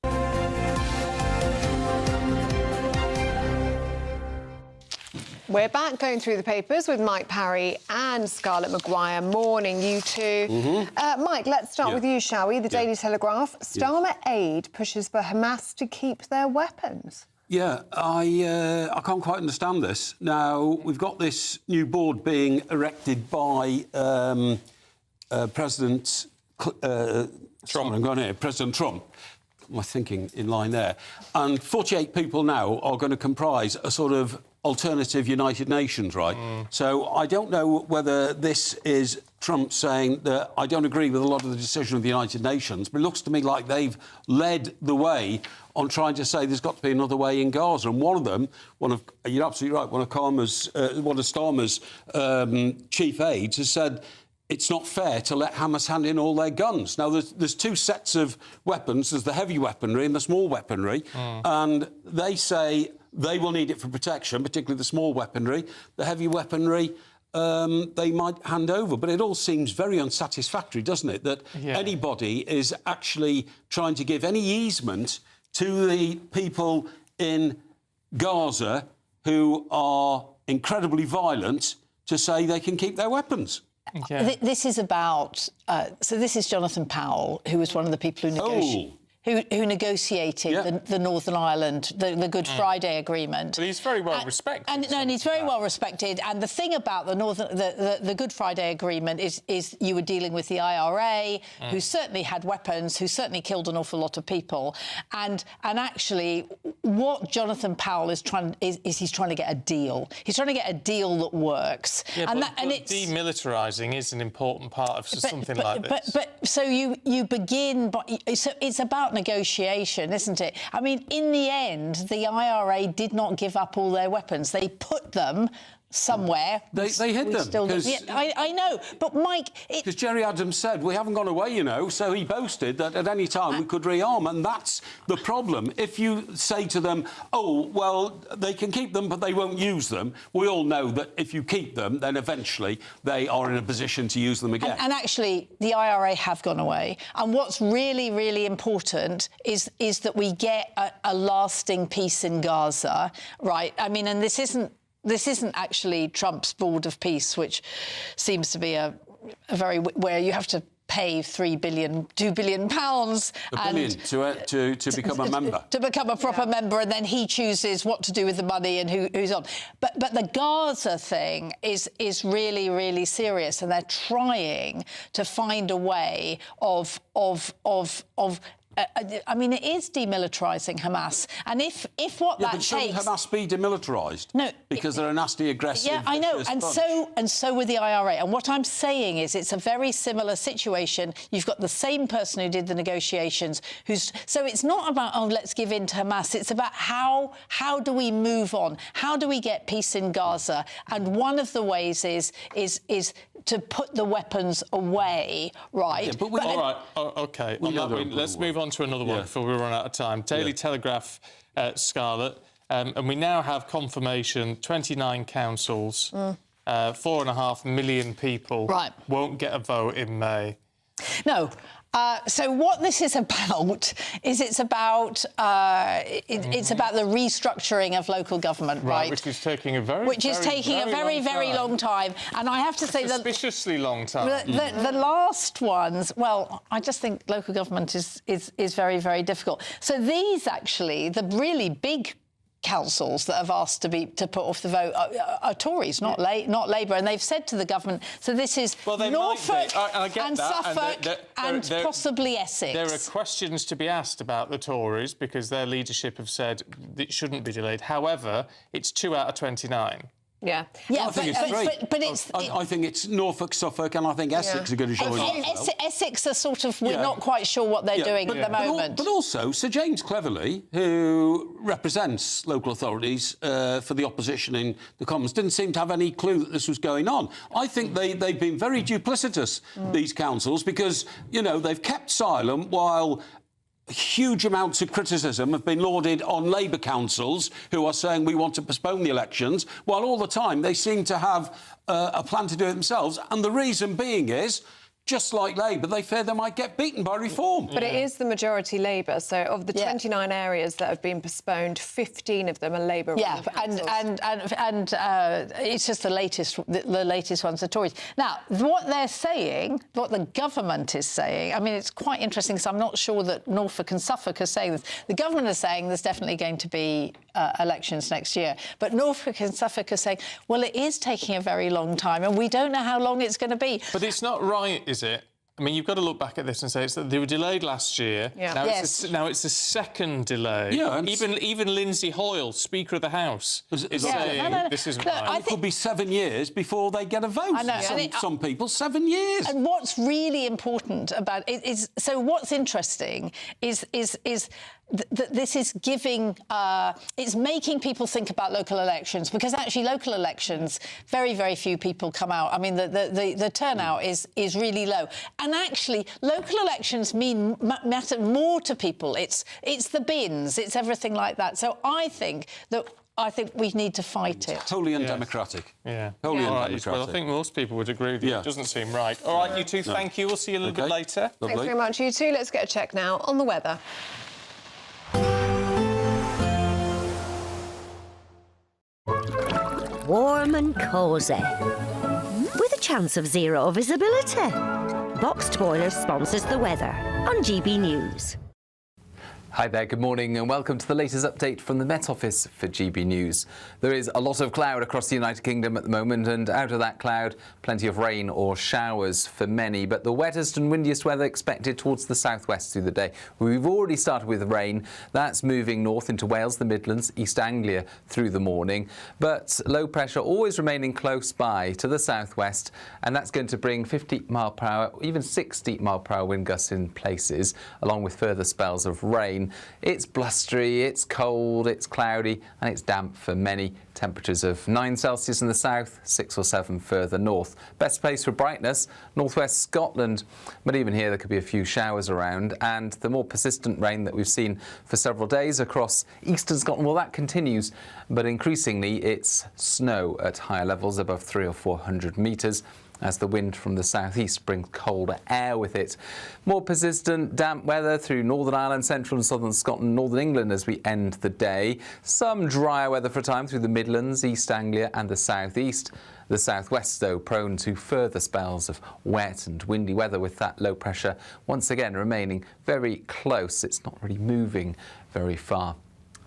We're back going through the papers with Mike Parry and Scarlett Maguire. Morning, you two. Mike, let's start with you, shall we? The Daily Telegraph. Starmer aid pushes for Hamas to keep their weapons. Yeah, I can't quite understand this. Now, we've got this new board being erected by President Trump. I'm going here, President Trump. My thinking in line there. And 48 people now are going to comprise a sort of alternative United Nations, right? So I don't know whether this is Trump saying that I don't agree with a lot of the decision of the United Nations, but it looks to me like they've led the way on trying to say there's got to be another way in Gaza. And one of them, you're absolutely right, one of Starmer's chief aides has said it's not fair to let Hamas hand in all their guns. Now, there's two sets of weapons. There's the heavy weaponry and the small weaponry. And they say they will need it for protection, particularly the small weaponry. The heavy weaponry, they might hand over. But it all seems very unsatisfactory, doesn't it, that anybody is actually trying to give any easement to the people in Gaza who are incredibly violent to say they can keep their weapons. This is about... so this is Jonathan Powell, who was one of the people who negotiated... who negotiated the Northern Ireland, the Good Friday Agreement. But he's very well respected. And he's very well respected. And the thing about the Good Friday Agreement is you were dealing with the IRA, who certainly had weapons, who certainly killed an awful lot of people. And actually, what Jonathan Powell is he's trying to get a deal. He's trying to get a deal that works. Yeah, but demilitarising is an important part of something like this. But so you begin, so it's about negotiation, isn't it? I mean, in the end, the IRA did not give up all their weapons. They put them somewhere. They hid them. I know, but Mike... Because Gerry Adams said, we haven't gone away, you know, so he boasted that at any time we could rearm, and that's the problem. If you say to them, oh, well, they can keep them, but they won't use them, we all know that if you keep them, then eventually they are in a position to use them again. And actually, the IRA have gone away. And what's really, really important is that we get a lasting peace in Gaza, right? I mean, and this isn't actually Trump's board of peace, which seems to be a very where you have to pay £2 billion pounds to become a member, to become a proper member, and then he chooses what to do with the money and who's on. But the Gaza thing is really, really serious, and they're trying to find a way of I mean, it is demilitarising Hamas, and if what that takes... shouldn't Hamas be demilitarised? No, because they're a nasty, aggressive. Yeah, I know, and bunch. so with the IRA. And what I'm saying is, it's a very similar situation. You've got the same person who did the negotiations, so it's not about let's give in to Hamas. It's about how do we move on? How do we get peace in Gaza? And one of the ways is to put the weapons away, right? Yeah, but all right, OK. Let's move on to another one before we run out of time. Daily Telegraph, Scarlett, and we now have confirmation 29 councils, 4.5 million people won't get a vote in May. No. So what this is about is it's about the restructuring of local government, right? Which is taking a very long time. And I have to say that suspiciously long time. The last ones, well, I just think local government is very, very difficult. So these actually, the really big councils that have asked to put off the vote are Tories, not Labour, and they've said to the government. So this is Norfolk and Suffolk and possibly Essex. There are questions to be asked about the Tories because their leadership have said it shouldn't be delayed. However, it's 2 out of 29. Yeah, I think it's three. I think it's Norfolk, Suffolk, and I think Essex are going to join as well. Essex are sort of, we're not quite sure what they're doing at the moment. But also, Sir James Cleverly, who represents local authorities for the opposition in the Commons, didn't seem to have any clue that this was going on. I think they've been very duplicitous, these councils, because, you know, they've kept silent while huge amounts of criticism have been lauded on Labour councils who are saying we want to postpone the elections, while all the time they seem to have a plan to do it themselves. And the reason being is, just like Labour, they fear they might get beaten by reform. But it is the majority Labour. So of the 29 areas that have been postponed, 15 of them are Labour. Yeah, and it's just the latest ones are Tories. Now, what they're saying, what the government is saying, I mean, it's quite interesting because I'm not sure that Norfolk and Suffolk are saying this. The government is saying there's definitely going to be elections next year. But Norfolk and Suffolk are saying, well, it is taking a very long time and we don't know how long it's going to be. But it's not right, is it? I mean, you've got to look back at this and say they were delayed last year. Yeah. Now it's a second delay. Yeah, even Lindsay Hoyle, Speaker of the House, is saying this isn't right. It could be 7 years before they get a vote. I know. Some people, 7 years. And what's really important about it is, so what's interesting is that this is giving, it's making people think about local elections, because actually local elections, very, very few people come out. I mean, the turnout is really low. And actually, local elections matter more to people. It's the bins, it's everything like that. So I think we need to fight it. Totally undemocratic. Yeah. Totally undemocratic. Well, I think most people would agree with you. It doesn't seem right. All right, you two, thank you. We'll see you a little bit later. Lovely. Thanks very much, you two. Let's get a check now on the weather. Warm and cosy, with a chance of zero visibility. Boxed Boilers sponsors the weather on GB News. Hi there, good morning and welcome to the latest update from the Met Office for GB News. There is a lot of cloud across the United Kingdom at the moment, and out of that cloud, plenty of rain or showers for many, but the wettest and windiest weather expected towards the southwest through the day. We've already started with rain. That's moving north into Wales, the Midlands, East Anglia through the morning, but low pressure always remaining close by to the southwest, and that's going to bring 50 mile per hour, even 60 mile per hour wind gusts in places, along with further spells of rain. It's blustery, it's cold, it's cloudy and it's damp for many. Temperatures of 9 Celsius in the south, 6 or 7 further north. Best place for brightness, northwest Scotland, but even here there could be a few showers around, and the more persistent rain that we've seen for several days across eastern Scotland, well, that continues, but increasingly it's snow at higher levels above 300 or 400 metres. As the wind from the southeast brings colder air with it. More persistent damp weather through Northern Ireland, central and southern Scotland, northern England as we end the day. Some drier weather for a time through the Midlands, East Anglia and the southeast. The southwest, though, prone to further spells of wet and windy weather, with that low pressure once again remaining very close. It's not really moving very far.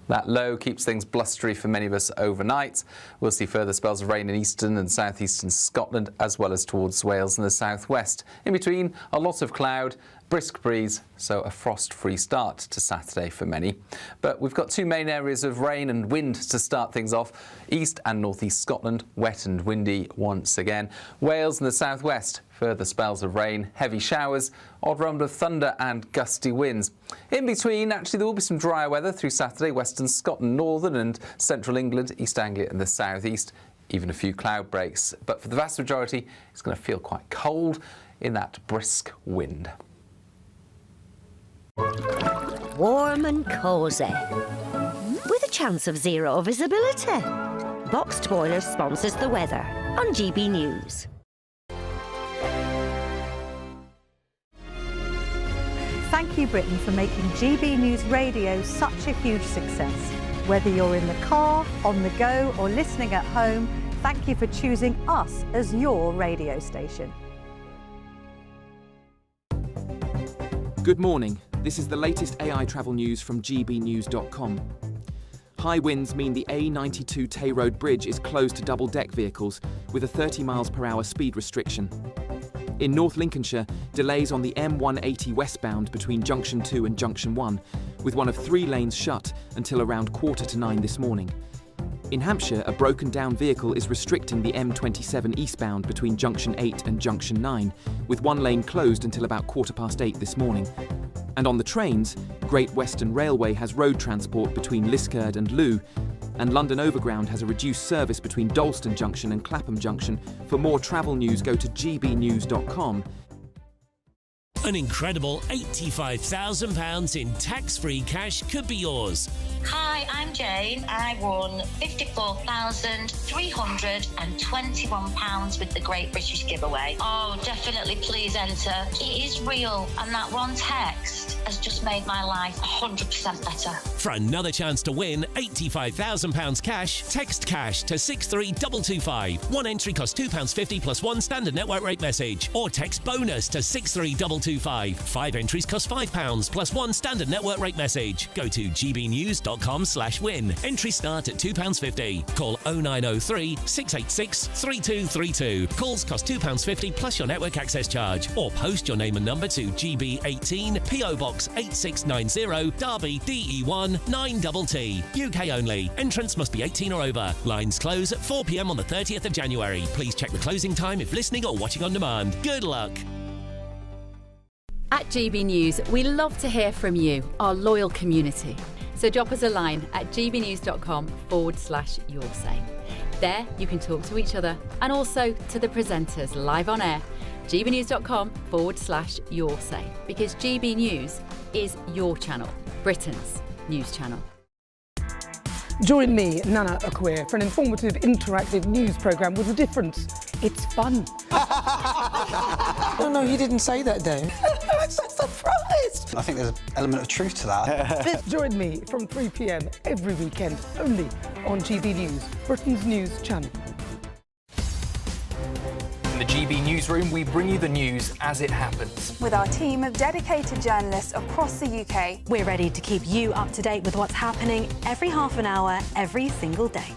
That low keeps things blustery for many of us overnight. We'll see further spells of rain in eastern and southeastern Scotland, as well as towards Wales and the southwest. In between, a lot of cloud, brisk breeze, so a frost-free start to Saturday for many. But we've got two main areas of rain and wind to start things off. East and northeast Scotland, wet and windy once again. Wales and the southwest, further spells of rain, heavy showers, odd rumble of thunder and gusty winds. In between, actually, there will be some drier weather through Saturday, western Scotland, northern and central England, East Anglia and the southeast. Even a few cloud breaks. But for the vast majority, it's going to feel quite cold in that brisk wind. Warm and cosy, with a chance of zero visibility. Boxed Boilers sponsors the weather on GB News. Thank you, Britain, for making GB News Radio such a huge success. Whether you're in the car, on the go or listening at home, thank you for choosing us as your radio station. Good morning. This is the latest AI travel news from gbnews.com. High winds mean the A92 Tay Road Bridge is closed to double-deck vehicles with a 30 miles per hour speed restriction. In North Lincolnshire, delays on the M180 westbound between Junction 2 and Junction 1, with one of 3 lanes shut until around 8:45 this morning. In Hampshire, a broken-down vehicle is restricting the M27 eastbound between Junction 8 and Junction 9, with 1 lane closed until about 8:15 this morning. And on the trains, Great Western Railway has road transport between Liskeard and Looe, and London Overground has a reduced service between Dalston Junction and Clapham Junction. For more travel news, go to gbnews.com. An incredible £85,000 in tax-free cash could be yours. Hi, I'm Jane. I won £54,321 with the Great British Giveaway. Oh, definitely please enter. It is real, and that one text has just made my life 100% better. For another chance to win £85,000 cash, text cash to 63225. One entry costs £2.50 plus 1 standard network rate message, or text bonus to 63225. 5 entries cost £5 plus 1 standard network rate message. Go to gbnews.com/win. Entries start at £2.50. Call 0903 686 3232. Calls cost £2.50 plus your network access charge, or post your name and number to GB18 PO Box 8690 Derby DE1 9TT. UK only. Entrants must be 18 or over. Lines close at 4 p.m. on the 30th of January. Please check the closing time if listening or watching on demand. Good luck. At GB News, we love to hear from you, our loyal community. So drop us a line at gbnews.com/yoursay. There you can talk to each other and also to the presenters live on air. gbnews.com/yoursay, because GB News is your channel, Britain's news channel. Join me, Nana Akua, for an informative, interactive news programme with a difference. It's fun. No, he didn't say that, Dave. I'm so surprised. I think there's an element of truth to that. Join me from 3 p.m. every weekend, only on GB News, Britain's news channel. the GB newsroom, we bring you the news as it happens. With our team of dedicated journalists across the UK, we're ready to keep you up to date with what's happening every half an hour, every single day.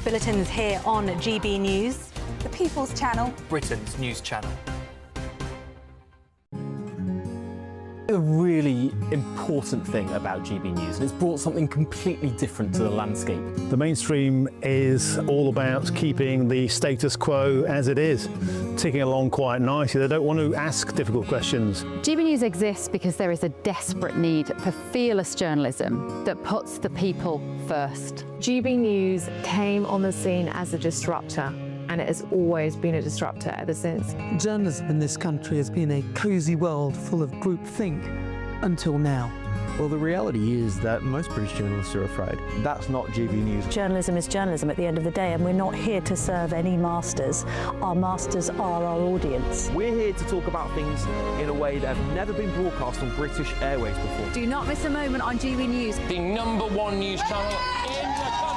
Bulletins here on GB News, the People's Channel, Britain's news channel. A really important thing about GB News, and it's brought something completely different to the landscape. The mainstream is all about keeping the status quo as it is, ticking along quite nicely. They don't want to ask difficult questions. GB News exists because there is a desperate need for fearless journalism that puts the people first. GB News came on the scene as a disruptor, and it has always been a disruptor ever since. Journalism in this country has been a cosy world full of groupthink until now. Well, the reality is that most British journalists are afraid. That's not GB News. Journalism is journalism at the end of the day, and we're not here to serve any masters. Our masters are our audience. We're here to talk about things in a way that have never been broadcast on British airways before. Do not miss a moment on GB News. The #1 news channel in the country.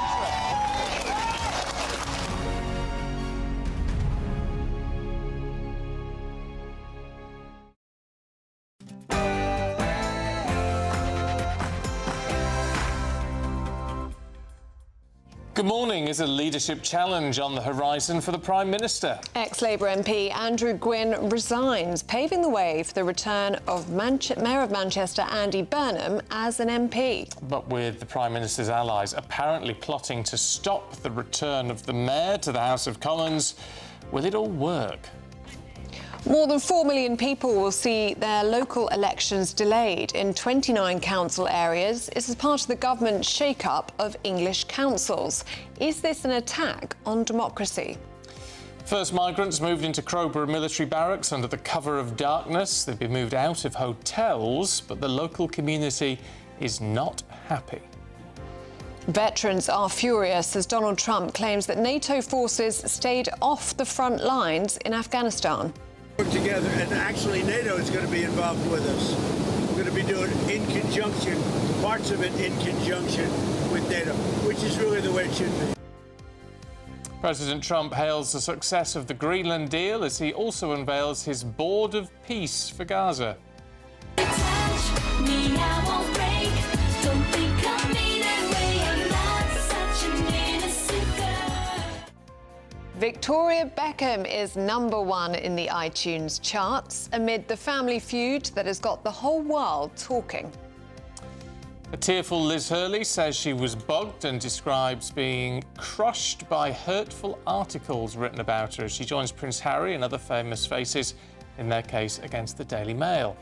Good morning. Is a leadership challenge on the horizon for the Prime Minister? Ex-Labour MP Andrew Gwynn resigns, paving the way for the return of Mayor of Manchester Andy Burnham as an MP. But with the Prime Minister's allies apparently plotting to stop the return of the Mayor to the House of Commons, will it all work? More than 4 million people will see their local elections delayed in 29 council areas. This is part of the government shake-up of English councils. Is this an attack on democracy? First migrants moved into Crowborough military barracks under the cover of darkness. They've been moved out of hotels, but the local community is not happy. Veterans are furious as Donald Trump claims that NATO forces stayed off the front lines in Afghanistan. Work together, and actually NATO is going to be involved with us. We're going to be doing in conjunction, parts of it in conjunction with NATO, which is really the way it should be. President Trump hails the success of the Greenland deal as he also unveils his Board of Peace for Gaza. Victoria Beckham is #1 in the iTunes charts amid the family feud that has got the whole world talking. A tearful Liz Hurley says she was bugged and describes being crushed by hurtful articles written about her as she joins Prince Harry and other famous faces in their case against the Daily Mail.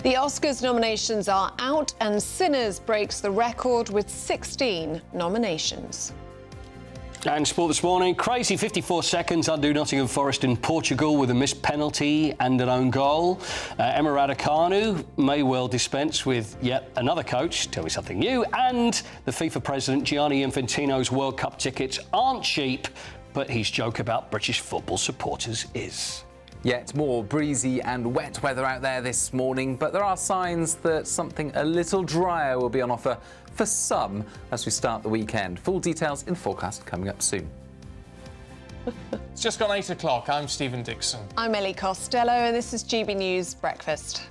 The Oscars nominations are out and Sinners breaks the record with 16 nominations. And sport this morning, crazy 54 seconds undo Nottingham Forest in Portugal with a missed penalty and an own goal. Emma Raducanu may well dispense with yet another coach, tell me something new, and the FIFA president Gianni Infantino's World Cup tickets aren't cheap, but his joke about British football supporters is. Yet more breezy and wet weather out there this morning, but there are signs that something a little drier will be on offer for some as we start the weekend. Full details in the forecast coming up soon. It's just gone 8 o'clock. I'm Stephen Dixon. I'm Ellie Costello and this is GB News Breakfast.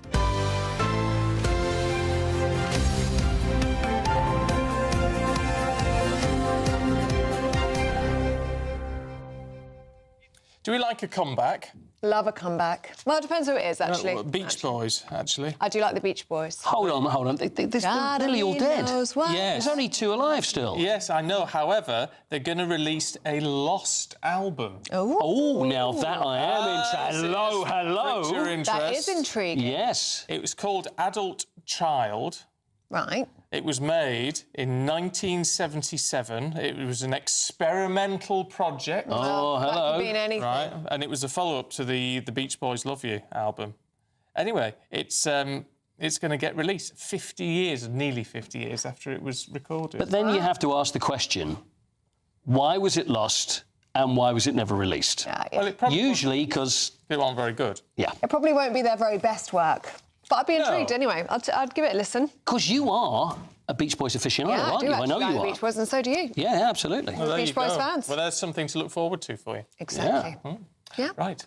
Do we like a comeback? Love a comeback. Well, it depends who it is, actually. Beach Boys, actually. I do like the Beach Boys. Hold on. They're nearly all dead. Yes. There's only 2 alive still. Yes, I know. However, they're going to release a lost album. Oh, now that I am interested. Hello. That is intriguing. Yes. It was called Adult Child. Right. It was made in 1977. It was an experimental project. Oh, hello. That could mean anything. Right, and it was a follow-up to the Beach Boys' Love You album. Anyway, it's going to get released 50 years, nearly 50 years after it was recorded. But then you have to ask the question, why was it lost and why was it never released? Well, it probably usually because they weren't very good. Yeah. It probably won't be their very best work. But I'd be intrigued anyway. I'd give it a listen. Because you are a Beach Boys aficionado, Yeah, aren't I do you? actually I know like you the are. Beach Boys, and so do you. Yeah, absolutely. Well, there Beach you Boys go. fans. Well, there's something to look forward to for you. Exactly. Yeah. Right.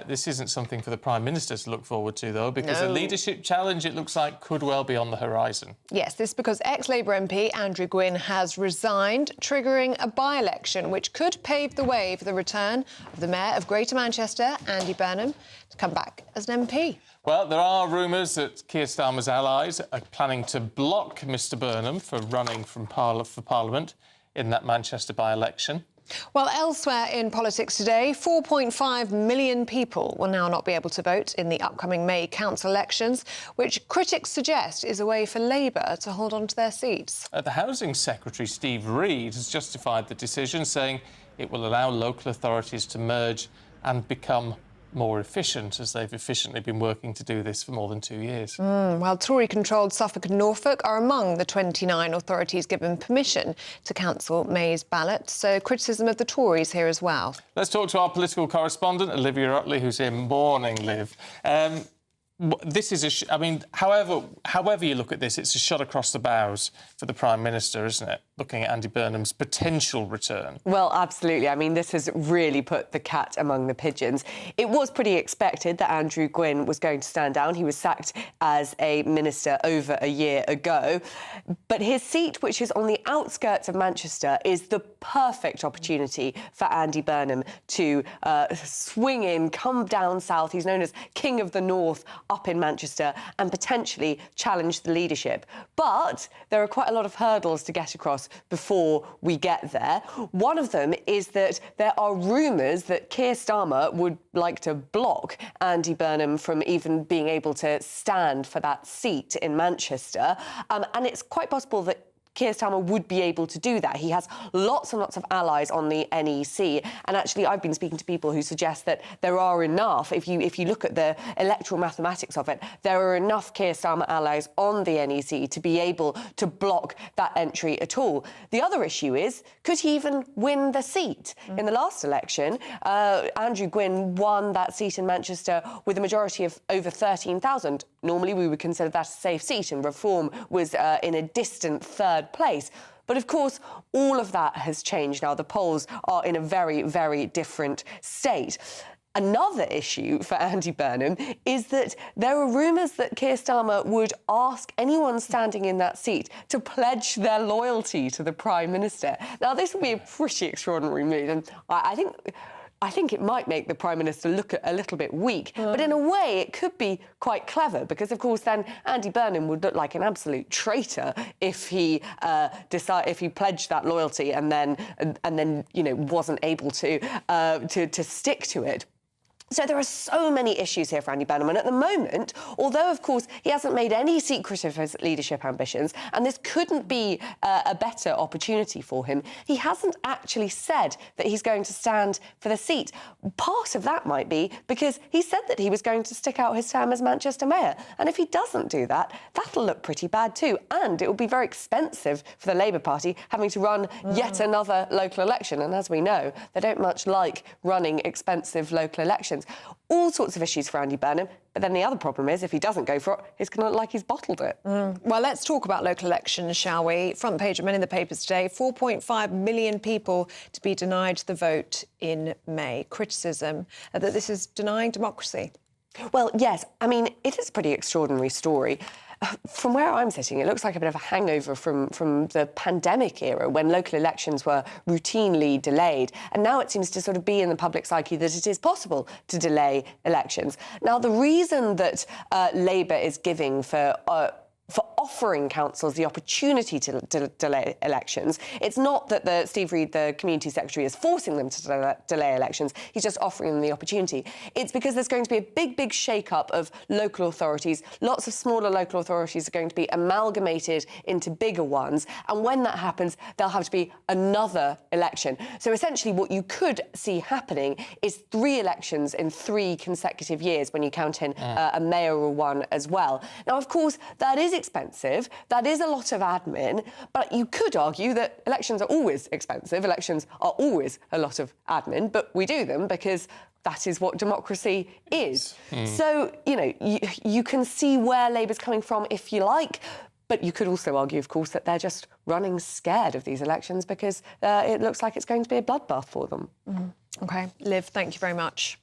This isn't something for the Prime Minister to look forward to, though, because No. a leadership challenge, it looks like, could well be on the horizon. Yes, this is because ex-Labour MP Andrew Gwynn has resigned, triggering a by-election which could pave the way for the return of the Mayor of Greater Manchester, Andy Burnham, to come back as an MP. Well, there are rumours that Keir Starmer's allies are planning to block Mr Burnham for running for Parliament in that Manchester by-election. Well, elsewhere in politics today, 4.5 million people will now not be able to vote in the upcoming May council elections, which critics suggest is a way for Labour to hold on to their seats. The Housing Secretary, Steve Reid, has justified the decision, saying it will allow local authorities to merge and become more efficient, as they've efficiently been working to do this for more than 2 years. Well, Tory-controlled Suffolk and Norfolk are among the 29 authorities given permission to cancel May's ballot, so criticism of the Tories here as well. Let's talk to our political correspondent, Olivia Utley, who's in. Morning, Liv. This is I mean, however you look at this, it's a shot across the bows for the Prime Minister, isn't it? Looking at Andy Burnham's potential return. Well, absolutely. I mean, this has really put the cat among the pigeons. It was pretty expected that Andrew Gwynn was going to stand down. He was sacked as a minister over a year ago. But his seat, which is on the outskirts of Manchester, is the perfect opportunity for Andy Burnham to swing in, come down south. He's known as King of the North up in Manchester, and potentially challenge the leadership. But there are quite a lot of hurdles to get across before we get there. One of them is that there are rumours that Keir Starmer would like to block Andy Burnham from even being able to stand for that seat in Manchester. And it's quite possible that Keir Starmer would be able to do that. He has lots and lots of allies on the NEC, and actually I've been speaking to people who suggest that there are enough, if you look at the electoral mathematics of it, there are enough Keir Starmer allies on the NEC to be able to block that entry at all. The other issue is, could he even win the seat? In the last election, Andrew Gwynn won that seat in Manchester with a majority of over 13,000. Normally we would consider that a safe seat, and Reform was in a distant third place. But of course, all of that has changed now. The polls are in a very, very different state. Another issue for Andy Burnham is that there are rumours that Keir Starmer would ask anyone standing in that seat to pledge their loyalty to the Prime Minister. Now, this would be a pretty extraordinary move, and I think it might make the Prime Minister look a little bit weak, but in a way it could be quite clever, because of course then Andy Burnham would look like an absolute traitor if he pledged that loyalty and then wasn't able to stick to it. So there are so many issues here for Andy Burnham, and at the moment, although, of course, he hasn't made any secret of his leadership ambitions, and this couldn't be a better opportunity for him, he hasn't actually said that he's going to stand for the seat. Part of that might be because he said that he was going to stick out his term as Manchester Mayor, and if he doesn't do that, that'll look pretty bad too, and it will be very expensive for the Labour Party having to run yet another local election, and as we know, they don't much like running expensive local elections. All sorts of issues for Andy Burnham, but then the other problem is if he doesn't go for it, it's going to look like he's bottled it. Well, let's talk about local elections, shall we? Front page of many of the papers today, 4.5 million people to be denied the vote in May. Criticism that this is denying democracy. Well, yes. I mean, it is a pretty extraordinary story. From where I'm sitting, it looks like a bit of a hangover from the pandemic era when local elections were routinely delayed. And now it seems to sort of be in the public psyche that it is possible to delay elections. Now, the reason that Labour is giving for offering councils the opportunity to delay elections. It's not that Steve Reid, the Community Secretary, is forcing them to delay elections. He's just offering them the opportunity. It's because there's going to be a big shake-up of local authorities. Lots of smaller local authorities are going to be amalgamated into bigger ones. And when that happens, there'll have to be another election. So essentially what you could see happening is 3 elections in 3 consecutive years when you count in a mayoral one as well. Now, of course, that is expensive. That is a lot of admin, but you could argue that elections are always expensive. Elections are always a lot of admin, but we do them because that is what democracy is. So, you know, you can see where Labour's coming from, if you like, But you could also argue, of course, that they're just running scared of these elections because it looks like it's going to be a bloodbath for them. OK. Liv, thank you very much.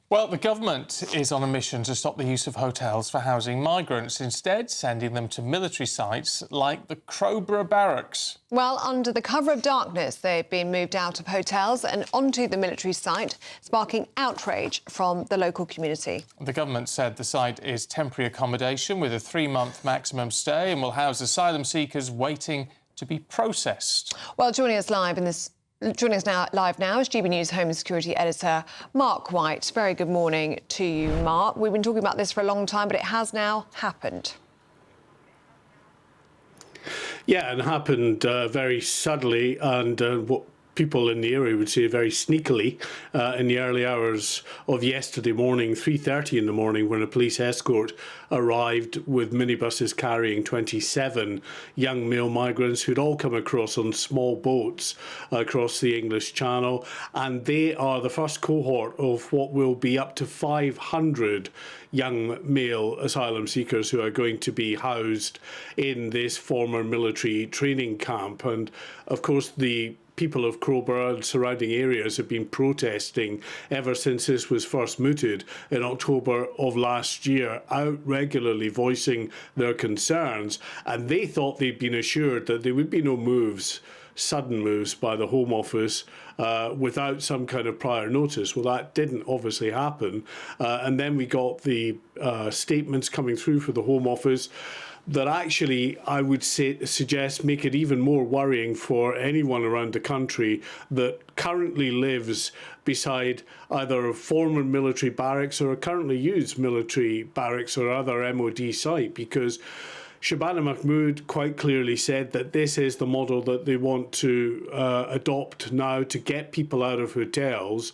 Well, the government is on a mission to stop the use of hotels for housing migrants, instead sending them to military sites like the Crowborough barracks. Well, under the cover of darkness, they've been moved out of hotels and onto the military site, sparking outrage from the local community. The government said the site is temporary accommodation with a 3-month maximum stay and will house asylum seekers waiting to be processed. Well, joining us live now is GB News Home and Security Editor Mark White. Very good morning to you, Mark. We've been talking about this for a long time, but it has now happened. Yeah, and happened very subtly and what people in the area would say very sneakily in the early hours of yesterday morning, 3:30 in the morning, when a police escort arrived with minibuses carrying 27 young male migrants who'd all come across on small boats across the English Channel. And they are the first cohort of what will be up to 500 young male asylum seekers who are going to be housed in this former military training camp. And of course, the people of Crowborough and surrounding areas have been protesting ever since this was first mooted in October of last year, out regularly voicing their concerns. And they thought they'd been assured that there would be no sudden moves by the Home Office without some kind of prior notice. Well, that didn't obviously happen. And then we got the statements coming through for the Home Office that actually, I would suggest, make it even more worrying for anyone around the country that currently lives beside either a former military barracks or a currently used military barracks or other MOD site, because Shabana Mahmood quite clearly said that this is the model that they want to adopt now to get people out of hotels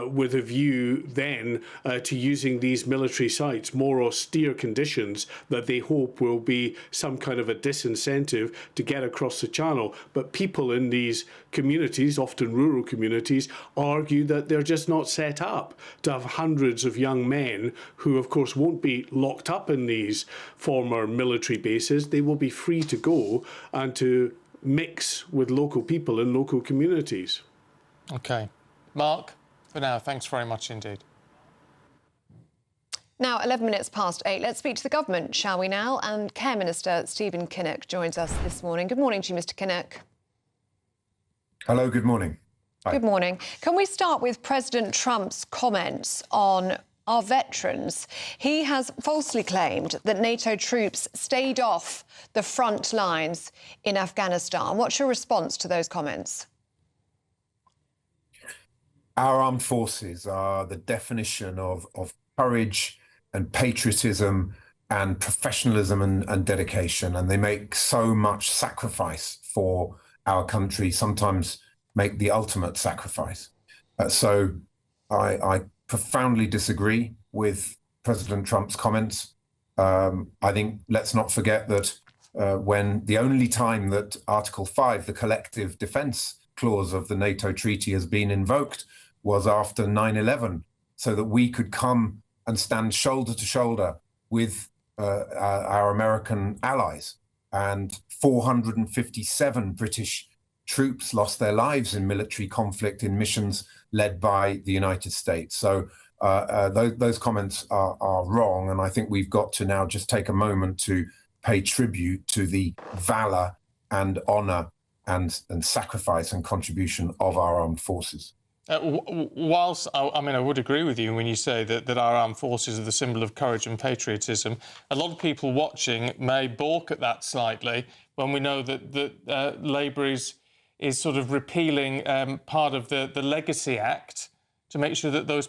with a view then to using these military sites, more austere conditions that they hope will be some kind of a disincentive to get across the channel. But people in these communities, often rural communities, argue that they're just not set up to have hundreds of young men who, of course, won't be locked up in these former military bases. They will be free to go and to mix with local people in local communities. OK. Mark, for now, thanks very much indeed. Now, 11 minutes past 8. Let's speak to the government, shall we now? And Care Minister Stephen Kinnick joins us this morning. Good morning to you, Mr Kinnick. Hello, good morning. Hi. Good morning. Can we start with President Trump's comments on our veterans? He has falsely claimed that NATO troops stayed off the front lines in Afghanistan. What's your response to those comments? Our armed forces are the definition of courage and patriotism and professionalism and dedication, and they make so much sacrifice for our country, sometimes make the ultimate sacrifice. So I profoundly disagree with President Trump's comments. I think let's not forget that when the only time that Article 5, the collective defense clause of the NATO treaty, has been invoked was after 9/11, so that we could come and stand shoulder to shoulder with our American allies. And 457 British troops lost their lives in military conflict in missions led by the United States. So those comments are wrong. And I think we've got to now just take a moment to pay tribute to the valor and honor and sacrifice and contribution of our armed forces. Whilst, I mean, I would agree with you when you say that our armed forces are the symbol of courage and patriotism, a lot of people watching may balk at that slightly when we know that Labour is sort of repealing part of the Legacy Act to make sure that those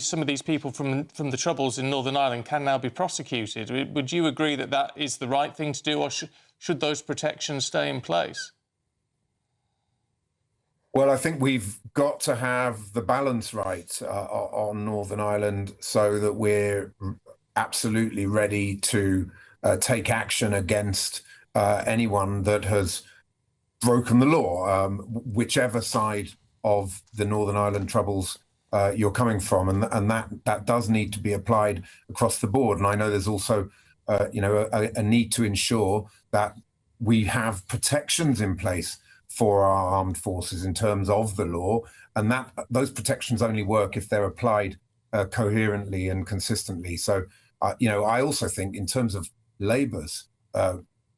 some of these people from the Troubles in Northern Ireland can now be prosecuted. Would you agree that that is the right thing to do, or should those protections stay in place? Well, I think we've got to have the balance right on Northern Ireland so that we're absolutely ready to take action against anyone that has broken the law, whichever side of the Northern Ireland Troubles you're coming from. And that does need to be applied across the board. And I know there's also a need to ensure that we have protections in place for our armed forces in terms of the law, and that those protections only work if they're applied coherently and consistently. So, I also think in terms of Labour's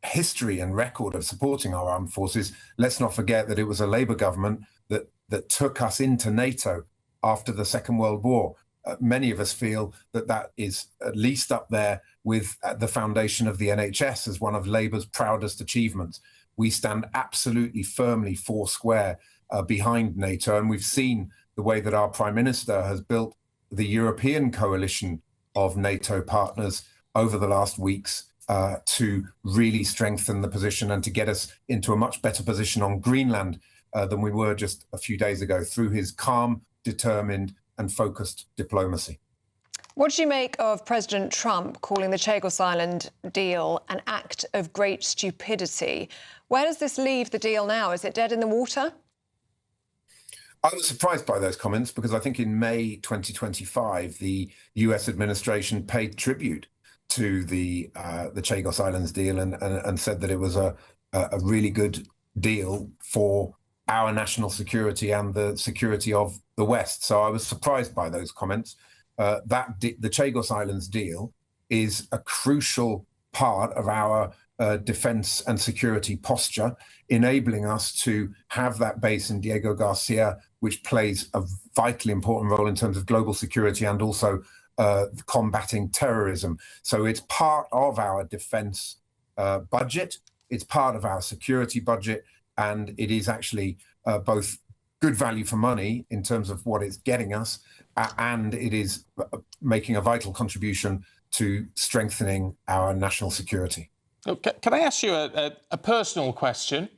history and record of supporting our armed forces, let's not forget that it was a Labour government that took us into NATO after the Second World War. Many of us feel that is at least up there with the foundation of the NHS as one of Labour's proudest achievements. We stand absolutely firmly foursquare behind NATO, and we've seen the way that our Prime Minister has built the European coalition of NATO partners over the last weeks to really strengthen the position and to get us into a much better position on Greenland than we were just a few days ago through his calm, determined and focused diplomacy. What do you make of President Trump calling the Chagos Island deal an act of great stupidity? Where does this leave the deal now? Is it dead in the water? I was surprised by those comments because I think in May 2025, the US administration paid tribute to the Chagos Islands deal and said that it was a really good deal for our national security and the security of the West. So I was surprised by those comments. The Chagos Islands deal is a crucial part of our defense and security posture, enabling us to have that base in Diego Garcia, which plays a vitally important role in terms of global security and also combating terrorism. So it's part of our defense budget, it's part of our security budget, and it is actually both good value for money in terms of what it's getting us, and it is making a vital contribution to strengthening our national security. Can I ask you a personal question,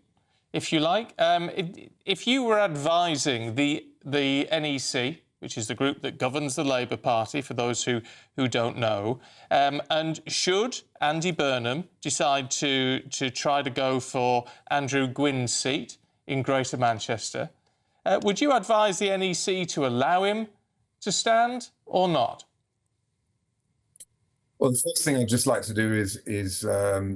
if you like? If you were advising the NEC, which is the group that governs the Labour Party, for those who don't know, and should Andy Burnham decide to try to go for Andrew Gwyn's seat in Greater Manchester, would you advise the NEC to allow him to stand or not? Well, the first thing I'd just like to do is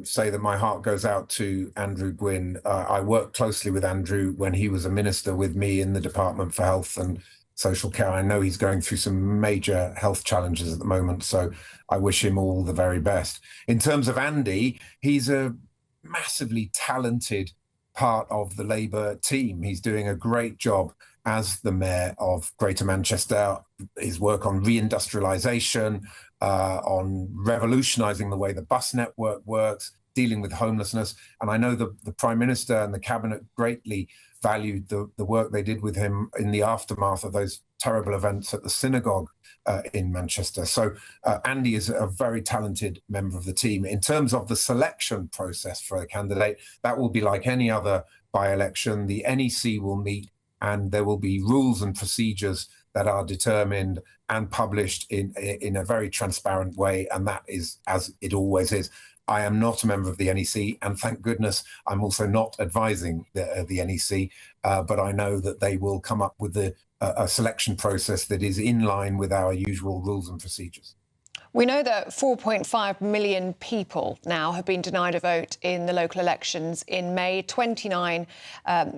say that my heart goes out to Andrew Gwyn. I worked closely with Andrew when he was a minister with me in the Department for Health and Social Care. I know he's going through some major health challenges at the moment, so I wish him all the very best. In terms of Andy, he's a massively talented part of the Labour team. He's doing a great job as the mayor of Greater Manchester. His work on reindustrialisation, on revolutionising the way the bus network works, dealing with homelessness. And I know the Prime Minister and the Cabinet greatly valued the work they did with him in the aftermath of those terrible events at the synagogue in Manchester. So Andy is a very talented member of the team. In terms of the selection process for a candidate, that will be like any other by-election. The NEC will meet and there will be rules and procedures that are determined and published in a very transparent way, and that is as it always is. I am not a member of the NEC, and thank goodness I'm also not advising the NEC, but I know that they will come up with a selection process that is in line with our usual rules and procedures. We know that 4.5 million people now have been denied a vote in the local elections in May. 29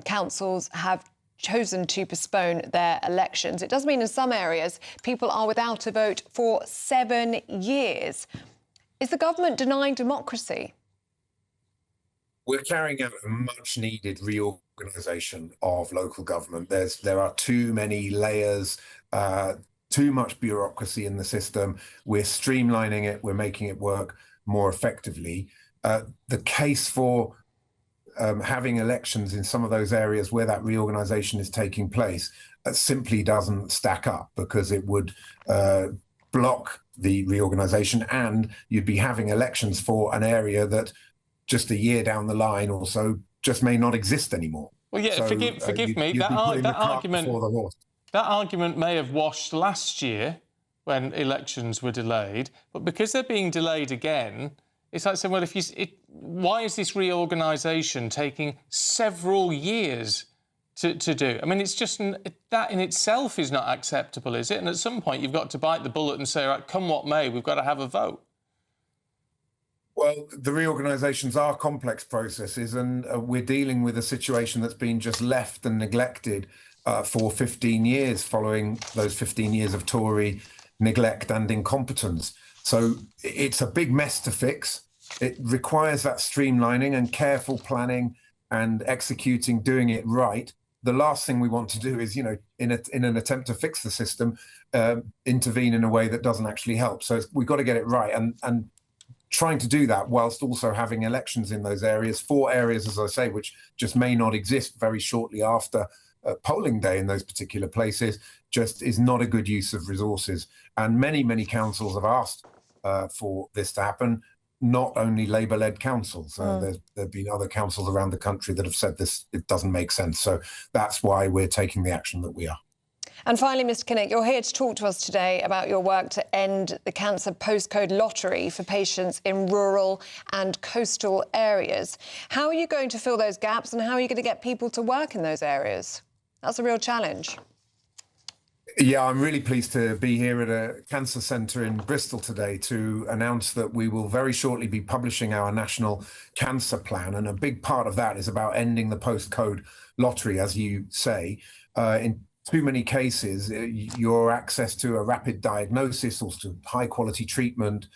councils have chosen to postpone their elections. It does mean in some areas people are without a vote for 7 years. Is the government denying democracy? We're carrying out a much-needed reorganisation of local government. There are too many layers, too much bureaucracy in the system. We're streamlining it. We're making it work more effectively. The case for having elections in some of those areas where that reorganisation is taking place simply doesn't stack up, because it would block the reorganisation, and you'd be having elections for an area that just a year down the line or so just may not exist anymore. Well, yeah, so, forgive me. That argument may have washed last year when elections were delayed, but because they're being delayed again, it's like saying, well, why is this reorganisation taking several years to do? I mean, it's just that in itself is not acceptable, is it? And at some point, you've got to bite the bullet and say, right, come what may, we've got to have a vote. Well, the reorganisations are complex processes, and we're dealing with a situation that's been just left and neglected for 15 years, following those 15 years of Tory neglect and incompetence. So it's a big mess to fix. It requires that streamlining and careful planning and executing, doing it right. The last thing we want to do is, in an attempt to fix the system, intervene in a way that doesn't actually help. So we've got to get it right, and trying to do that whilst also having elections in those areas, 4 areas, as I say, which just may not exist very shortly after polling day in those particular places, just is not a good use of resources. And many, many councils have asked for this to happen, not only Labour-led councils. There have been other councils around the country that have said this, it doesn't make sense. So that's why we're taking the action that we are. And finally, Mr Kinnick, you're here to talk to us today about your work to end the cancer postcode lottery for patients in rural and coastal areas. How are you going to fill those gaps, and how are you going to get people to work in those areas? That's a real challenge. Yeah, I'm really pleased to be here at a cancer centre in Bristol today to announce that we will very shortly be publishing our national cancer plan. And a big part of that is about ending the postcode lottery, as you say. In too many cases, your access to a rapid diagnosis or to high quality treatment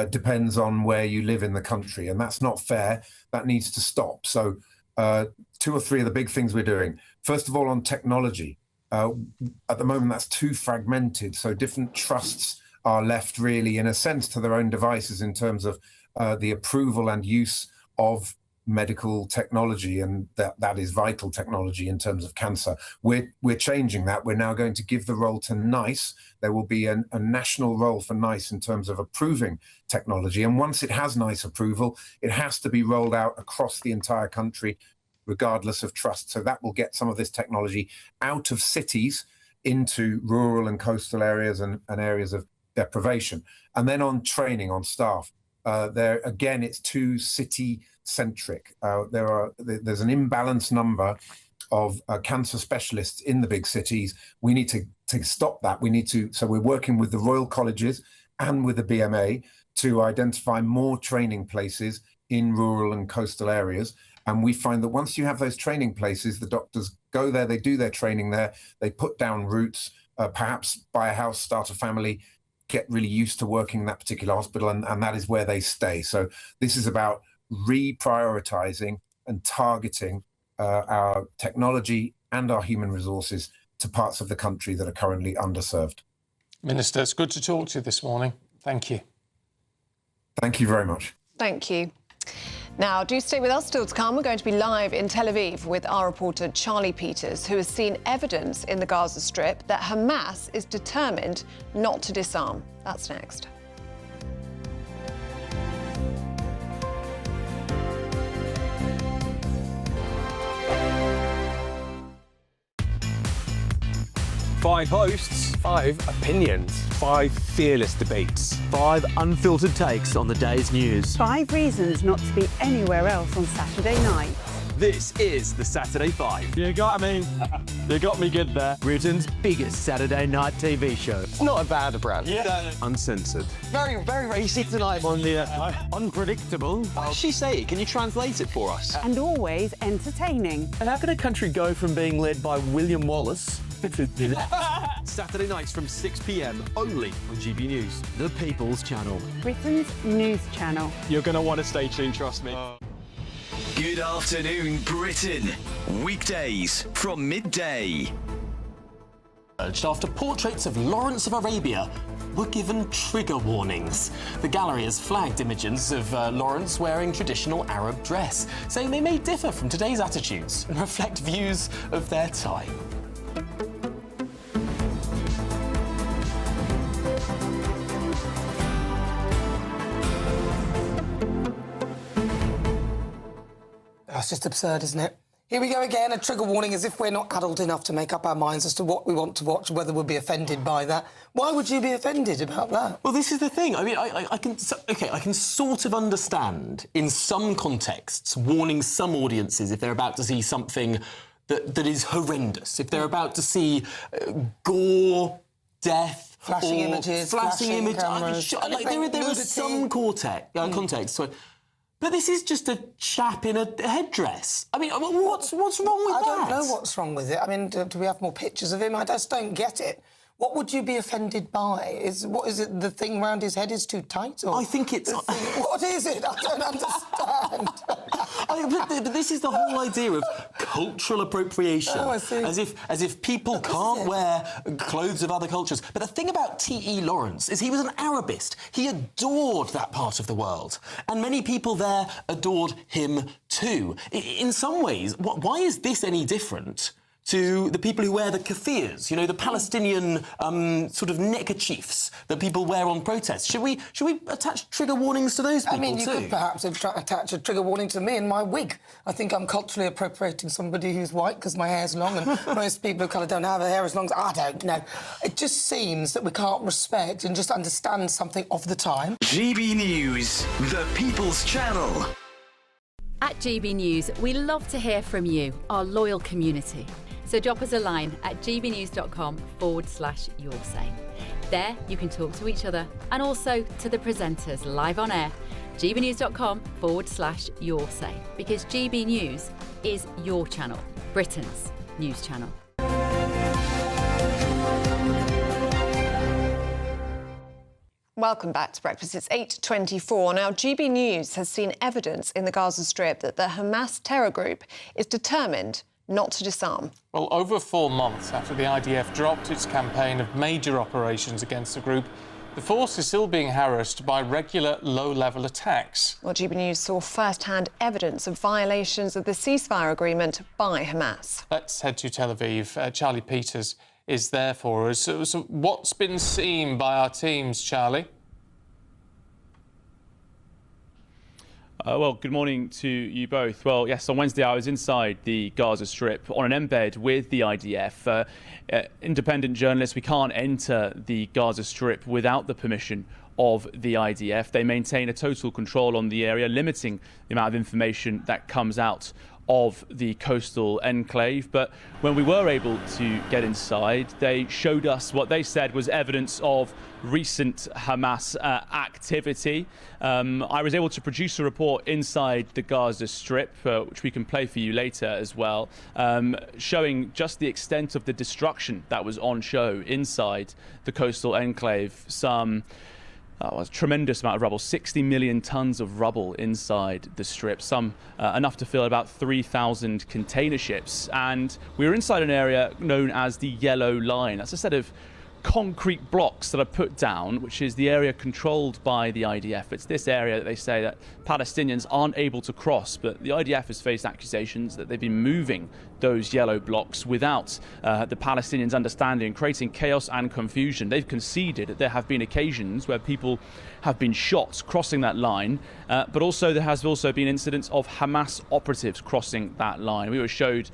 depends on where you live in the country. And that's not fair. That needs to stop. So 2 or 3 of the big things we're doing. First of all, on technology. At the moment, that's too fragmented. So different trusts are left really, in a sense, to their own devices in terms of the approval and use of medical technology, and that is vital technology in terms of cancer. We're changing that. We're now going to give the role to NICE. There will be a national role for NICE in terms of approving technology. And once it has NICE approval, it has to be rolled out across the entire country, regardless of trust. So that will get some of this technology out of cities into rural and coastal areas and areas of deprivation. And then on training, on staff, there again, it's too city-centric. There's an imbalanced number of cancer specialists in the big cities. We need to stop that. So we're working with the Royal Colleges and with the BMA to identify more training places in rural and coastal areas. And we find that once you have those training places, the doctors go there, they do their training there, they put down roots, perhaps buy a house, start a family, get really used to working in that particular hospital, and that is where they stay. So this is about reprioritizing and targeting our technology and our human resources to parts of the country that are currently underserved. Minister, it's good to talk to you this morning. Thank you. Thank you very much. Thank you. Now, do stay with us. Still to come, we're going to be live in Tel Aviv with our reporter Charlie Peters, who has seen evidence in the Gaza Strip that Hamas is determined not to disarm. That's next. Five hosts, 5 opinions, 5 fearless debates, 5 unfiltered takes on the day's news. 5 reasons not to be anywhere else on Saturday night. This is the Saturday 5. You got me. You got me good there. Britain's biggest Saturday night TV show. It's not a bad brand. Yeah. Uncensored. Very, very racy tonight. On the unpredictable. What does she say? Can you translate it for us? And always entertaining. And how can a country go from being led by William Wallace Saturday nights from 6 p.m. only on GB News, the People's Channel. Britain's news channel. You're going to want to stay tuned, trust me. Good afternoon, Britain. Weekdays from midday. After portraits of Lawrence of Arabia were given trigger warnings. The gallery has flagged images of Lawrence wearing traditional Arab dress, saying they may differ from today's attitudes and reflect views of their time. That's just absurd, isn't it? Here we go again, a trigger warning, as if we're not adult enough to make up our minds as to what we want to watch, whether we'll be offended by that. Why would you be offended about that? Well, this is the thing. I mean, I can sort of understand, in some contexts, warning some audiences if they're about to see something that is horrendous, if they're about to see gore, death, Flashing or images, flashing flashing images. cameras, Like, there is some context to it. But this is just a chap in a headdress. I mean, what's wrong with that? I don't know what's wrong with it. I mean, do we have more pictures of him? I just don't get it. What would you be offended by? What is it? The thing round his head is too tight? Or I think it's... What is it? I don't understand. But this is the whole idea of cultural appropriation. Oh, I see. As if people can't wear clothes of other cultures. But the thing about T.E. Lawrence is he was an Arabist. He adored that part of the world. And many people there adored him too. In some ways, why is this any different to the people who wear the kaffirs, the Palestinian sort of neckerchiefs that people wear on protests? Should we attach trigger warnings to those people too? I mean, you could perhaps attach a trigger warning to me and my wig. I think I'm culturally appropriating somebody who's white because my hair's long, and most people of colour don't have their hair as long as I don't know. It just seems that we can't respect and just understand something of the time. GB News, the People's Channel. At GB News, we love to hear from you, our loyal community. So drop us a line at gbnews.com/yoursay. There you can talk to each other and also to the presenters live on air. gbnews.com/yoursay, because GB News is your channel, Britain's news channel. Welcome back to Breakfast. It's 8:24. Now, GB News has seen evidence in the Gaza Strip that the Hamas terror group is determined not to disarm. Well, over 4 months after the IDF dropped its campaign of major operations against the group, the force is still being harassed by regular low-level attacks. Well, GB News saw first-hand evidence of violations of the ceasefire agreement by Hamas. Let's head to Tel Aviv. Charlie Peters is there for us. So what's been seen by our teams, Charlie? Well, good morning to you both. Well, yes, on Wednesday I was inside the Gaza Strip on an embed with the IDF. Independent journalists, we can't enter the Gaza Strip without the permission of the IDF. They maintain a total control on the area, limiting the amount of information that comes out of the coastal enclave. But when we were able to get inside, they showed us what they said was evidence of recent Hamas activity. I was able to produce a report inside the Gaza Strip, which we can play for you later as well, showing just the extent of the destruction that was on show inside the coastal enclave. A tremendous amount of rubble, 60 million tons of rubble inside the Strip, some enough to fill about 3,000 container ships. And we were inside an area known as the Yellow Line. That's a set of concrete blocks that are put down, which is the area controlled by the IDF. It's this area that they say that Palestinians aren't able to cross, but the IDF has faced accusations that they've been moving those yellow blocks without the Palestinians understanding, creating chaos and confusion. They've conceded that there have been occasions where people have been shot crossing that line, but also there has also been incidents of Hamas operatives crossing that line. We were showed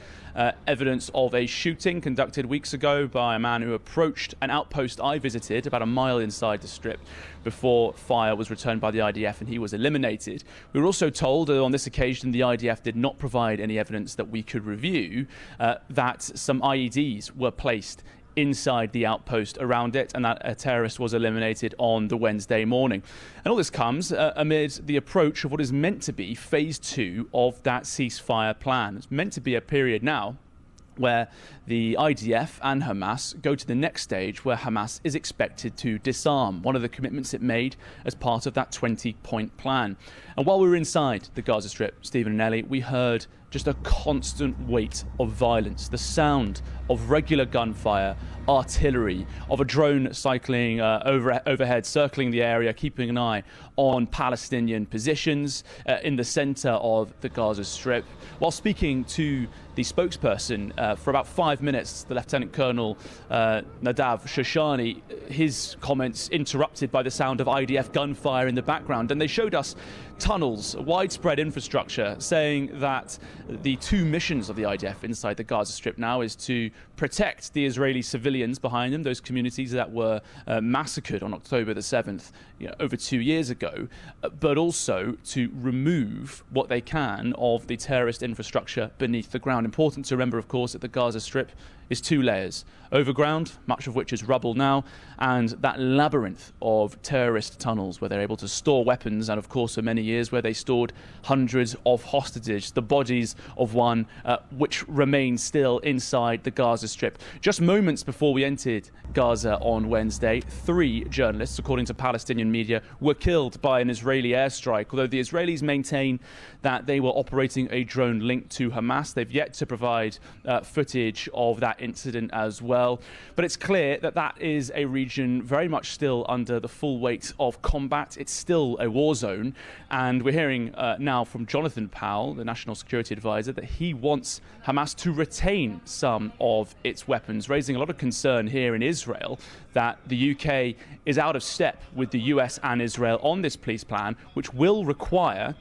evidence of a shooting conducted weeks ago by a man who approached an outpost I visited about a mile inside the Strip before fire was returned by the IDF and he was eliminated. We were also told that on this occasion the IDF did not provide any evidence that we could review, that some IEDs were placed inside the outpost around it, and that a terrorist was eliminated on the Wednesday morning. And all this comes amid the approach of what is meant to be phase 2 of that ceasefire plan. It's meant to be a period now where the IDF and Hamas go to the next stage where Hamas is expected to disarm, one of the commitments it made as part of that 20-point plan. And while we were inside the Gaza Strip, Stephen and Ellie, we heard just a constant weight of violence, the sound of regular gunfire, artillery, of a drone cycling overhead, circling the area, keeping an eye on Palestinian positions in the centre of the Gaza Strip. While speaking to the spokesperson for about 5 minutes, the Lieutenant Colonel Nadav Shoshani, his comments interrupted by the sound of IDF gunfire in the background, and they showed us tunnels, widespread infrastructure, saying that the two missions of the IDF inside the Gaza Strip now is to protect the Israeli civilians behind them, those communities that were massacred on October the 7th, over 2 years ago, but also to remove what they can of the terrorist infrastructure beneath the ground. Important to remember, of course, that the Gaza Strip is 2 layers. Overground, much of which is rubble now, and that labyrinth of terrorist tunnels where they're able to store weapons, and of course for many years where they stored hundreds of hostages, the bodies of one which remain still inside the Gaza Strip. Just moments before we entered Gaza on Wednesday, 3 journalists, according to Palestinian media, were killed by an Israeli airstrike, although the Israelis maintain that they were operating a drone linked to Hamas. They've yet to provide footage of that incident as well. But it's clear that that is a region very much still under the full weight of combat. It's still a war zone. And we're hearing now from Jonathan Powell, the National Security Advisor, that he wants Hamas to retain some of its weapons, raising a lot of concern here in Israel that the UK is out of step with the US and Israel on this peace plan, which will require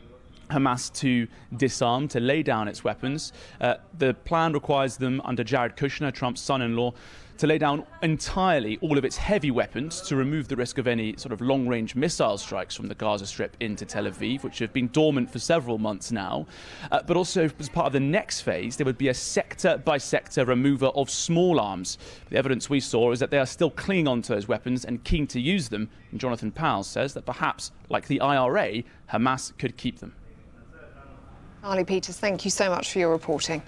Hamas to disarm, to lay down its weapons. The plan requires them, under Jared Kushner, Trump's son-in-law, to lay down entirely all of its heavy weapons to remove the risk of any sort of long-range missile strikes from the Gaza Strip into Tel Aviv, which have been dormant for several months now. But also, as part of the next phase, there would be a sector-by-sector removal of small arms. The evidence we saw is that they are still clinging onto those weapons and keen to use them. And Jonathan Powell says that perhaps, like the IRA, Hamas could keep them. Harley Peters, thank you so much for your reporting.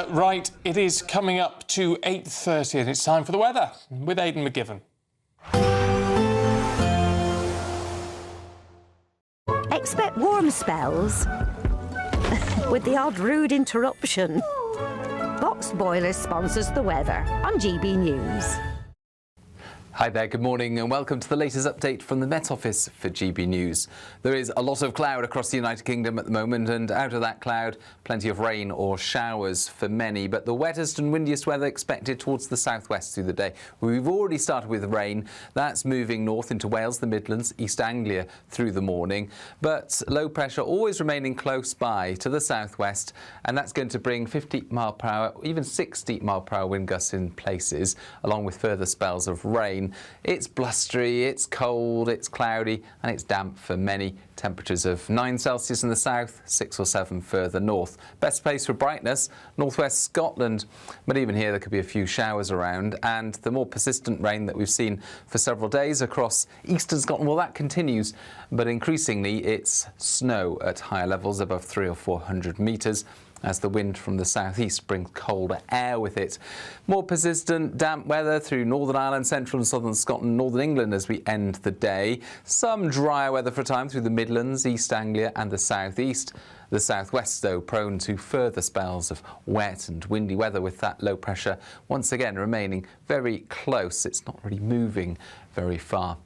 Right, it is coming up to 8:30 and it's time for the weather with Aidan McGivern. Expect warm spells with the odd rude interruption. Boxed Boilers sponsors the weather on GB News. Hi there, good morning and welcome to the latest update from the Met Office for GB News. There is a lot of cloud across the United Kingdom at the moment, and out of that cloud, plenty of rain or showers for many, but the wettest and windiest weather expected towards the southwest through the day. We've already started with rain. That's moving north into Wales, the Midlands, East Anglia through the morning, but low pressure always remaining close by to the southwest, and that's going to bring 50 mile per hour, even 60 mile per hour wind gusts in places, along with further spells of rain. It's blustery, it's cold, it's cloudy and it's damp for many. Temperatures of 9 Celsius in the south, 6 or 7 further north. Best place for brightness, northwest Scotland, but even here there could be a few showers around, and the more persistent rain that we've seen for several days across eastern Scotland, well, that continues, but increasingly it's snow at higher levels above 300 or 400 metres. As the wind from the southeast brings colder air with it. More persistent damp weather through Northern Ireland, central and southern Scotland, northern England as we end the day. Some drier weather for a time through the Midlands, East Anglia and the southeast. The southwest, though, prone to further spells of wet and windy weather, with that low pressure once again remaining very close. It's not really moving very far.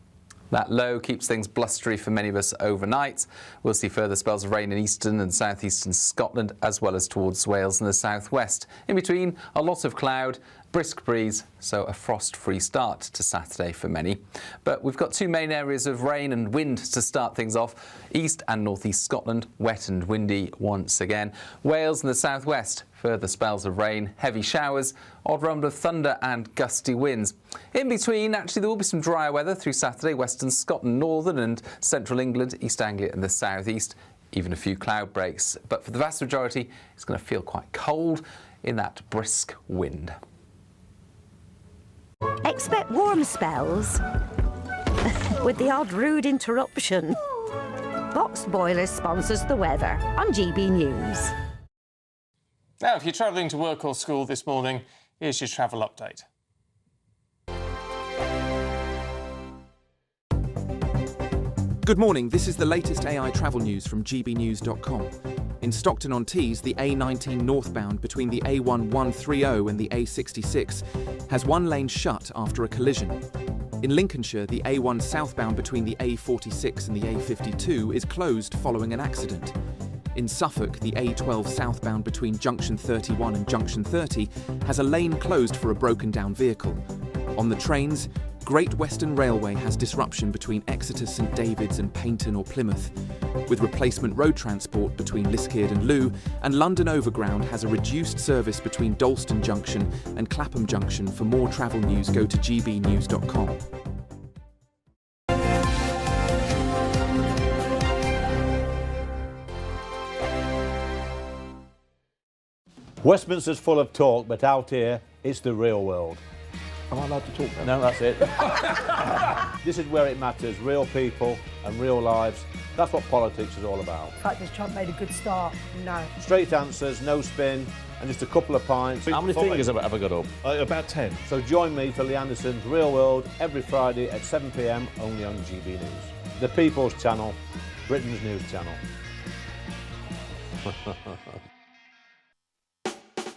That low keeps things blustery for many of us overnight. We'll see further spells of rain in eastern and southeastern Scotland, as well as towards Wales and the southwest. In between, a lot of cloud, brisk breeze, so a frost-free start to Saturday for many. But we've got 2 main areas of rain and wind to start things off. East and northeast Scotland, wet and windy once again. Wales and the southwest, further spells of rain, heavy showers, odd rumble of thunder and gusty winds. In between, actually, there will be some drier weather through Saturday, western Scotland, northern and central England, East Anglia and the southeast. Even a few cloud breaks. But for the vast majority, it's going to feel quite cold in that brisk wind. Expect warm spells with the odd rude interruption. Boxed Boilers sponsors the weather on GB News. Now, if you're travelling to work or school this morning, here's your travel update. Good morning, this is the latest AI travel news from gbnews.com. In Stockton-on-Tees, the A19 northbound between the A1130 and the A66 has one lane shut after a collision. In Lincolnshire, the A1 southbound between the A46 and the A52 is closed following an accident. In Suffolk, the A12 southbound between Junction 31 and Junction 30 has a lane closed for a broken down vehicle. On the trains, Great Western Railway has disruption between Exeter, St David's and Paignton or Plymouth, with replacement road transport between Liskeard and Looe, and London Overground has a reduced service between Dalston Junction and Clapham Junction. For more travel news, go to gbnews.com. Westminster's full of talk, but out here, it's the real world. Am I allowed to talk now? No, that's it. This is where it matters, real people and real lives. That's what politics is all about. The fact is Trump made a good start. No. Straight answers, no spin, and just a couple of pints. How many fingers have I got up? About 10. So join me for Lee Anderson's Real World every Friday at 7 p.m, only on GB News. The People's Channel, Britain's news channel.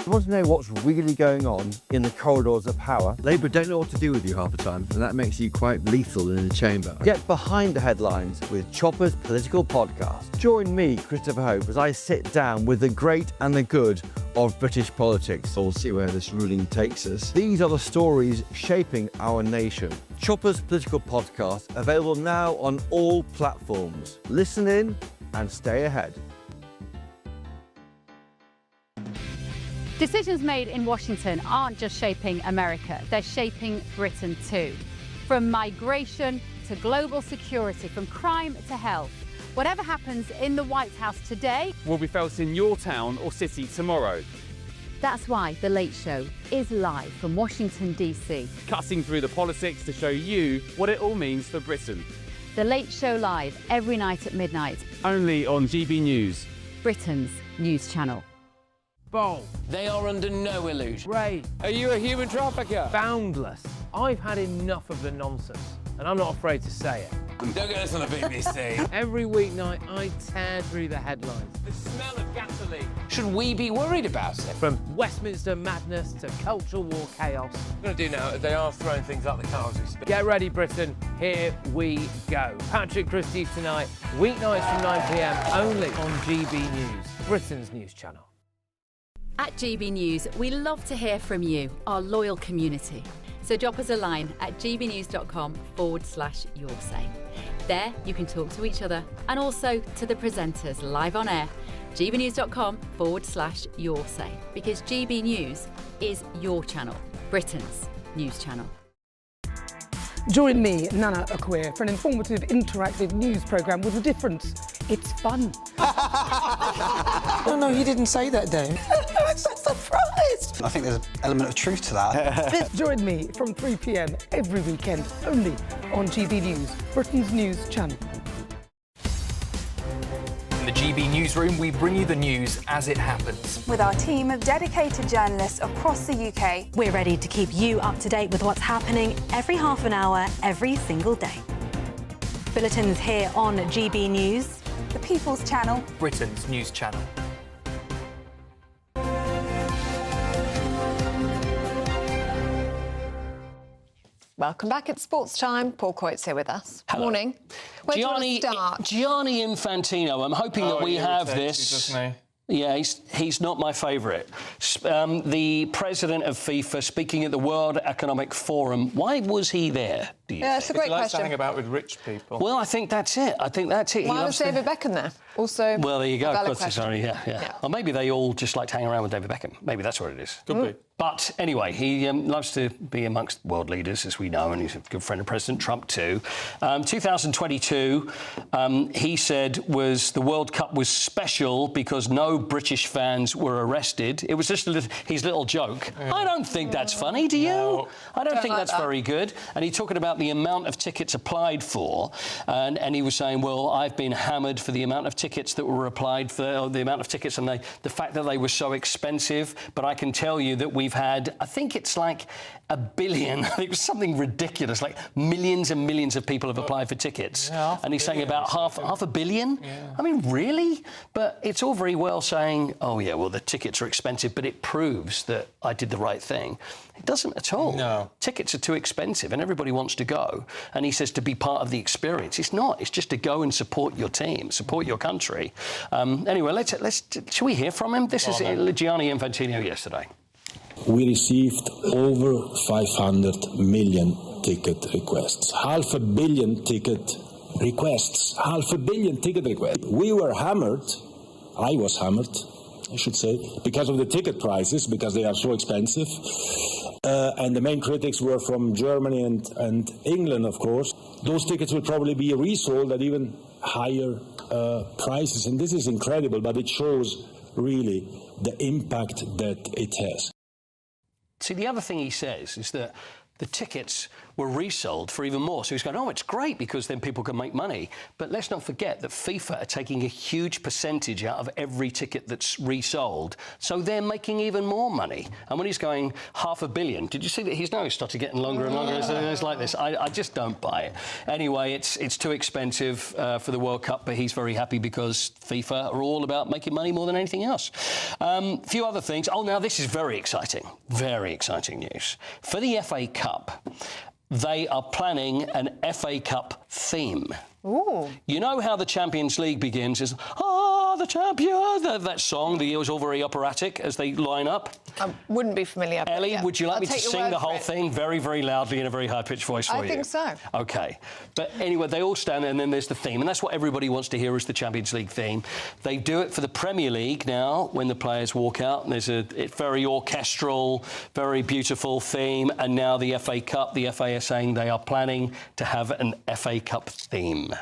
You want to know what's really going on in the corridors of power? Labour don't know what to do with you half the time, and that makes you quite lethal in the chamber. Get behind the headlines with Chopper's Political Podcast. Join me, Christopher Hope, as I sit down with the great and the good of British politics. We'll see where this ruling takes us. These are the stories shaping our nation. Chopper's Political Podcast, available now on all platforms. Listen in and stay ahead. Decisions made in Washington aren't just shaping America, they're shaping Britain too. From migration to global security, from crime to health. Whatever happens in the White House today will be felt in your town or city tomorrow. That's why The Late Show is live from Washington, D.C. Cutting through the politics to show you what it all means for Britain. The Late Show live every night at midnight. Only on GB News, Britain's news channel. Bold. They are under no illusion. Ray. Are you a human trafficker? Boundless. I've had enough of the nonsense, and I'm not afraid to say it. Don't get this on the BBC. Every weeknight, I tear through the headlines. The smell of gasoline. Should we be worried about it? From Westminster madness to cultural war chaos. What I'm going to do now is they are throwing things out the car as we speak. Get ready, Britain. Here we go. Patrick Christie's tonight, weeknights from 9 p.m, only on GB News, Britain's news channel. At GB News, we love to hear from you, our loyal community. So drop us a line at gbnews.com/your say. There you can talk to each other and also to the presenters live on air. gbnews.com/your say, because GB News is your channel, Britain's news channel. Join me, Nana Akua, for an informative, interactive news programme with a difference. It's fun. No, you didn't say that, Dave. I'm so surprised. I think there's an element of truth to that. Join me from 3 p.m. every weekend, only on GB News, Britain's news channel. In the GB Newsroom, we bring you the news as it happens. With our team of dedicated journalists across the UK, we're ready to keep you up to date with what's happening every half an hour, every single day. Bulletins here on GB News, the People's Channel, Britain's news channel. Welcome back. It's sports time. Paul Coyte's here with us. Hello. Morning. Where do you want to start? Gianni Infantino. I'm hoping that we have this. Doesn't he? Yeah, he's not my favourite. The president of FIFA speaking at the World Economic Forum. Why was he there? Yeah, it's a great question. To hang about with rich people. Well, I think that's it. Why was David Beckham there? Also, well, there you go. valid question. Sorry, yeah. Or maybe they all just like to hang around with David Beckham. Maybe that's what it is. Could be. But anyway, he loves to be amongst world leaders, as we know, and he's a good friend of President Trump too. 2022, he said, was the World Cup was special because no British fans were arrested. It was just his little joke. Yeah. I don't think that's funny, do you? No. I don't think that's very good. And he talking about the amount of tickets applied for, and he was saying, well, I've been hammered for the amount of tickets that were applied for, or the amount of tickets and the fact that they were so expensive. But I can tell you that we've had, I think it's like 1 billion. It was something ridiculous, like millions and millions of people have applied for tickets. Yeah, and he's saying about half a billion. Yeah. I mean, really? But it's all very well saying, oh yeah, well the tickets are expensive, but it proves that I did the right thing. It doesn't at all. No. Tickets are too expensive and everybody wants to go. And he says to be part of the experience. It's not. It's just to go and support your team, support your country. Anyway, shall we hear from him? This is Gianni Infantino yesterday. We received over 500 million ticket requests. 500 million ticket requests. 500 million ticket requests. We were hammered. I was hammered, I should say, because of the ticket prices, because they are so expensive. And the main critics were from Germany and England, of course. Those tickets will probably be resold at even higher prices. And this is incredible, but it shows really the impact that it has. See, the other thing he says is that the tickets were resold for even more. So he's going, oh, it's great because then people can make money. But let's not forget that FIFA are taking a huge percentage out of every ticket that's resold. So they're making even more money. And when he's going 500 million, did you see that his nose started getting longer and longer? It's like this. I just don't buy it. Anyway, it's too expensive for the World Cup, but he's very happy because FIFA are all about making money more than anything else. A few other things. Oh, now this is very exciting news. For the FA Cup, they are planning an FA Cup theme. Ooh. You know how the Champions League begins is, the champions, that song, it was all very operatic as they line up. I wouldn't be familiar. Ellie, yeah. would you like I'll me to sing the whole thing very, very loudly in a very high-pitched voice for you? I think so. OK. But anyway, they all stand there and then there's the theme, and that's what everybody wants to hear is the Champions League theme. They do it for the Premier League now when the players walk out, and there's a very orchestral, very beautiful theme, and now the FA Cup, the FA are saying they are planning to have an FA Cup theme.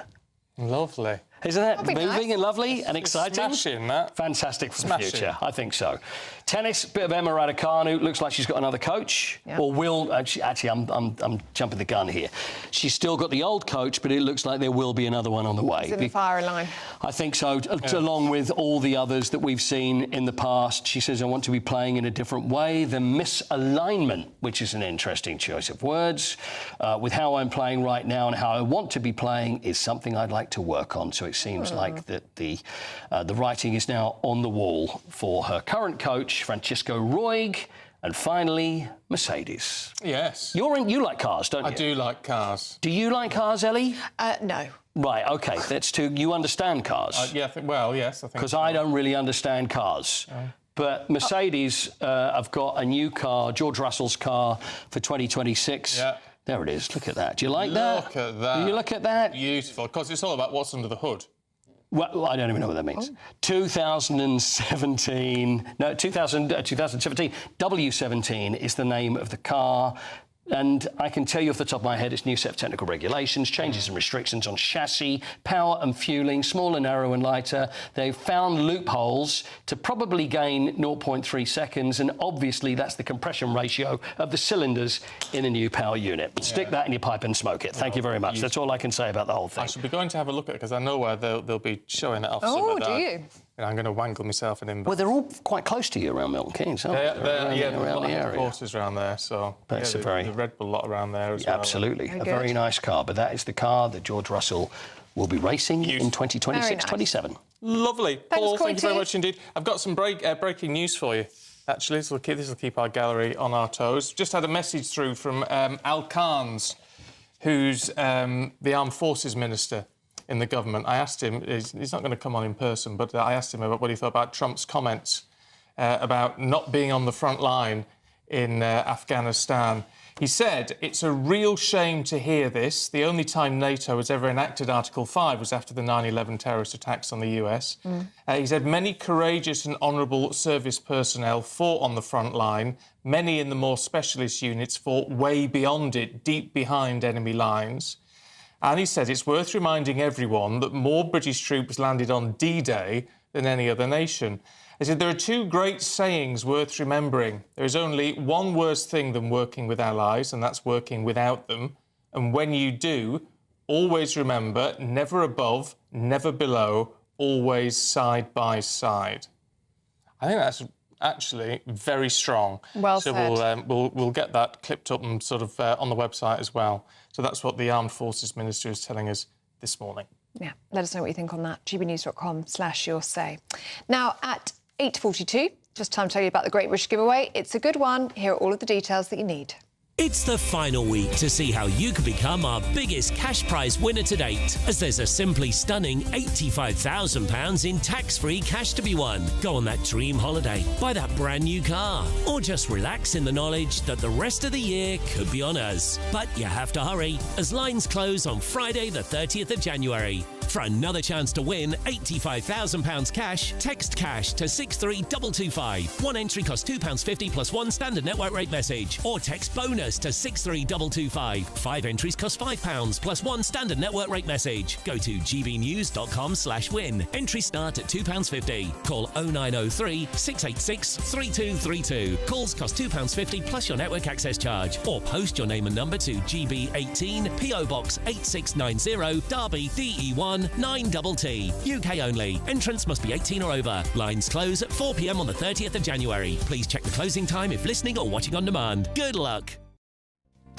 Lovely. Isn't that moving and lovely and exciting? Smashing, that. Fantastic for the future. I think so. Tennis, bit of Emma Raducanu. Looks like she's got another coach. Yeah. Or will... Actually, I'm jumping the gun here. She's still got the old coach, but it looks like there will be another one on the way. It's in the firing line. I think so, along with all the others that we've seen in the past. She says, I want to be playing in a different way. The misalignment, which is an interesting choice of words, with how I'm playing right now and how I want to be playing is something I'd like to work on. So it seems like that the writing is now on the wall for her current coach, Francisco Roig, and finally, Mercedes. Yes. You like cars, don't you? I do like cars. Do you like cars, Ellie? No. Right, OK, that's two. You understand cars? Yeah, yes, I think because so. I don't really understand cars. But Mercedes have got a new car, George Russell's car, for 2026. Yeah. There it is. Look at that. Do you like that? Look at that. You look at that? Beautiful. Because it's all about what's under the hood. Well, I don't even know what that means. 2017... No, 2017. W17 is the name of the car. And I can tell you off the top of my head, it's new set of technical regulations, changes and restrictions on chassis, power and fueling, smaller, narrow and lighter. They've found loopholes to probably gain 0.3 seconds, and obviously that's the compression ratio of the cylinders in a new power unit. Stick that in your pipe and smoke it. Thank you very much. That's all I can say about the whole thing. I should be going to have a look at it, because I know where they'll be showing it off. Oh, do you? I'm going to wangle myself an invite. Well, they're all quite close to you around Milton Keynes, aren't they? There's around the area. Horses around there, so But it's a very... the Red Bull lot around there as well. Absolutely. A very nice car. But that is the car that George Russell will be racing in 2026-27. Lovely. Paul, thank you very Courtney. much indeed. I've got some breaking news for you, actually. This will keep our gallery on our toes. Just had a message through from Al Carnes, who's the Armed Forces Minister in the government. I asked him, he's not going to come on in person, but I asked him about what he thought about Trump's comments about not being on the front line in Afghanistan. He said, it's a real shame to hear this. The only time NATO has ever enacted Article 5 was after the 9/11 terrorist attacks on the US. He said, many courageous and honourable service personnel fought on the front line. Many in the more specialist units fought way beyond it, deep behind enemy lines. And he said it's worth reminding everyone that more British troops landed on D-Day than any other nation. He said there are two great sayings worth remembering. There is only one worse thing than working with allies, and that's working without them. And when you do, always remember, never above, never below, always side by side. I think that's actually very strong. Well said. We'll get that clipped up and sort of on the website as well. So that's what the Armed Forces Minister is telling us this morning. Yeah, let us know what you think on that. gbnews.com/your say. Now, at 8:42, just time to tell you about the Great British Giveaway. It's a good one. Here are all of the details that you need. It's the final week to see how you can become our biggest cash prize winner to date, as there's a simply stunning £85,000 in tax-free cash to be won. Go on that dream holiday, buy that brand new car, or just relax in the knowledge that the rest of the year could be on us. But you have to hurry, as lines close on Friday the 30th of January. For another chance to win £85,000 cash, text cash to 63225. One entry costs £2.50 plus one standard network rate message, or text bonus to 63225. 5 entries cost £5 plus one standard network rate message. Go to gbnews.com/win. Entries start at £2.50. Call 0903 686 3232. Calls cost £2.50 plus your network access charge, or post your name and number to GB18 PO Box 8690 Derby DE1 9TT. UK only. Entrance must be 18 or over. Lines close at 4 p.m. on the 30th of January. Please check the closing time if listening or watching on demand. Good luck.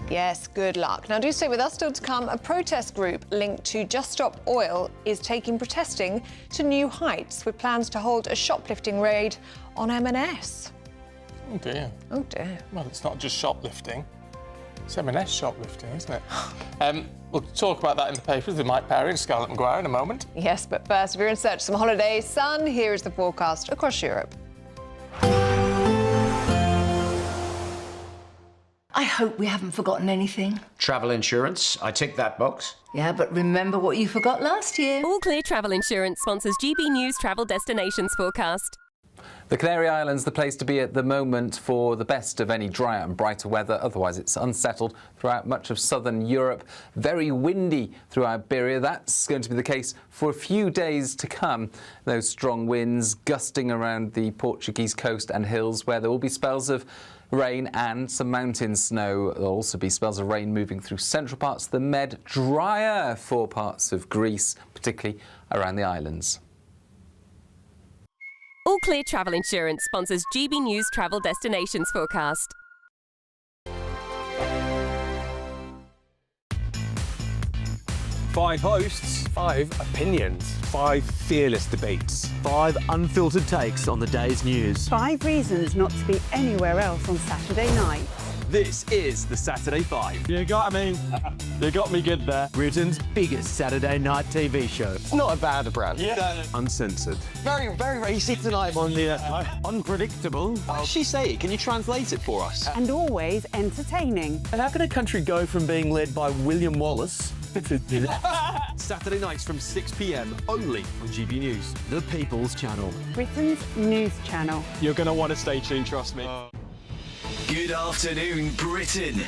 Yes, good luck. Now do stay with us. Still to come, a protest group linked to Just Stop Oil is taking protesting to new heights with plans to hold a shoplifting raid on M&S. Oh dear. Oh dear. Well, it's not just shoplifting. It's M&S shoplifting, isn't it? We'll talk about that in the papers with Mike Parry and Scarlett Maguire in a moment. Yes, but first, if you're in search of some holiday sun, here is the forecast across Europe. I hope we haven't forgotten anything. Travel insurance, I tick that box. Yeah, but remember what you forgot last year. All Clear Travel Insurance sponsors GB News Travel Destinations Forecast. The Canary Islands, the place to be at the moment for the best of any drier and brighter weather. Otherwise, it's unsettled throughout much of southern Europe. Very windy through Iberia. That's going to be the case for a few days to come. Those strong winds gusting around the Portuguese coast and hills, where there will be spells of rain and some mountain snow. There'll also be spells of rain moving through central parts of the Med, drier for parts of Greece, particularly around the islands. All Clear Travel Insurance sponsors GB News Travel Destinations Forecast. 5 hosts, 5 opinions, 5 fearless debates, 5 unfiltered takes on the day's news. 5 reasons not to be anywhere else on Saturday night. This is the Saturday 5. You got me good there. Britain's biggest Saturday night TV show. It's not a bad brand. Yeah. Uncensored. Very, very racy tonight. On the unpredictable. What did she say? Can you translate it for us? And always entertaining. And how can a country go from being led by William Wallace to Saturday nights from 6 p.m. only on GB News, the People's Channel. Britain's news channel. You're going to want to stay tuned, trust me. Good afternoon, Britain.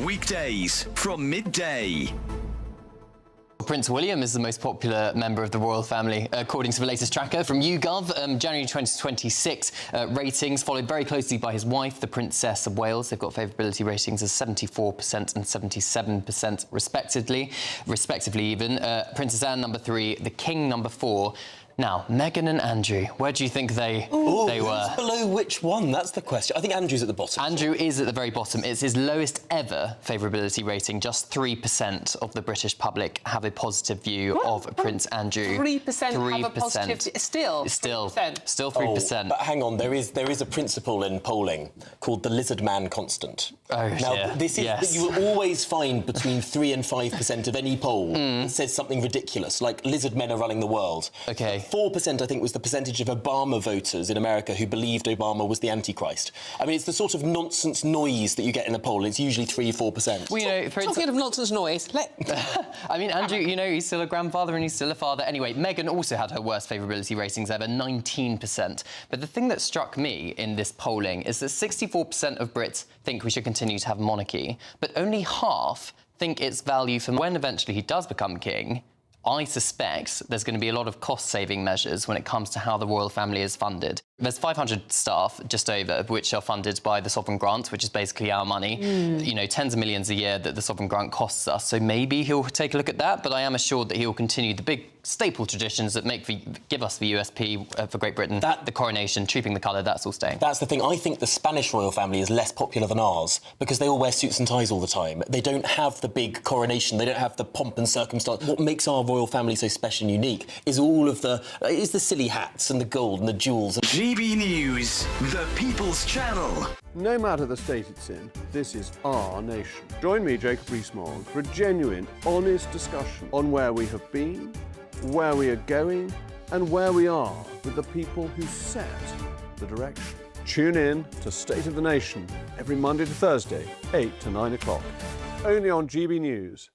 Weekdays from midday. Prince William is the most popular member of the royal family, according to the latest tracker from YouGov. January 2026 ratings, followed very closely by his wife, the Princess of Wales. They've got favourability ratings of 74% and 77% respectively even. Princess Anne, number 3, the King, number 4. Now, Meghan and Andrew, where do you think they were? Below which one? That's the question. I think Andrew's at the bottom. Andrew is at the very bottom. It's his lowest ever favourability rating. Just 3% of the British public have a positive view of Prince Andrew. 3% have a positive... Still 3%. But hang on, there is a principle in polling called the lizard man constant. Oh, now, this is that you will always find between 3 and 5% of any poll that says something ridiculous, like lizard men are running the world. OK. 4%, I think, was the percentage of Obama voters in America who believed Obama was the Antichrist. I mean, it's the sort of nonsense noise that you get in a poll. It's usually 3-4%. Well, you know, talking of nonsense noise, I mean, Andrew, you know, he's still a grandfather and he's still a father. Anyway, Meghan also had her worst favourability ratings ever, 19%. But the thing that struck me in this polling is that 64% of Brits think we should continue to have monarchy, but only half think it's value for when eventually he does become king. I suspect there's going to be a lot of cost-saving measures when it comes to how the royal family is funded. There's 500 staff, just over, which are funded by the sovereign grant, which is basically our money. You know, tens of millions a year that the sovereign grant costs us. So maybe he'll take a look at that, but I am assured that he'll continue the big staple traditions that give us the USP for Great Britain. The coronation, trooping the colour, that's all staying. That's the thing. I think the Spanish royal family is less popular than ours because they all wear suits and ties all the time. They don't have the big coronation. They don't have the pomp and circumstance. What makes our royal family so special and unique is all of the silly hats and the gold and the jewels. GB News, the People's Channel. No matter the state it's in, this is our nation. Join me, Jacob Rees-Mogg, for a genuine, honest discussion on where we have been, where we are going, and where we are with the people who set the direction. Tune in to State of the Nation every Monday to Thursday, 8 to 9 o'clock. Only on GB News.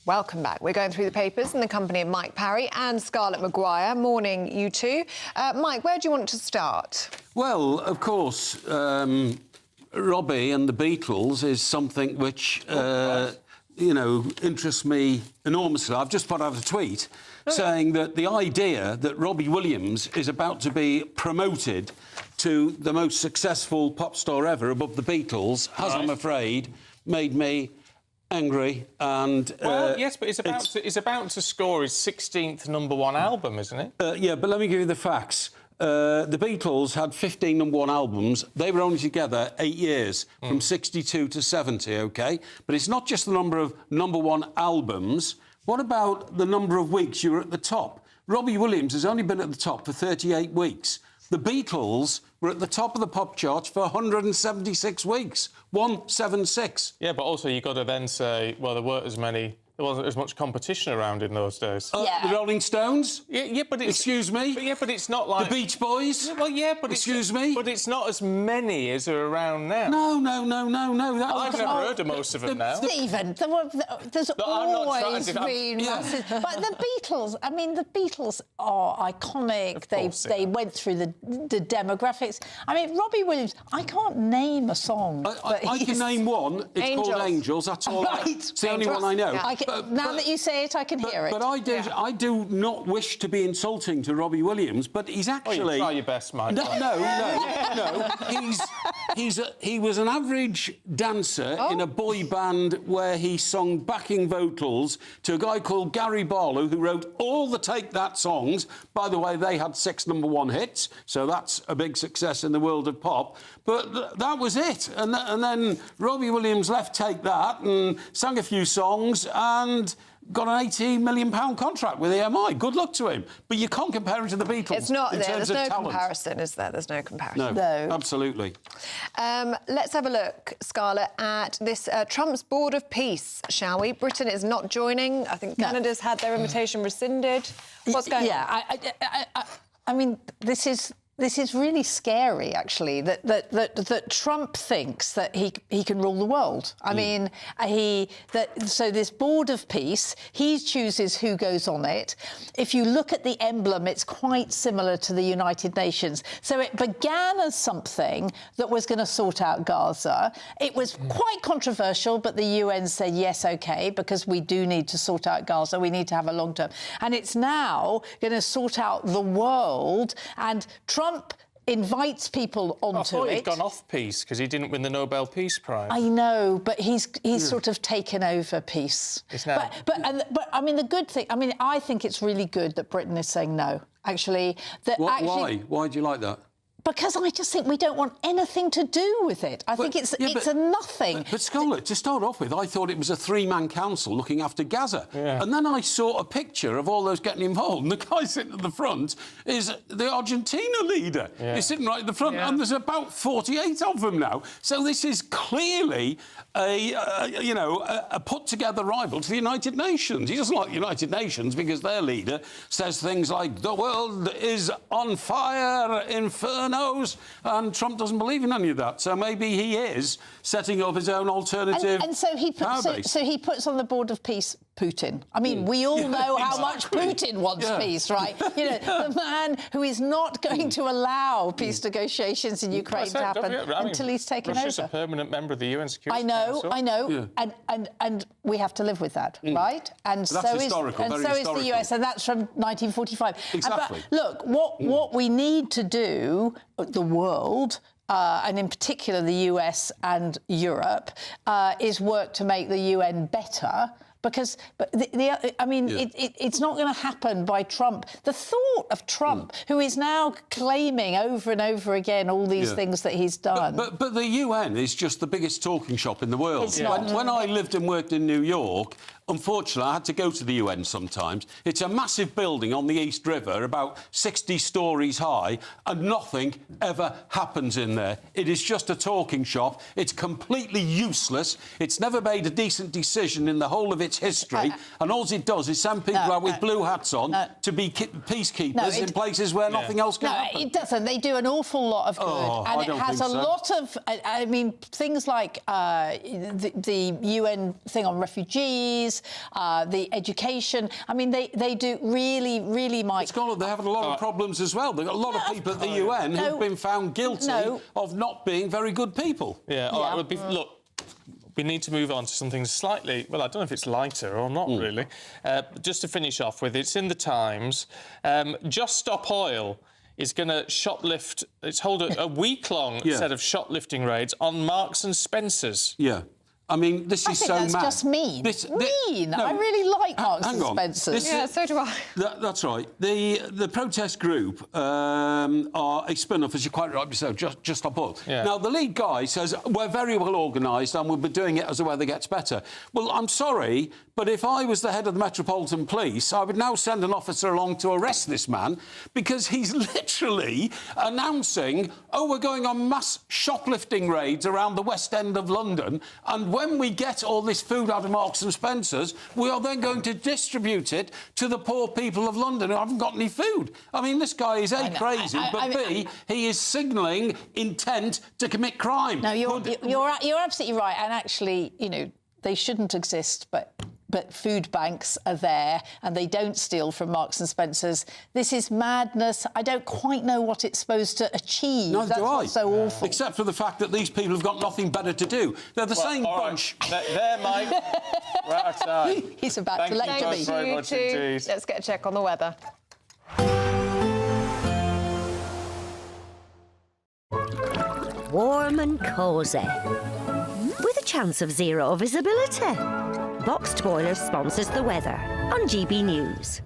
Welcome back. We're going through the papers in the company of Mike Parry and Scarlett Maguire. Morning, you two. Mike, where do you want to start? Well, of course, Robbie and the Beatles is something which, interests me enormously. I've just put out a tweet saying that the idea that Robbie Williams is about to be promoted to the most successful pop star ever above the Beatles has, I'm afraid, made me angry. And well, yes, but it's about to score his 16th #1 album, isn't it? Yeah, but let me give you the facts. The Beatles had 15 #1 albums. They were only together 8 years, from 62 to 70, OK? But it's not just the number of #1 albums. What about the number of weeks you were at the top? Robbie Williams has only been at the top for 38 weeks. The Beatles were at the top of the pop charts for 176 weeks. 176. Yeah, but also you've got to then say, well, there wasn't as much competition around in those days. The Rolling Stones? Yeah, but it's... Excuse me? But it's not like... The Beach Boys? Yeah, well, yeah, but Excuse me? But it's not as many as are around now. No. I've never heard of most of them now. Stephen, there's always been massive... But the Beatles, I mean, the Beatles are iconic. They went through the demographics. I mean, Robbie Williams, I can't name a song. I can name one. It's called Angels. That's all. Right. It's the only one I know. Yeah. Now that you say it, I can hear it. But I do not wish to be insulting to Robbie Williams, but he's actually... you try your best, Mike. No. He was an average dancer in a boy band where he sung backing vocals to a guy called Gary Barlow, who wrote all the Take That songs. By the way, they had 6 #1 hits, so that's a big success in the world of pop. But that was it. And then Robbie Williams left Take That and sang a few songs and got an £80 million contract with EMI. Good luck to him. But you can't compare him to the Beatles. It's not there. There's no comparison, is there? There's no comparison. No. Absolutely. Let's have a look, Scarlett, at this Trump's Board of Peace, shall we? Britain is not joining. I think Canada's had their invitation rescinded. What's going on? Yeah, I mean, this is really scary, actually, that Trump thinks that he can rule the world. I mean, so this Board of Peace, he chooses who goes on it. If you look at the emblem, it's quite similar to the United Nations. So it began as something that was going to sort out Gaza. It was quite controversial, but the UN said, yes, OK, because we do need to sort out Gaza. We need to have a long term. And it's now going to sort out the world, and Trump invites people onto it. I thought he'd gone off peace because he didn't win the Nobel Peace Prize. I know, but he's sort of taken over peace. But I mean, the good thing, I mean, I think it's really good that Britain is saying no. Actually, why? Why do you like that? Because I just think we don't want anything to do with it. I think it's a nothing. But Scarlett, to start off with, I thought it was a 3-man council looking after Gaza. Yeah. And then I saw a picture of all those getting involved, and the guy sitting at the front is the Argentina leader. Yeah. He's sitting right at the front, and there's about 48 of them now. So this is clearly a put-together rival to the United Nations. He doesn't like the United Nations because their leader says things like, the world is on fire, inferno, and Trump doesn't believe in any of that. So maybe he is setting up his own alternative. And so he puts on the Board of Peace Putin. I mean, we all know how much Putin wants peace, right? You know, the man who is not going to allow peace negotiations in Ukraine to happen until he's taken Russia's over. A permanent member of the UN Security Council. I know, and we have to live with that, right? And so is the US, and that's from 1945. Exactly. But look, what we need to do, the world, and in particular the US and Europe, is work to make the UN better. Because, it's not going to happen by Trump. The thought of Trump, who is now claiming over and over again all these things that he's done. But the UN is just the biggest talking shop in the world. It's not. When I lived and worked in New York, Unfortunately, I had to go to the UN sometimes. It's a massive building on the East River, about 60 storeys high, and nothing ever happens in there. It is just a talking shop. It's completely useless. It's never made a decent decision in the whole of its history, and all it does is send people out with blue hats on to be peacekeepers in places where nothing else can happen. No, it doesn't. They do an awful lot of good, and it has a lot of. I mean, things like the UN thing on refugees, the education. I mean, they do really, really. They have a lot of problems as well. They've got a lot of people at the UN who've been found guilty of not being very good people. Yeah. All right. Look. We need to move on to something slightly, well, I don't know if it's lighter or not, really. Just to finish off with, it's in the Times. Just Stop Oil is going to shoplift, it's hold a week-long set of shoplifting raids on Marks and Spencer's. Yeah. I mean, this is so mad. That's just mean. Mean. I really like Marks and Spencer's. Yeah, so do I. That's right. The protest group are a spin-off, as you quite rightly said, Just Stop Oil. Yeah. Now, the lead guy says, we're very well organised and we'll be doing it as the weather gets better. Well, I'm sorry, but if I was the head of the Metropolitan Police, I would now send an officer along to arrest this man because he's literally announcing, we're going on mass shoplifting raids around the West End of London, and when we get all this food out of Marks and Spencer's, we are then going to distribute it to the poor people of London who haven't got any food. I mean, this guy is A, crazy, but B, he is signalling intent to commit crime. No, you're absolutely right. And actually, you know, they shouldn't exist, but food banks are there and they don't steal from Marks and Spencer's. This is madness. I don't quite know what it's supposed to achieve. Neither do I. What's so awful. Except for the fact that these people have got nothing better to do. They're the same bunch. There, Mike. We're out of time. He's about to lecture me. Thank you very much indeed. Let's get a check on the weather. Warm and cosy, with a chance of zero visibility. Boxed Boiler sponsors the weather on GB News.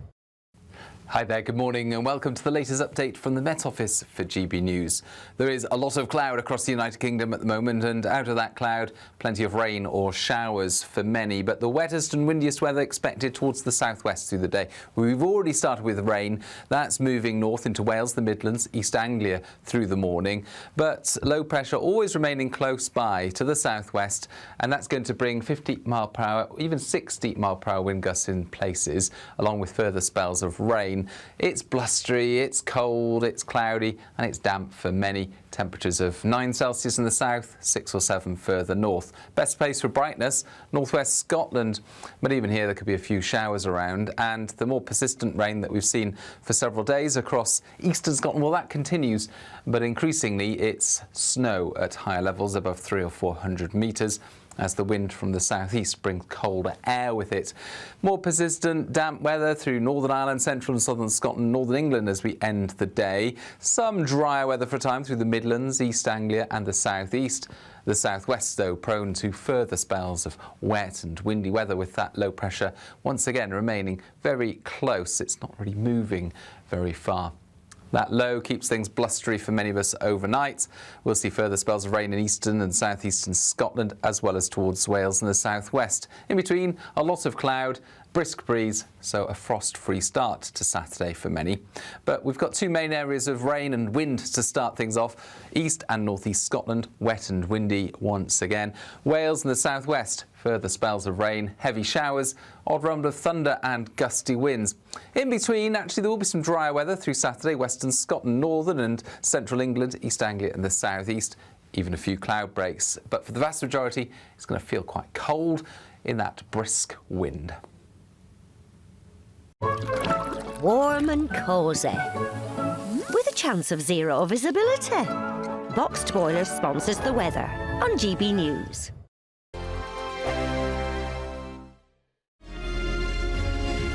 Hi there, good morning and welcome to the latest update from the Met Office for GB News. There is a lot of cloud across the United Kingdom at the moment, and out of that cloud, plenty of rain or showers for many, but the wettest and windiest weather expected towards the southwest through the day. We've already started with rain. That's moving north into Wales, the Midlands, East Anglia through the morning, but low pressure always remaining close by to the southwest, and that's going to bring 50 mile per hour, even 60 mile per hour wind gusts in places, along with further spells of rain. It's blustery, it's cold, it's cloudy and it's damp for many. Temperatures of 9 Celsius in the south, 6 or 7 further north. Best place for brightness, northwest Scotland, but even here there could be a few showers around, and the more persistent rain that we've seen for several days across eastern Scotland, well, that continues, but increasingly it's snow at higher levels above 300 or 400 metres. As the wind from the southeast brings colder air with it. More persistent damp weather through Northern Ireland, central and southern Scotland, northern England as we end the day. Some drier weather for a time through the Midlands, East Anglia and the southeast. The southwest, though, prone to further spells of wet and windy weather, with that low pressure once again remaining very close. It's not really moving very far. That low keeps things blustery for many of us overnight. We'll see further spells of rain in eastern and southeastern Scotland, as well as towards Wales and the southwest. In between, a lot of cloud, brisk breeze, so a frost-free start to Saturday for many. But we've got two main areas of rain and wind to start things off. East and northeast Scotland, wet and windy once again. Wales and the southwest, further spells of rain, heavy showers, odd rumble of thunder and gusty winds. In between, actually, there will be some drier weather through Saturday, western Scotland, northern and central England, East Anglia and the southeast. Even a few cloud breaks. But for the vast majority, it's going to feel quite cold in that brisk wind. Warm and cosy, with a chance of zero visibility. Boxed Boiler sponsors the weather on GB News.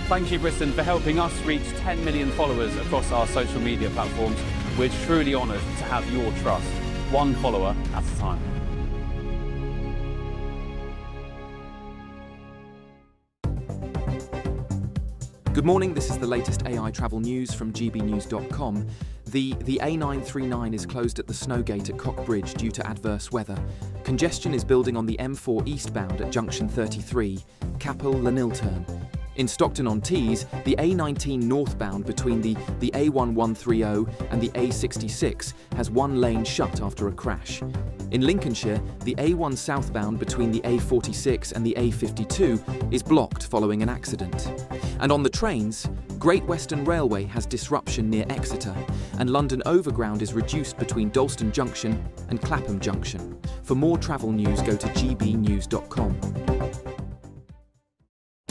Thank you, Britain, for helping us reach 10 million followers across our social media platforms. We're truly honoured to have your trust, one follower at a time. Good morning, this is the latest AI travel news from gbnews.com. The A939 is closed at the Snowgate at Cockbridge due to adverse weather. Congestion is building on the M4 eastbound at junction 33, Capel-Llanilturn. In Stockton-on-Tees, the A19 northbound between the A1130 and the A66 has one lane shut after a crash. In Lincolnshire, the A1 southbound between the A46 and the A52 is blocked following an accident. And on the trains, Great Western Railway has disruption near Exeter, and London Overground is reduced between Dalston Junction and Clapham Junction. For more travel news, go to gbnews.com.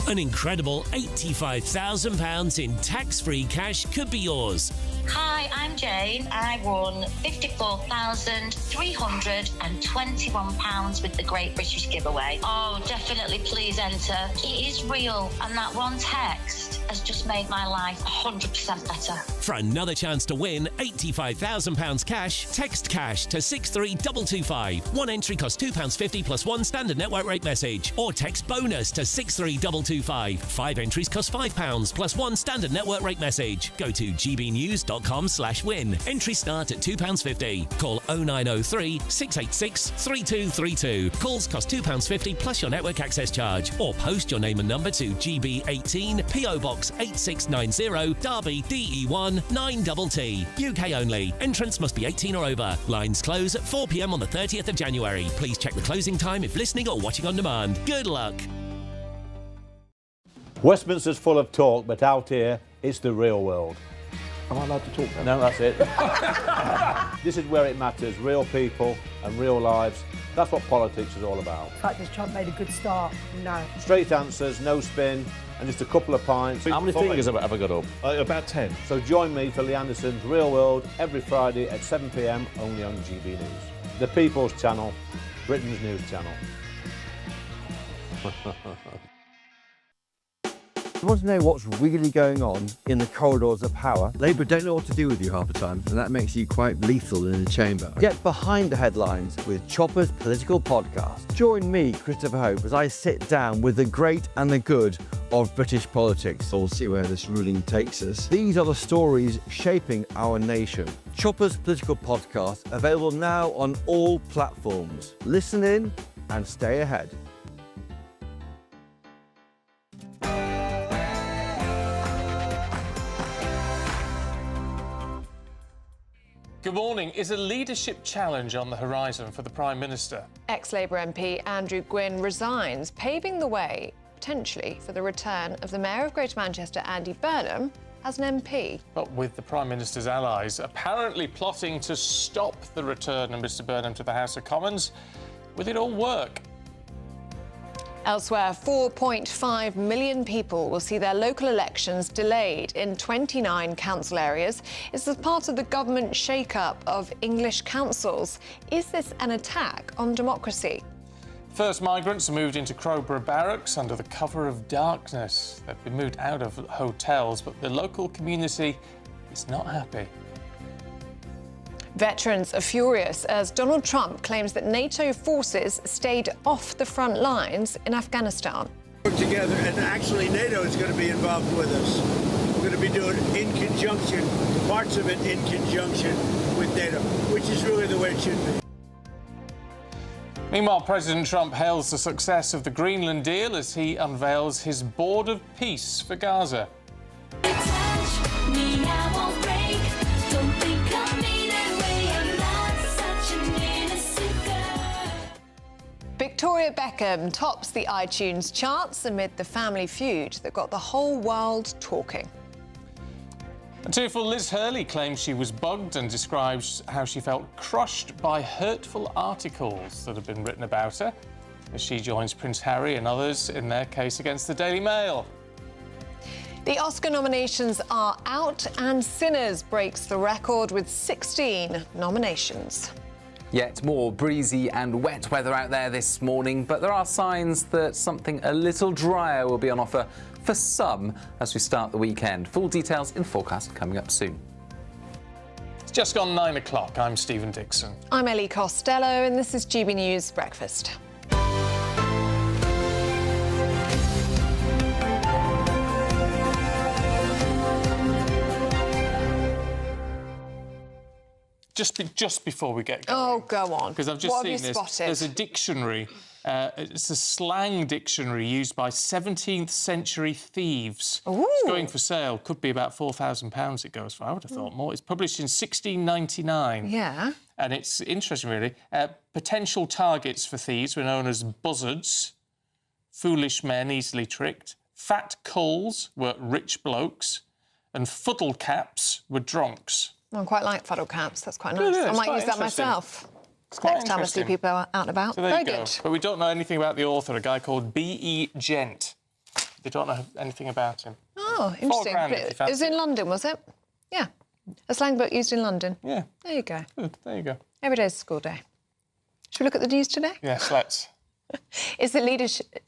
An incredible £85,000 in tax-free cash could be yours. Hi, I'm Jane. I won £54,321 with the Great British Giveaway. Oh, definitely please enter. It is real, and that one text has just made my life 100% better. For another chance to win £85,000 cash, text cash to 63225. One entry costs £2.50 plus one standard network rate message. Or text bonus to 63225. 5 entries cost £5 plus one standard network rate message. Go to gbnews.com/win. Entries start at £2.50. Call 0903 686 3232. Calls cost £2.50 plus your network access charge. Or post your name and number to GB18 PO Box 8690 Derby DE1 9TT. UK only. Entrance must be 18 or over. Lines close at 4 p.m. on the 30th of January. Please check the closing time if listening or watching on demand. Good luck. Westminster's full of talk, but out here, it's the real world. Am I allowed to talk now? No, that's it. This is where it matters. Real people and real lives. That's what politics is all about. The fact that Trump made a good start, no. Straight answers, no spin, and just a couple of pints. How many fingers have I got up? About 10. So join me for Lee Anderson's Real World every Friday at 7 p.m. only on GB News. The People's Channel, Britain's news channel. You want to know what's really going on in the corridors of power? Labour don't know what to do with you half the time, and that makes you quite lethal in the chamber. Get behind the headlines with Chopper's Political Podcast. Join me, Christopher Hope, as I sit down with the great and the good of British politics. We'll see where this ruling takes us. These are the stories shaping our nation. Chopper's Political Podcast, available now on all platforms. Listen in and stay ahead. Good morning. Is a leadership challenge on the horizon for the Prime Minister? Ex-Labour MP Andrew Gwynn resigns, paving the way, potentially, for the return of the Mayor of Greater Manchester, Andy Burnham, as an MP. But with the Prime Minister's allies apparently plotting to stop the return of Mr Burnham to the House of Commons, will it all work? Elsewhere, 4.5 million people will see their local elections delayed in 29 council areas. It's as part of the government shake-up of English councils. Is this an attack on democracy? First migrants are moved into Crowborough barracks under the cover of darkness. They've been moved out of hotels, but the local community is not happy. Veterans are furious as Donald Trump claims that NATO forces stayed off the front lines in Afghanistan. Work together, and actually NATO is going to be involved with us. We're going to be doing in conjunction, parts of it in conjunction with NATO, which is really the way it should be. Meanwhile, President Trump hails the success of the Greenland deal as he unveils his board of peace for Gaza. Victoria Beckham tops the iTunes charts amid the family feud that got the whole world talking. A tearful Liz Hurley claims she was bugged and describes how she felt crushed by hurtful articles that have been written about her as she joins Prince Harry and others in their case against the Daily Mail. The Oscar nominations are out and Sinners breaks the record with 16 nominations. Yet more breezy and wet weather out there this morning, but there are signs that something a little drier will be on offer for some as we start the weekend. Full details in the forecast coming up soon. It's just gone 9 o'clock. I'm Stephen Dixon. I'm Ellie Costello and this is GB News Breakfast. just before we get going. Oh, go on. Because I've just what seen have you this. Spotted? There's a dictionary. It's a slang dictionary used by 17th century thieves. Ooh. It's going for sale. Could be about £4,000 it goes for. I would have thought more. It's published in 1699. Yeah. And it's interesting, really. Potential targets for thieves were known as buzzards, foolish men easily tricked, fat culls were rich blokes, and fuddle caps were drunks. I quite like fuddle caps. That's quite nice. Yeah, I might quite use that interesting. myself. It's quite Next time I see interesting. people out and about. So there Very you go. good. But we don't know anything about the author, a guy called B.E. Gent. They don't know anything about him. Oh, interesting. £4,000 if you It fancy was in London, was it? Yeah. A slang book used in London. Yeah. There you go. Good. There you go. Every day's a school day. Should we look at the news today? Yes, let's. Is the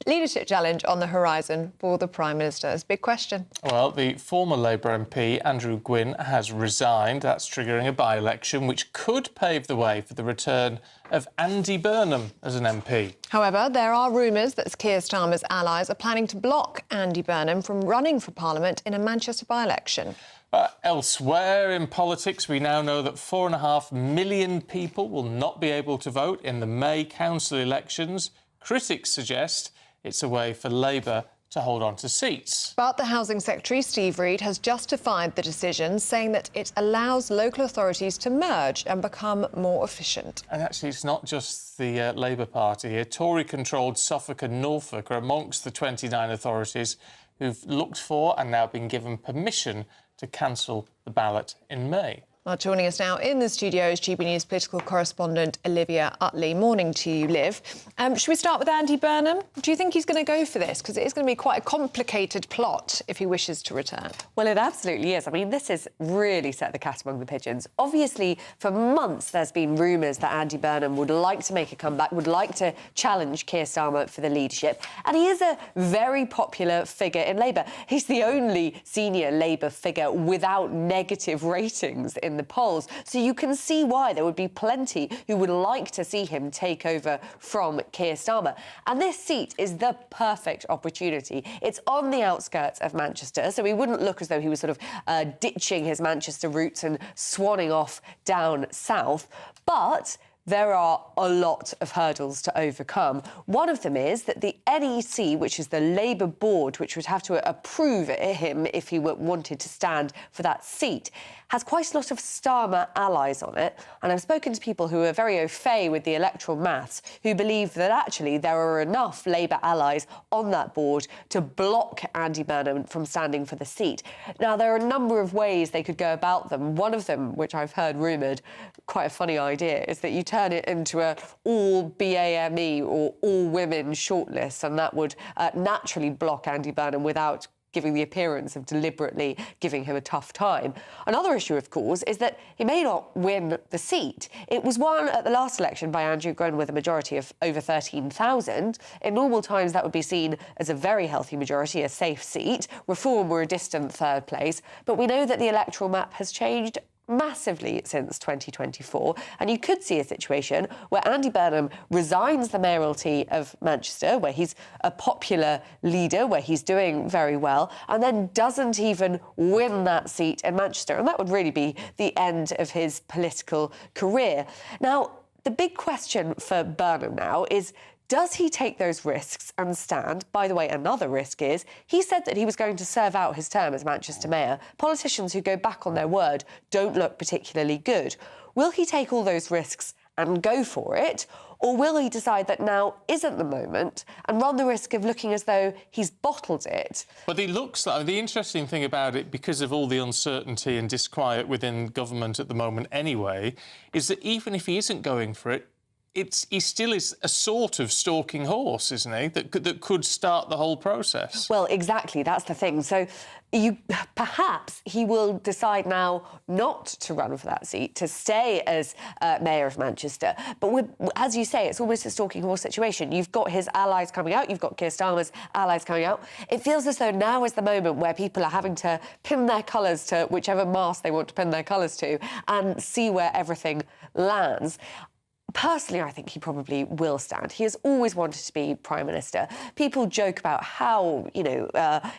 leadership challenge on the horizon for the Prime Minister? It's a big question. Well, the former Labour MP, Andrew Gwynn, has resigned. That's triggering a by-election which could pave the way for the return of Andy Burnham as an MP. However, there are rumours that Keir Starmer's allies are planning to block Andy Burnham from running for Parliament in a Manchester by-election. Elsewhere in politics, we now know that 4.5 million people will not be able to vote in the May council elections. Critics suggest it's a way for Labour to hold on to seats. But the Housing Secretary, Steve Reid, has justified the decision, saying that it allows local authorities to merge and become more efficient. And actually, it's not just the Labour Party here. Tory-controlled Suffolk and Norfolk are amongst the 29 authorities who've looked for and now been given permission to cancel the ballot in May. Well, joining us now in the studio is GB News political correspondent Olivia Utley. Morning to you, Liv. Should we start with Andy Burnham? Do you think he's going to go for this? Because it is going to be quite a complicated plot if he wishes to return. Well, it absolutely is. I mean, this has really set the cat among the pigeons. Obviously, for months, there's been rumours that Andy Burnham would like to make a comeback, would like to challenge Keir Starmer for the leadership. And he is a very popular figure in Labour. He's the only senior Labour figure without negative ratings in the polls. So you can see why there would be plenty who would like to see him take over from Keir Starmer. And this seat is the perfect opportunity. It's on the outskirts of Manchester, so he wouldn't look as though he was sort of ditching his Manchester roots and swanning off down south. But there are a lot of hurdles to overcome. One of them is that the NEC, which is the Labour board, which would have to approve him if he wanted to stand for that seat, has quite a lot of Starmer allies on it. And I've spoken to people who are very au fait with the electoral maths, who believe that actually there are enough Labour allies on that board to block Andy Burnham from standing for the seat. Now, there are a number of ways they could go about them. One of them, which I've heard rumoured, quite a funny idea, is that you turn it into a all-BAME or all-women shortlist, and that would naturally block Andy Burnham without giving the appearance of deliberately giving him a tough time. Another issue, of course, is that he may not win the seat. It was won at the last election by Andrew Gwynn with a majority of over 13,000. In normal times, that would be seen as a very healthy majority, a safe seat. Reform were a distant third place. But we know that the electoral map has changed massively since 2024, and you could see a situation where Andy Burnham resigns the mayoralty of Manchester, where he's a popular leader, where he's doing very well, and then doesn't even win that seat in Manchester, and that would really be the end of his political career. Now, the big question for Burnham now is, does he take those risks and stand? By the way, another risk is he said that he was going to serve out his term as Manchester Mayor. Politicians who go back on their word don't look particularly good. Will he take all those risks and go for it? Or will he decide that now isn't the moment and run the risk of looking as though he's bottled it? But it looks like the interesting thing about it, because of all the uncertainty and disquiet within government at the moment anyway, is that even if he isn't going for it, he still is a sort of stalking horse, isn't he, that could start the whole process? Well, exactly, that's the thing. So perhaps he will decide now not to run for that seat, to stay as Mayor of Manchester. But as you say, it's almost a stalking horse situation. You've got his allies coming out, you've got Keir Starmer's allies coming out. It feels as though now is the moment where people are having to pin their colours to whichever mast they want to pin their colours to and see where everything lands. Personally, I think he probably will stand. He has always wanted to be Prime Minister. People joke about how,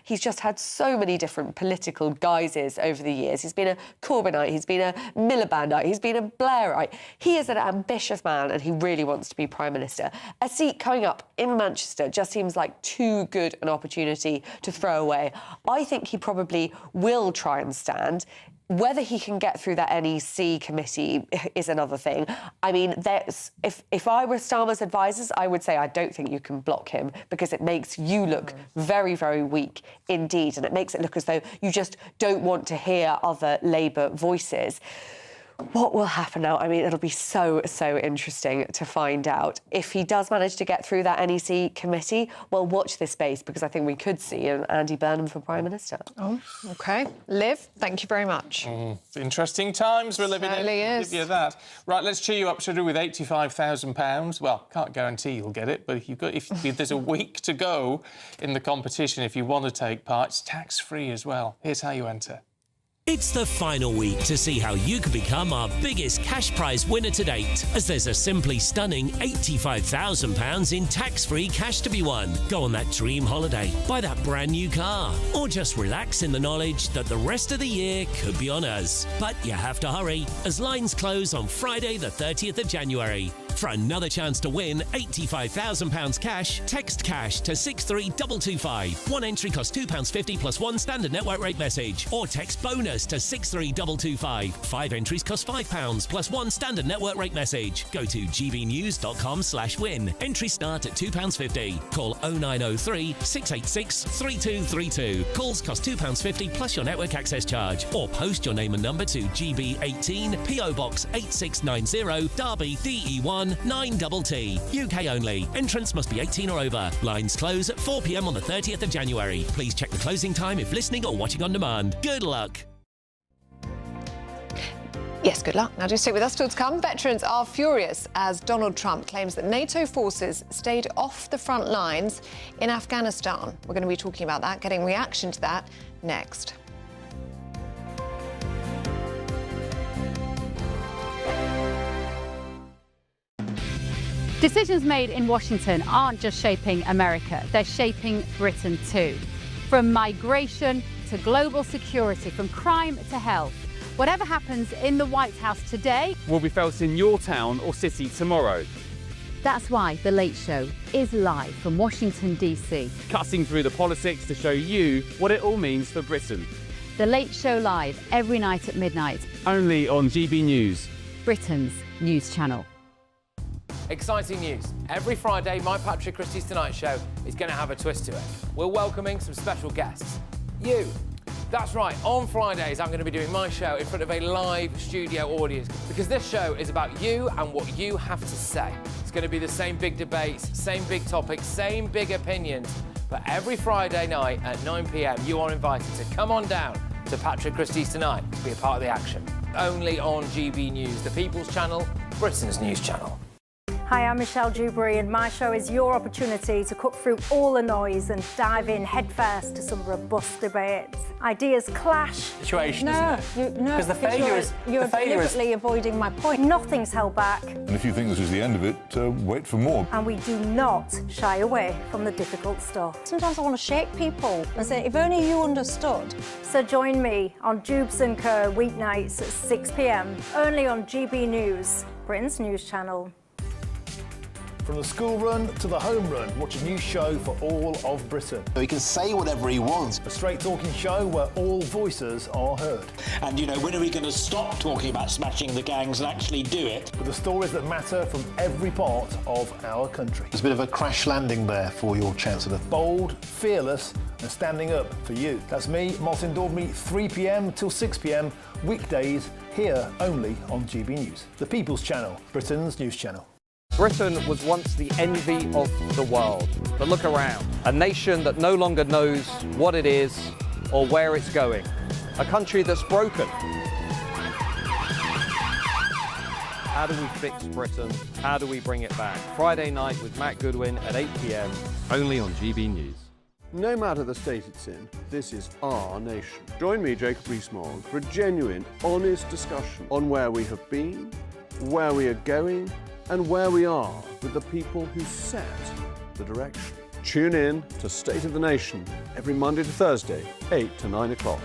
he's just had so many different political guises over the years. He's been a Corbynite, he's been a Milibandite, he's been a Blairite. He is an ambitious man and he really wants to be Prime Minister. A seat coming up in Manchester just seems like too good an opportunity to throw away. I think he probably will try and stand. Whether he can get through that NEC committee is another thing. I mean, if I were Starmer's advisors, I would say I don't think you can block him because it makes you look very, very weak indeed, and it makes it look as though you just don't want to hear other Labour voices. What will happen now? I mean, it'll be so interesting to find out. If he does manage to get through that NEC committee, well, watch this space, because I think we could see an Andy Burnham for Prime Minister. Oh, OK. Liv, thank you very much. Interesting times we're living in. Certainly is. Give you that. Right, let's cheer you up, shall we, with £85,000. Well, can't guarantee you'll get it, but if there's a week to go in the competition, if you want to take part, it's tax-free as well. Here's how you enter. It's the final week to see how you can become our biggest cash prize winner to date, as there's a simply stunning £85,000 in tax-free cash to be won. Go on that dream holiday, buy that brand new car, or just relax in the knowledge that the rest of the year could be on us. But you have to hurry, as lines close on Friday the 30th of January. For another chance to win £85,000 cash, text cash to 63225. One entry costs £2.50 plus one standard network rate message, or text bonus to 63225. 5 entries cost £5 plus one standard network rate message. Go to gbnews.com/win. Entries start at £2.50. Call 0903 686 3232. Calls cost £2.50 plus your network access charge, or post your name and number to GB18 PO Box 8690 Derby DE1 9TT. UK only. Entrance must be 18 or over. Lines close at 4 p.m. on the 30th of January. Please check the closing time if listening or watching on demand. Good luck. Yes, good luck. Now do stick with us still to come. Veterans are furious as Donald Trump claims that NATO forces stayed off the front lines in Afghanistan. We're going to be talking about that, getting reaction to that next. Decisions made in Washington aren't just shaping America, they're shaping Britain too. From migration to global security, from crime to health. Whatever happens in the White House today will be felt in your town or city tomorrow. That's why The Late Show is live from Washington, DC. Cutting through the politics to show you what it all means for Britain. The Late Show live every night at midnight. Only on GB News, Britain's news channel. Exciting news. Every Friday, my Patrick Christie's Tonight Show is going to have a twist to it. We're welcoming some special guests. You. That's right, on Fridays I'm going to be doing my show in front of a live studio audience, because this show is about you and what you have to say. It's going to be the same big debates, same big topics, same big opinions. But every Friday night at 9 p.m, you are invited to come on down to Patrick Christie's Tonight to be a part of the action. Only on GB News, the People's Channel, Britain's news channel. Hi, I'm Michelle Dewberry, and my show is your opportunity to cut through all the noise and dive in headfirst to some robust debates. Ideas clash. Situation, isn't it? No, because the failure is you're deliberately avoiding my point. Nothing's held back, And if you think this is the end of it, wait for more. and we do not shy away from the difficult stuff. Sometimes I want to shake people and say, if only you understood. So join me on Jubes & Co. weeknights at 6 p.m, only on GB News, Britain's news channel. From the school run to the home run, watch a new show for all of Britain. So he can say whatever he wants. A straight-talking show where all voices are heard. And, when are we going to stop talking about smashing the gangs and actually do it? With the stories that matter from every part of our country. There's a bit of a crash landing there for your Chancellor. Bold, fearless and standing up for you. That's me, Martin Daubney, 3 p.m. till 6 p.m, weekdays, here only on GB News. The People's Channel, Britain's news channel. Britain was once the envy of the world. But look around. A nation that no longer knows what it is or where it's going. A country that's broken. How do we fix Britain? How do we bring it back? Friday night with Matt Goodwin at 8 p.m, only on GB News. No matter the state it's in, this is our nation. Join me, Jacob Rees-Mogg, for a genuine, honest discussion on where we have been, where we are going, and where we are with the people who set the direction. Tune in to State of the Nation every Monday to Thursday, 8 to 9 o'clock.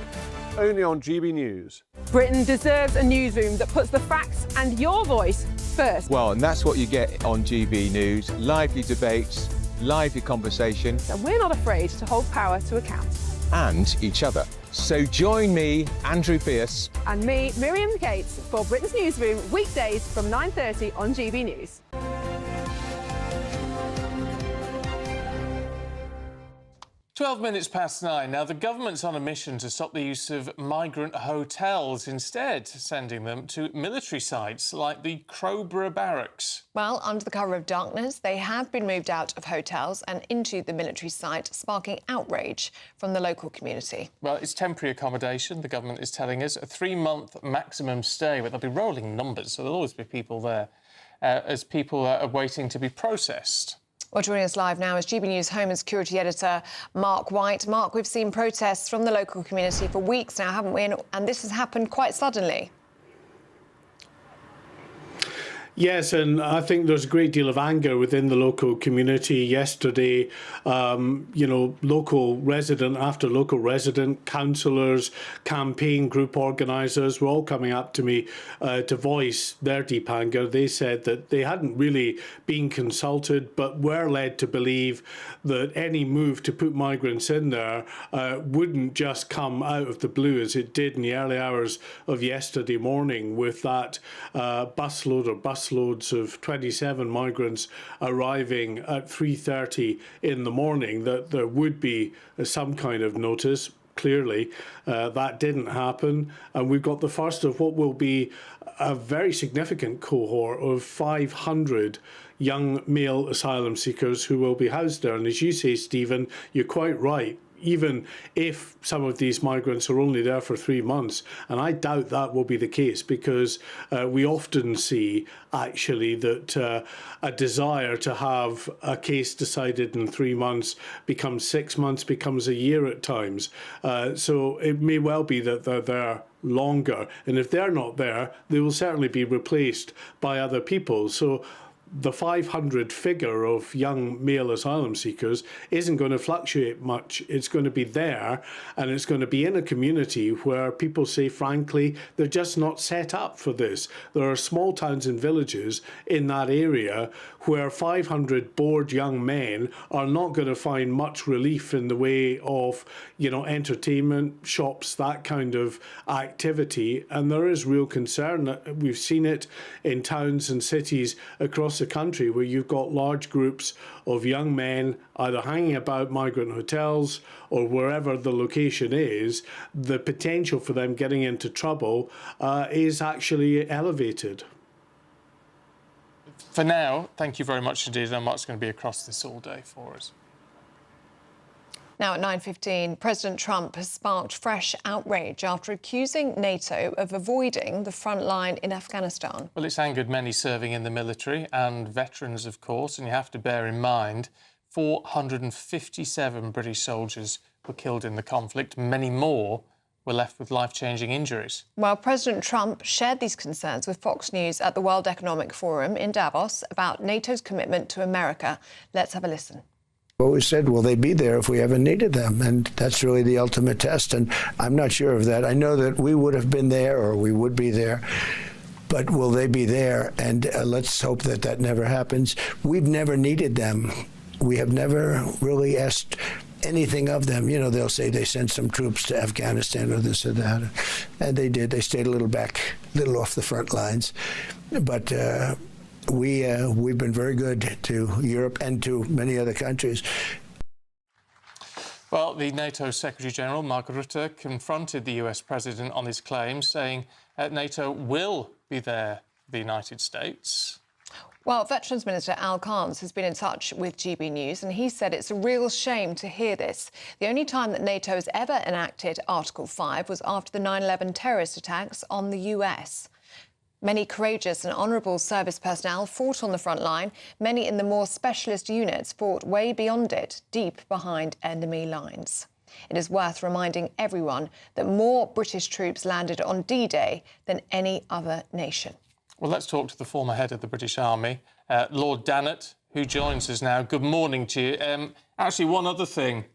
Only on GB News. Britain deserves a newsroom that puts the facts and your voice first. Well, and that's what you get on GB News. Lively debates, lively conversation. And we're not afraid to hold power to account. And each other. So join me, Andrew Pierce. And me, Miriam Cates, for Britain's Newsroom, weekdays from 9:30 on GB News. 12 minutes past 9. Now, the government's on a mission to stop the use of migrant hotels, instead sending them to military sites like the Crowborough barracks. Well, under the cover of darkness, they have been moved out of hotels and into the military site, sparking outrage from the local community. Well, it's temporary accommodation, the government is telling us, a 3-month maximum stay, but there'll be rolling numbers, so there'll always be people there as people are waiting to be processed. Well, joining us live now is GB News Home and Security Editor Mark White. Mark, we've seen protests from the local community for weeks now, haven't we? And this has happened quite suddenly. Yes, and I think there's a great deal of anger within the local community. Yesterday, local resident after local resident, councillors, campaign group organisers were all coming up to me to voice their deep anger. They said that they hadn't really been consulted, but were led to believe that any move to put migrants in there wouldn't just come out of the blue, as it did in the early hours of yesterday morning, with that busloads of 27 migrants arriving at 3:30 in the morning, that there would be some kind of notice. Clearly, that didn't happen, and we've got the first of what will be a very significant cohort of 500 young male asylum seekers who will be housed there. And as you say, Stephen, you're quite right. Even if some of these migrants are only there for 3 months, and I doubt that will be the case, because we often see actually that a desire to have a case decided in 3 months becomes 6 months, becomes a year at times. So it may well be that they're there longer, and if they're not there, they will certainly be replaced by other people. So the 500 figure of young male asylum seekers isn't going to fluctuate much. It's going to be there, and it's going to be in a community where people say, frankly, they're just not set up for this. There are small towns and villages in that area where 500 bored young men are not going to find much relief in the way of, entertainment, shops, that kind of activity. And there is real concern. We've seen it in towns and cities across the country where you've got large groups of young men either hanging about migrant hotels or wherever the location is. The potential for them getting into trouble is actually elevated. For now, thank you very much indeed. And Mark's going to be across this all day for us. Now at 9:15, President Trump has sparked fresh outrage after accusing NATO of avoiding the front line in Afghanistan. Well, it's angered many serving in the military and veterans, of course, and you have to bear in mind 457 British soldiers were killed in the conflict. Many more were left with life-changing injuries. Well, President Trump shared these concerns with Fox News at the World Economic Forum in Davos about NATO's commitment to America. Let's have a listen. Always said, will they be there if we ever needed them? And that's really the ultimate test. And I'm not sure of that. I know that we would have been there, or we would be there. But will they be there? And let's hope that that never happens. We've never needed them. We have never really asked anything of them. They'll say they sent some troops to Afghanistan or this or that. And they did. They stayed a little off the front lines. But we've been very good to Europe and to many other countries. Well, the NATO Secretary-General, Mark Rutte, confronted the US President on his claims, saying NATO will be there for the United States. Well, Veterans Minister Al Kans has been in touch with GB News, and he said it's a real shame to hear this. The only time that NATO has ever enacted Article 5 was after the 9/11 terrorist attacks on the US. Many courageous and honourable service personnel fought on the front line. Many in the more specialist units fought way beyond it, deep behind enemy lines. It is worth reminding everyone that more British troops landed on D-Day than any other nation. Well, let's talk to the former head of the British Army, Lord Danut, who joins us now. Good morning to you. Actually, one other thing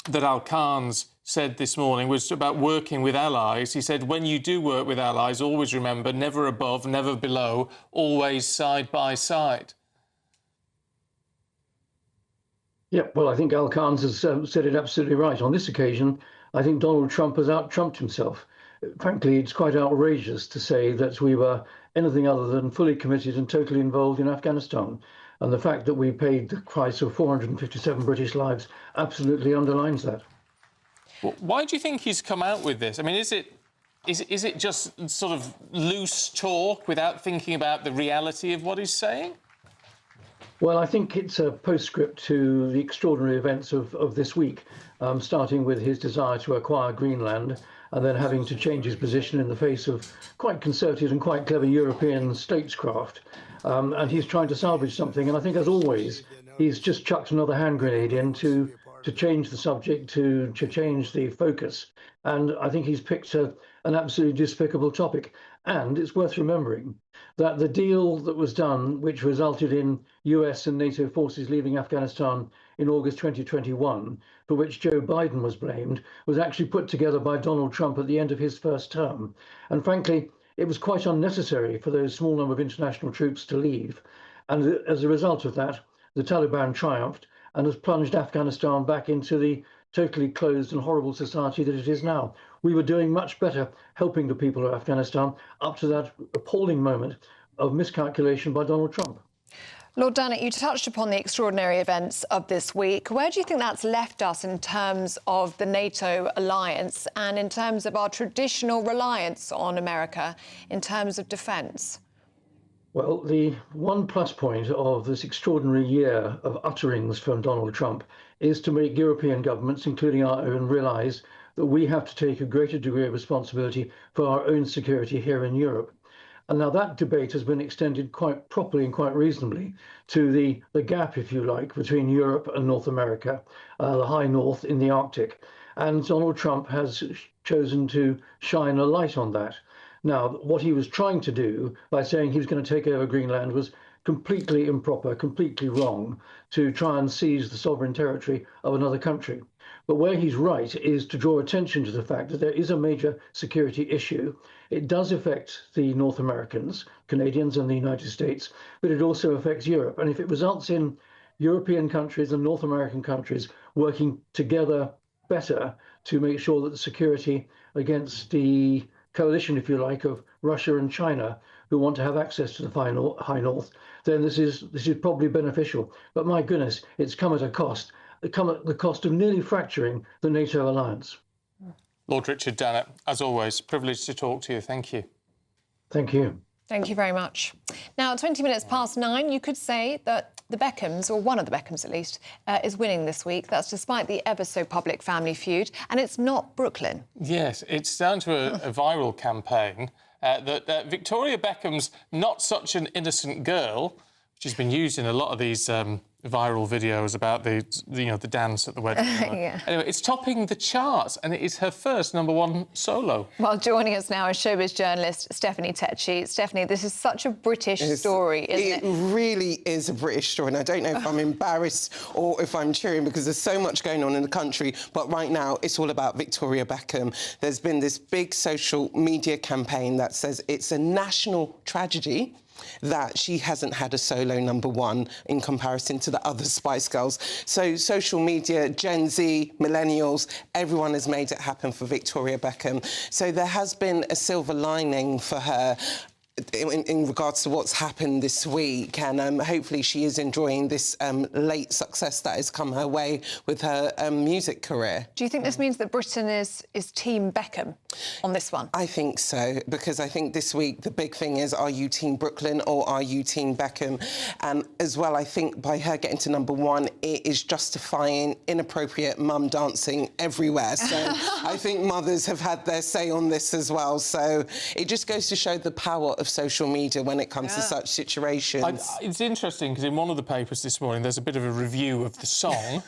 that Al Khan's said this morning was about working with allies. He said, when you do work with allies, always remember, never above, never below, always side by side. Yeah, well, I think Al Khan has said it absolutely right. On this occasion, I think Donald Trump has out-Trumped himself. Frankly, it's quite outrageous to say that we were anything other than fully committed and totally involved in Afghanistan. And the fact that we paid the price of 457 British lives absolutely underlines that. Well, why do you think he's come out with this? I mean, is it just sort of loose talk without thinking about the reality of what he's saying? Well, I think it's a postscript to the extraordinary events of this week, starting with his desire to acquire Greenland and then having to change his position in the face of quite concerted and quite clever European statescraft. And he's trying to salvage something. And I think, as always, he's just chucked another hand grenade in to change the subject, to change the focus. And I think he's picked an absolutely despicable topic. And it's worth remembering that the deal that was done, which resulted in US and NATO forces leaving Afghanistan in August 2021, for which Joe Biden was blamed, was actually put together by Donald Trump at the end of his first term. And frankly, it was quite unnecessary for those small number of international troops to leave. And as a result of that, the Taliban triumphed and has plunged Afghanistan back into the totally closed and horrible society that it is now. We were doing much better helping the people of Afghanistan up to that appalling moment of miscalculation by Donald Trump. Lord Danut, you touched upon the extraordinary events of this week. Where do you think that's left us in terms of the NATO alliance and in terms of our traditional reliance on America in terms of defence? Well, the one plus point of this extraordinary year of utterings from Donald Trump is to make European governments, including our own, realise that we have to take a greater degree of responsibility for our own security here in Europe. And now that debate has been extended quite properly and quite reasonably to the gap, if you like, between Europe and North America, the high north in the Arctic. And Donald Trump has chosen to shine a light on that. Now, what he was trying to do by saying he was going to take over Greenland was completely improper, completely wrong, to try and seize the sovereign territory of another country. But where he's right is to draw attention to the fact that there is a major security issue. It does affect the North Americans, Canadians and the United States, but it also affects Europe. And if it results in European countries and North American countries working together better to make sure that the security against the coalition, if you like, of Russia and China, who want to have access to the high north, then this is probably beneficial. But my goodness, it's come at a cost. It come at the cost of nearly fracturing the NATO alliance. Lord Richard Danut, as always, privileged to talk to you. Thank you. Thank you. Thank you very much. Now, 20 minutes past 9, you could say that the Beckhams, or one of the Beckhams at least, is winning this week. That's despite the ever-so-public family feud. And it's not Brooklyn. Yes, it's down to a viral campaign that Victoria Beckham's Not Such an Innocent Girl, which has been used in a lot of these viral videos about the dance at the wedding. Yeah. Anyway, it's topping the charts, and it is her first #1 solo. Well, joining us now is showbiz journalist Stephanie Tetchy. Stephanie, this is such a British story, isn't it? It really is a British story, and I don't know if I'm embarrassed or if I'm cheering because there's so much going on in the country, but right now it's all about Victoria Beckham. There's been this big social media campaign that says it's a national tragedy that she hasn't had a solo #1 in comparison to the other Spice Girls. So social media, Gen Z, millennials, everyone has made it happen for Victoria Beckham. So there has been a silver lining for her in regards to what's happened this week, and hopefully she is enjoying this late success that has come her way with her music career. Do you think this means that Britain is Team Beckham on this one? I think so, because I think this week the big thing is, are you Team Brooklyn or are you Team Beckham? And as well, I think by her getting to #1, it is justifying inappropriate mum dancing everywhere. So I think mothers have had their say on this as well. So it just goes to show the power of social media when it comes to such situations. It's interesting because in one of the papers this morning there's a bit of a review of the song,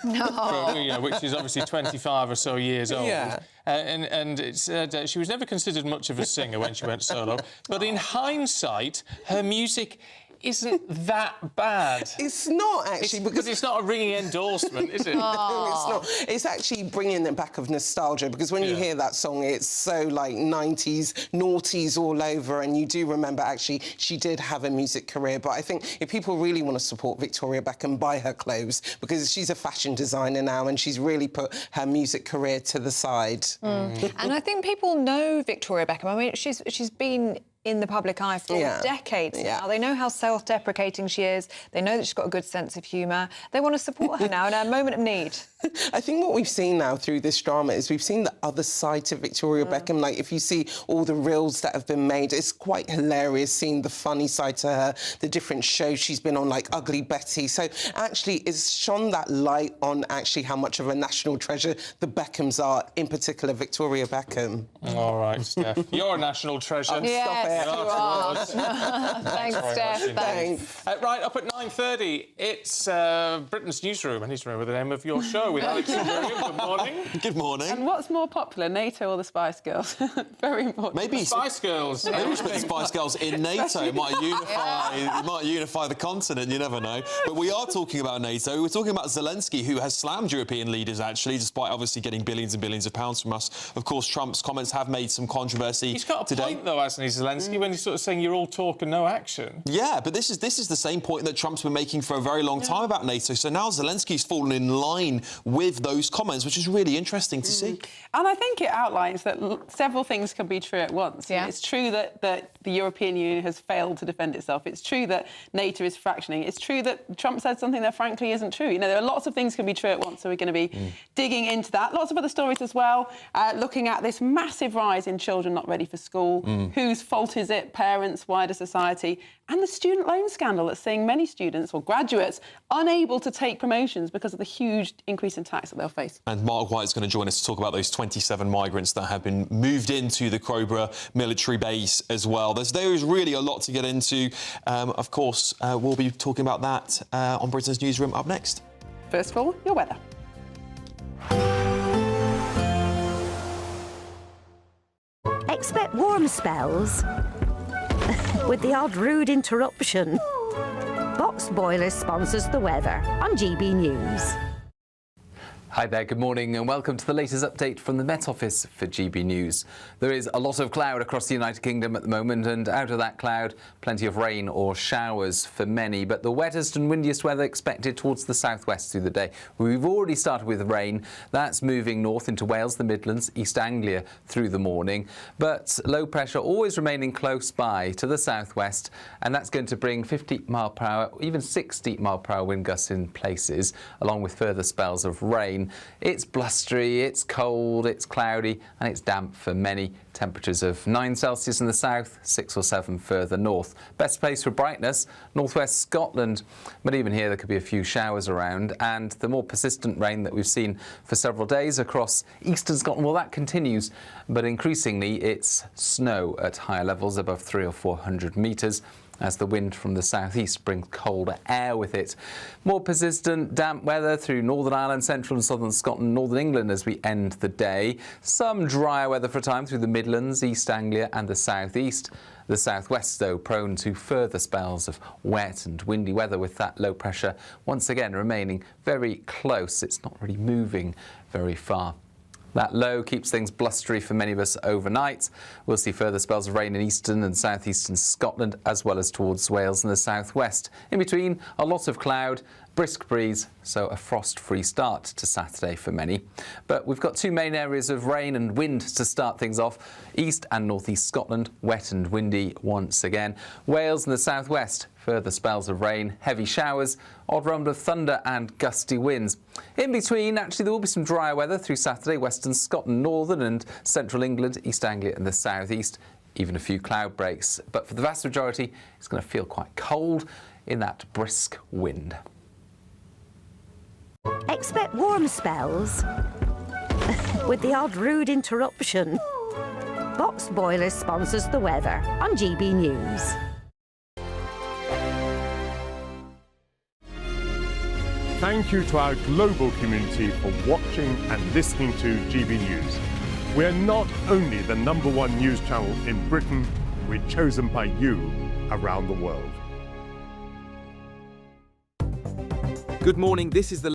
which is obviously 25 or so years old. Yeah. And it said she was never considered much of a singer when she went solo, but in hindsight, her music isn't that bad. It's not, actually, because it's not a ringing endorsement, is it? No, it's not. It's actually bringing it back of nostalgia, because when you hear that song, it's so, like, 90s, noughties all over, and you do remember, actually, she did have a music career. But I think if people really want to support Victoria Beckham, buy her clothes, because she's a fashion designer now, and she's really put her music career to the side. And I think people know Victoria Beckham. I mean, she's been in the public eye for decades now. They know how self-deprecating she is. They know that she's got a good sense of humour. They want to support her now in her moment of need. I think what we've seen now through this drama is we've seen the other side to Victoria Beckham. Like, if you see all the reels that have been made, it's quite hilarious seeing the funny side to her, the different shows she's been on, like Ugly Betty. So, actually, it's shone that light on actually how much of a national treasure the Beckhams are, in particular Victoria Beckham. All right, Steph. You're a national treasure. Yes, you are. Thanks, Steph. Thanks. Right, up at 9:30, it's Britain's Newsroom. I need to remember the name of your show with Alex and Miriam. Good morning. Good morning. And what's more popular, NATO or the Spice Girls? Very important. Maybe the Spice Girls. Maybe we should put the Spice Girls in NATO. It might unify the continent. You never know. But we are talking about NATO. We're talking about Zelensky, who has slammed European leaders, actually, despite obviously getting billions and billions of pounds from us. Of course, Trump's comments have made some controversy. He's got a today. point, though, hasn't he, Zelensky, when he's sort of saying you're all talk and no action. Yeah, but this is the same point that Trump's been making for a very long time about NATO. So now Zelensky's fallen in line with those comments, which is really interesting to see. And I think it outlines that several things can be true at once. Yeah. It's true that the European Union has failed to defend itself. It's true that NATO is fractioning. It's true that Trump said something that frankly isn't true. You know, there are lots of things can be true at once, so we're going to be digging into that. Lots of other stories as well, looking at this massive rise in children not ready for school. Whose fault is it? Parents, wider society, and the student loan scandal that's seeing many students or graduates unable to take promotions because of the huge increase in tax that they'll face. And Mark White's going to join us to talk about those 27 migrants that have been moved into the Crowborough military base as well. There is really a lot to get into. Of course, we'll be talking about that on Britain's Newsroom up next. First of all, your weather. Expect warm spells with the odd rude interruption. Box Boilers sponsors the weather on GB News. Hi there, good morning and welcome to the latest update from the Met Office for GB News. There is a lot of cloud across the United Kingdom at the moment, and out of that cloud, plenty of rain or showers for many, but the wettest and windiest weather expected towards the southwest through the day. We've already started with rain. That's moving north into Wales, the Midlands, East Anglia through the morning, but low pressure always remaining close by to the southwest, and that's going to bring 50 mile per hour, even 60 mile per hour wind gusts in places, along with further spells of rain. It's blustery, it's cold, it's cloudy and it's damp for many. Temperatures of 9 Celsius in the south, 6 or 7 further north. Best place for brightness, northwest Scotland, but even here there could be a few showers around, and the more persistent rain that we've seen for several days across eastern Scotland, well, that continues, but increasingly it's snow at higher levels above 300 or 400 metres. As the wind from the southeast brings colder air with it. More persistent damp weather through Northern Ireland, central and southern Scotland, northern England as we end the day. Some drier weather for a time through the Midlands, East Anglia and the southeast. The southwest, though, prone to further spells of wet and windy weather with that low pressure once again remaining very close. It's not really moving very far. That low keeps things blustery for many of us overnight. We'll see further spells of rain in eastern and southeastern Scotland, as well as towards Wales and the southwest. In between, a lot of cloud, brisk breeze, so a frost-free start to Saturday for many. But we've got two main areas of rain and wind to start things off. East and northeast Scotland, wet and windy once again. Wales and the southwest, further spells of rain, heavy showers, odd rumble of thunder and gusty winds. In between, actually, there will be some drier weather through Saturday, western Scotland, northern and central England, East Anglia and the southeast. Even a few cloud breaks. But for the vast majority, it's going to feel quite cold in that brisk wind. Expect warm spells with the odd rude interruption. Box Boilers sponsors the weather on GB News. Thank you to our global community for watching and listening to GB News. We're not only the #1 news channel in Britain, we're chosen by you around the world. Good morning, this is the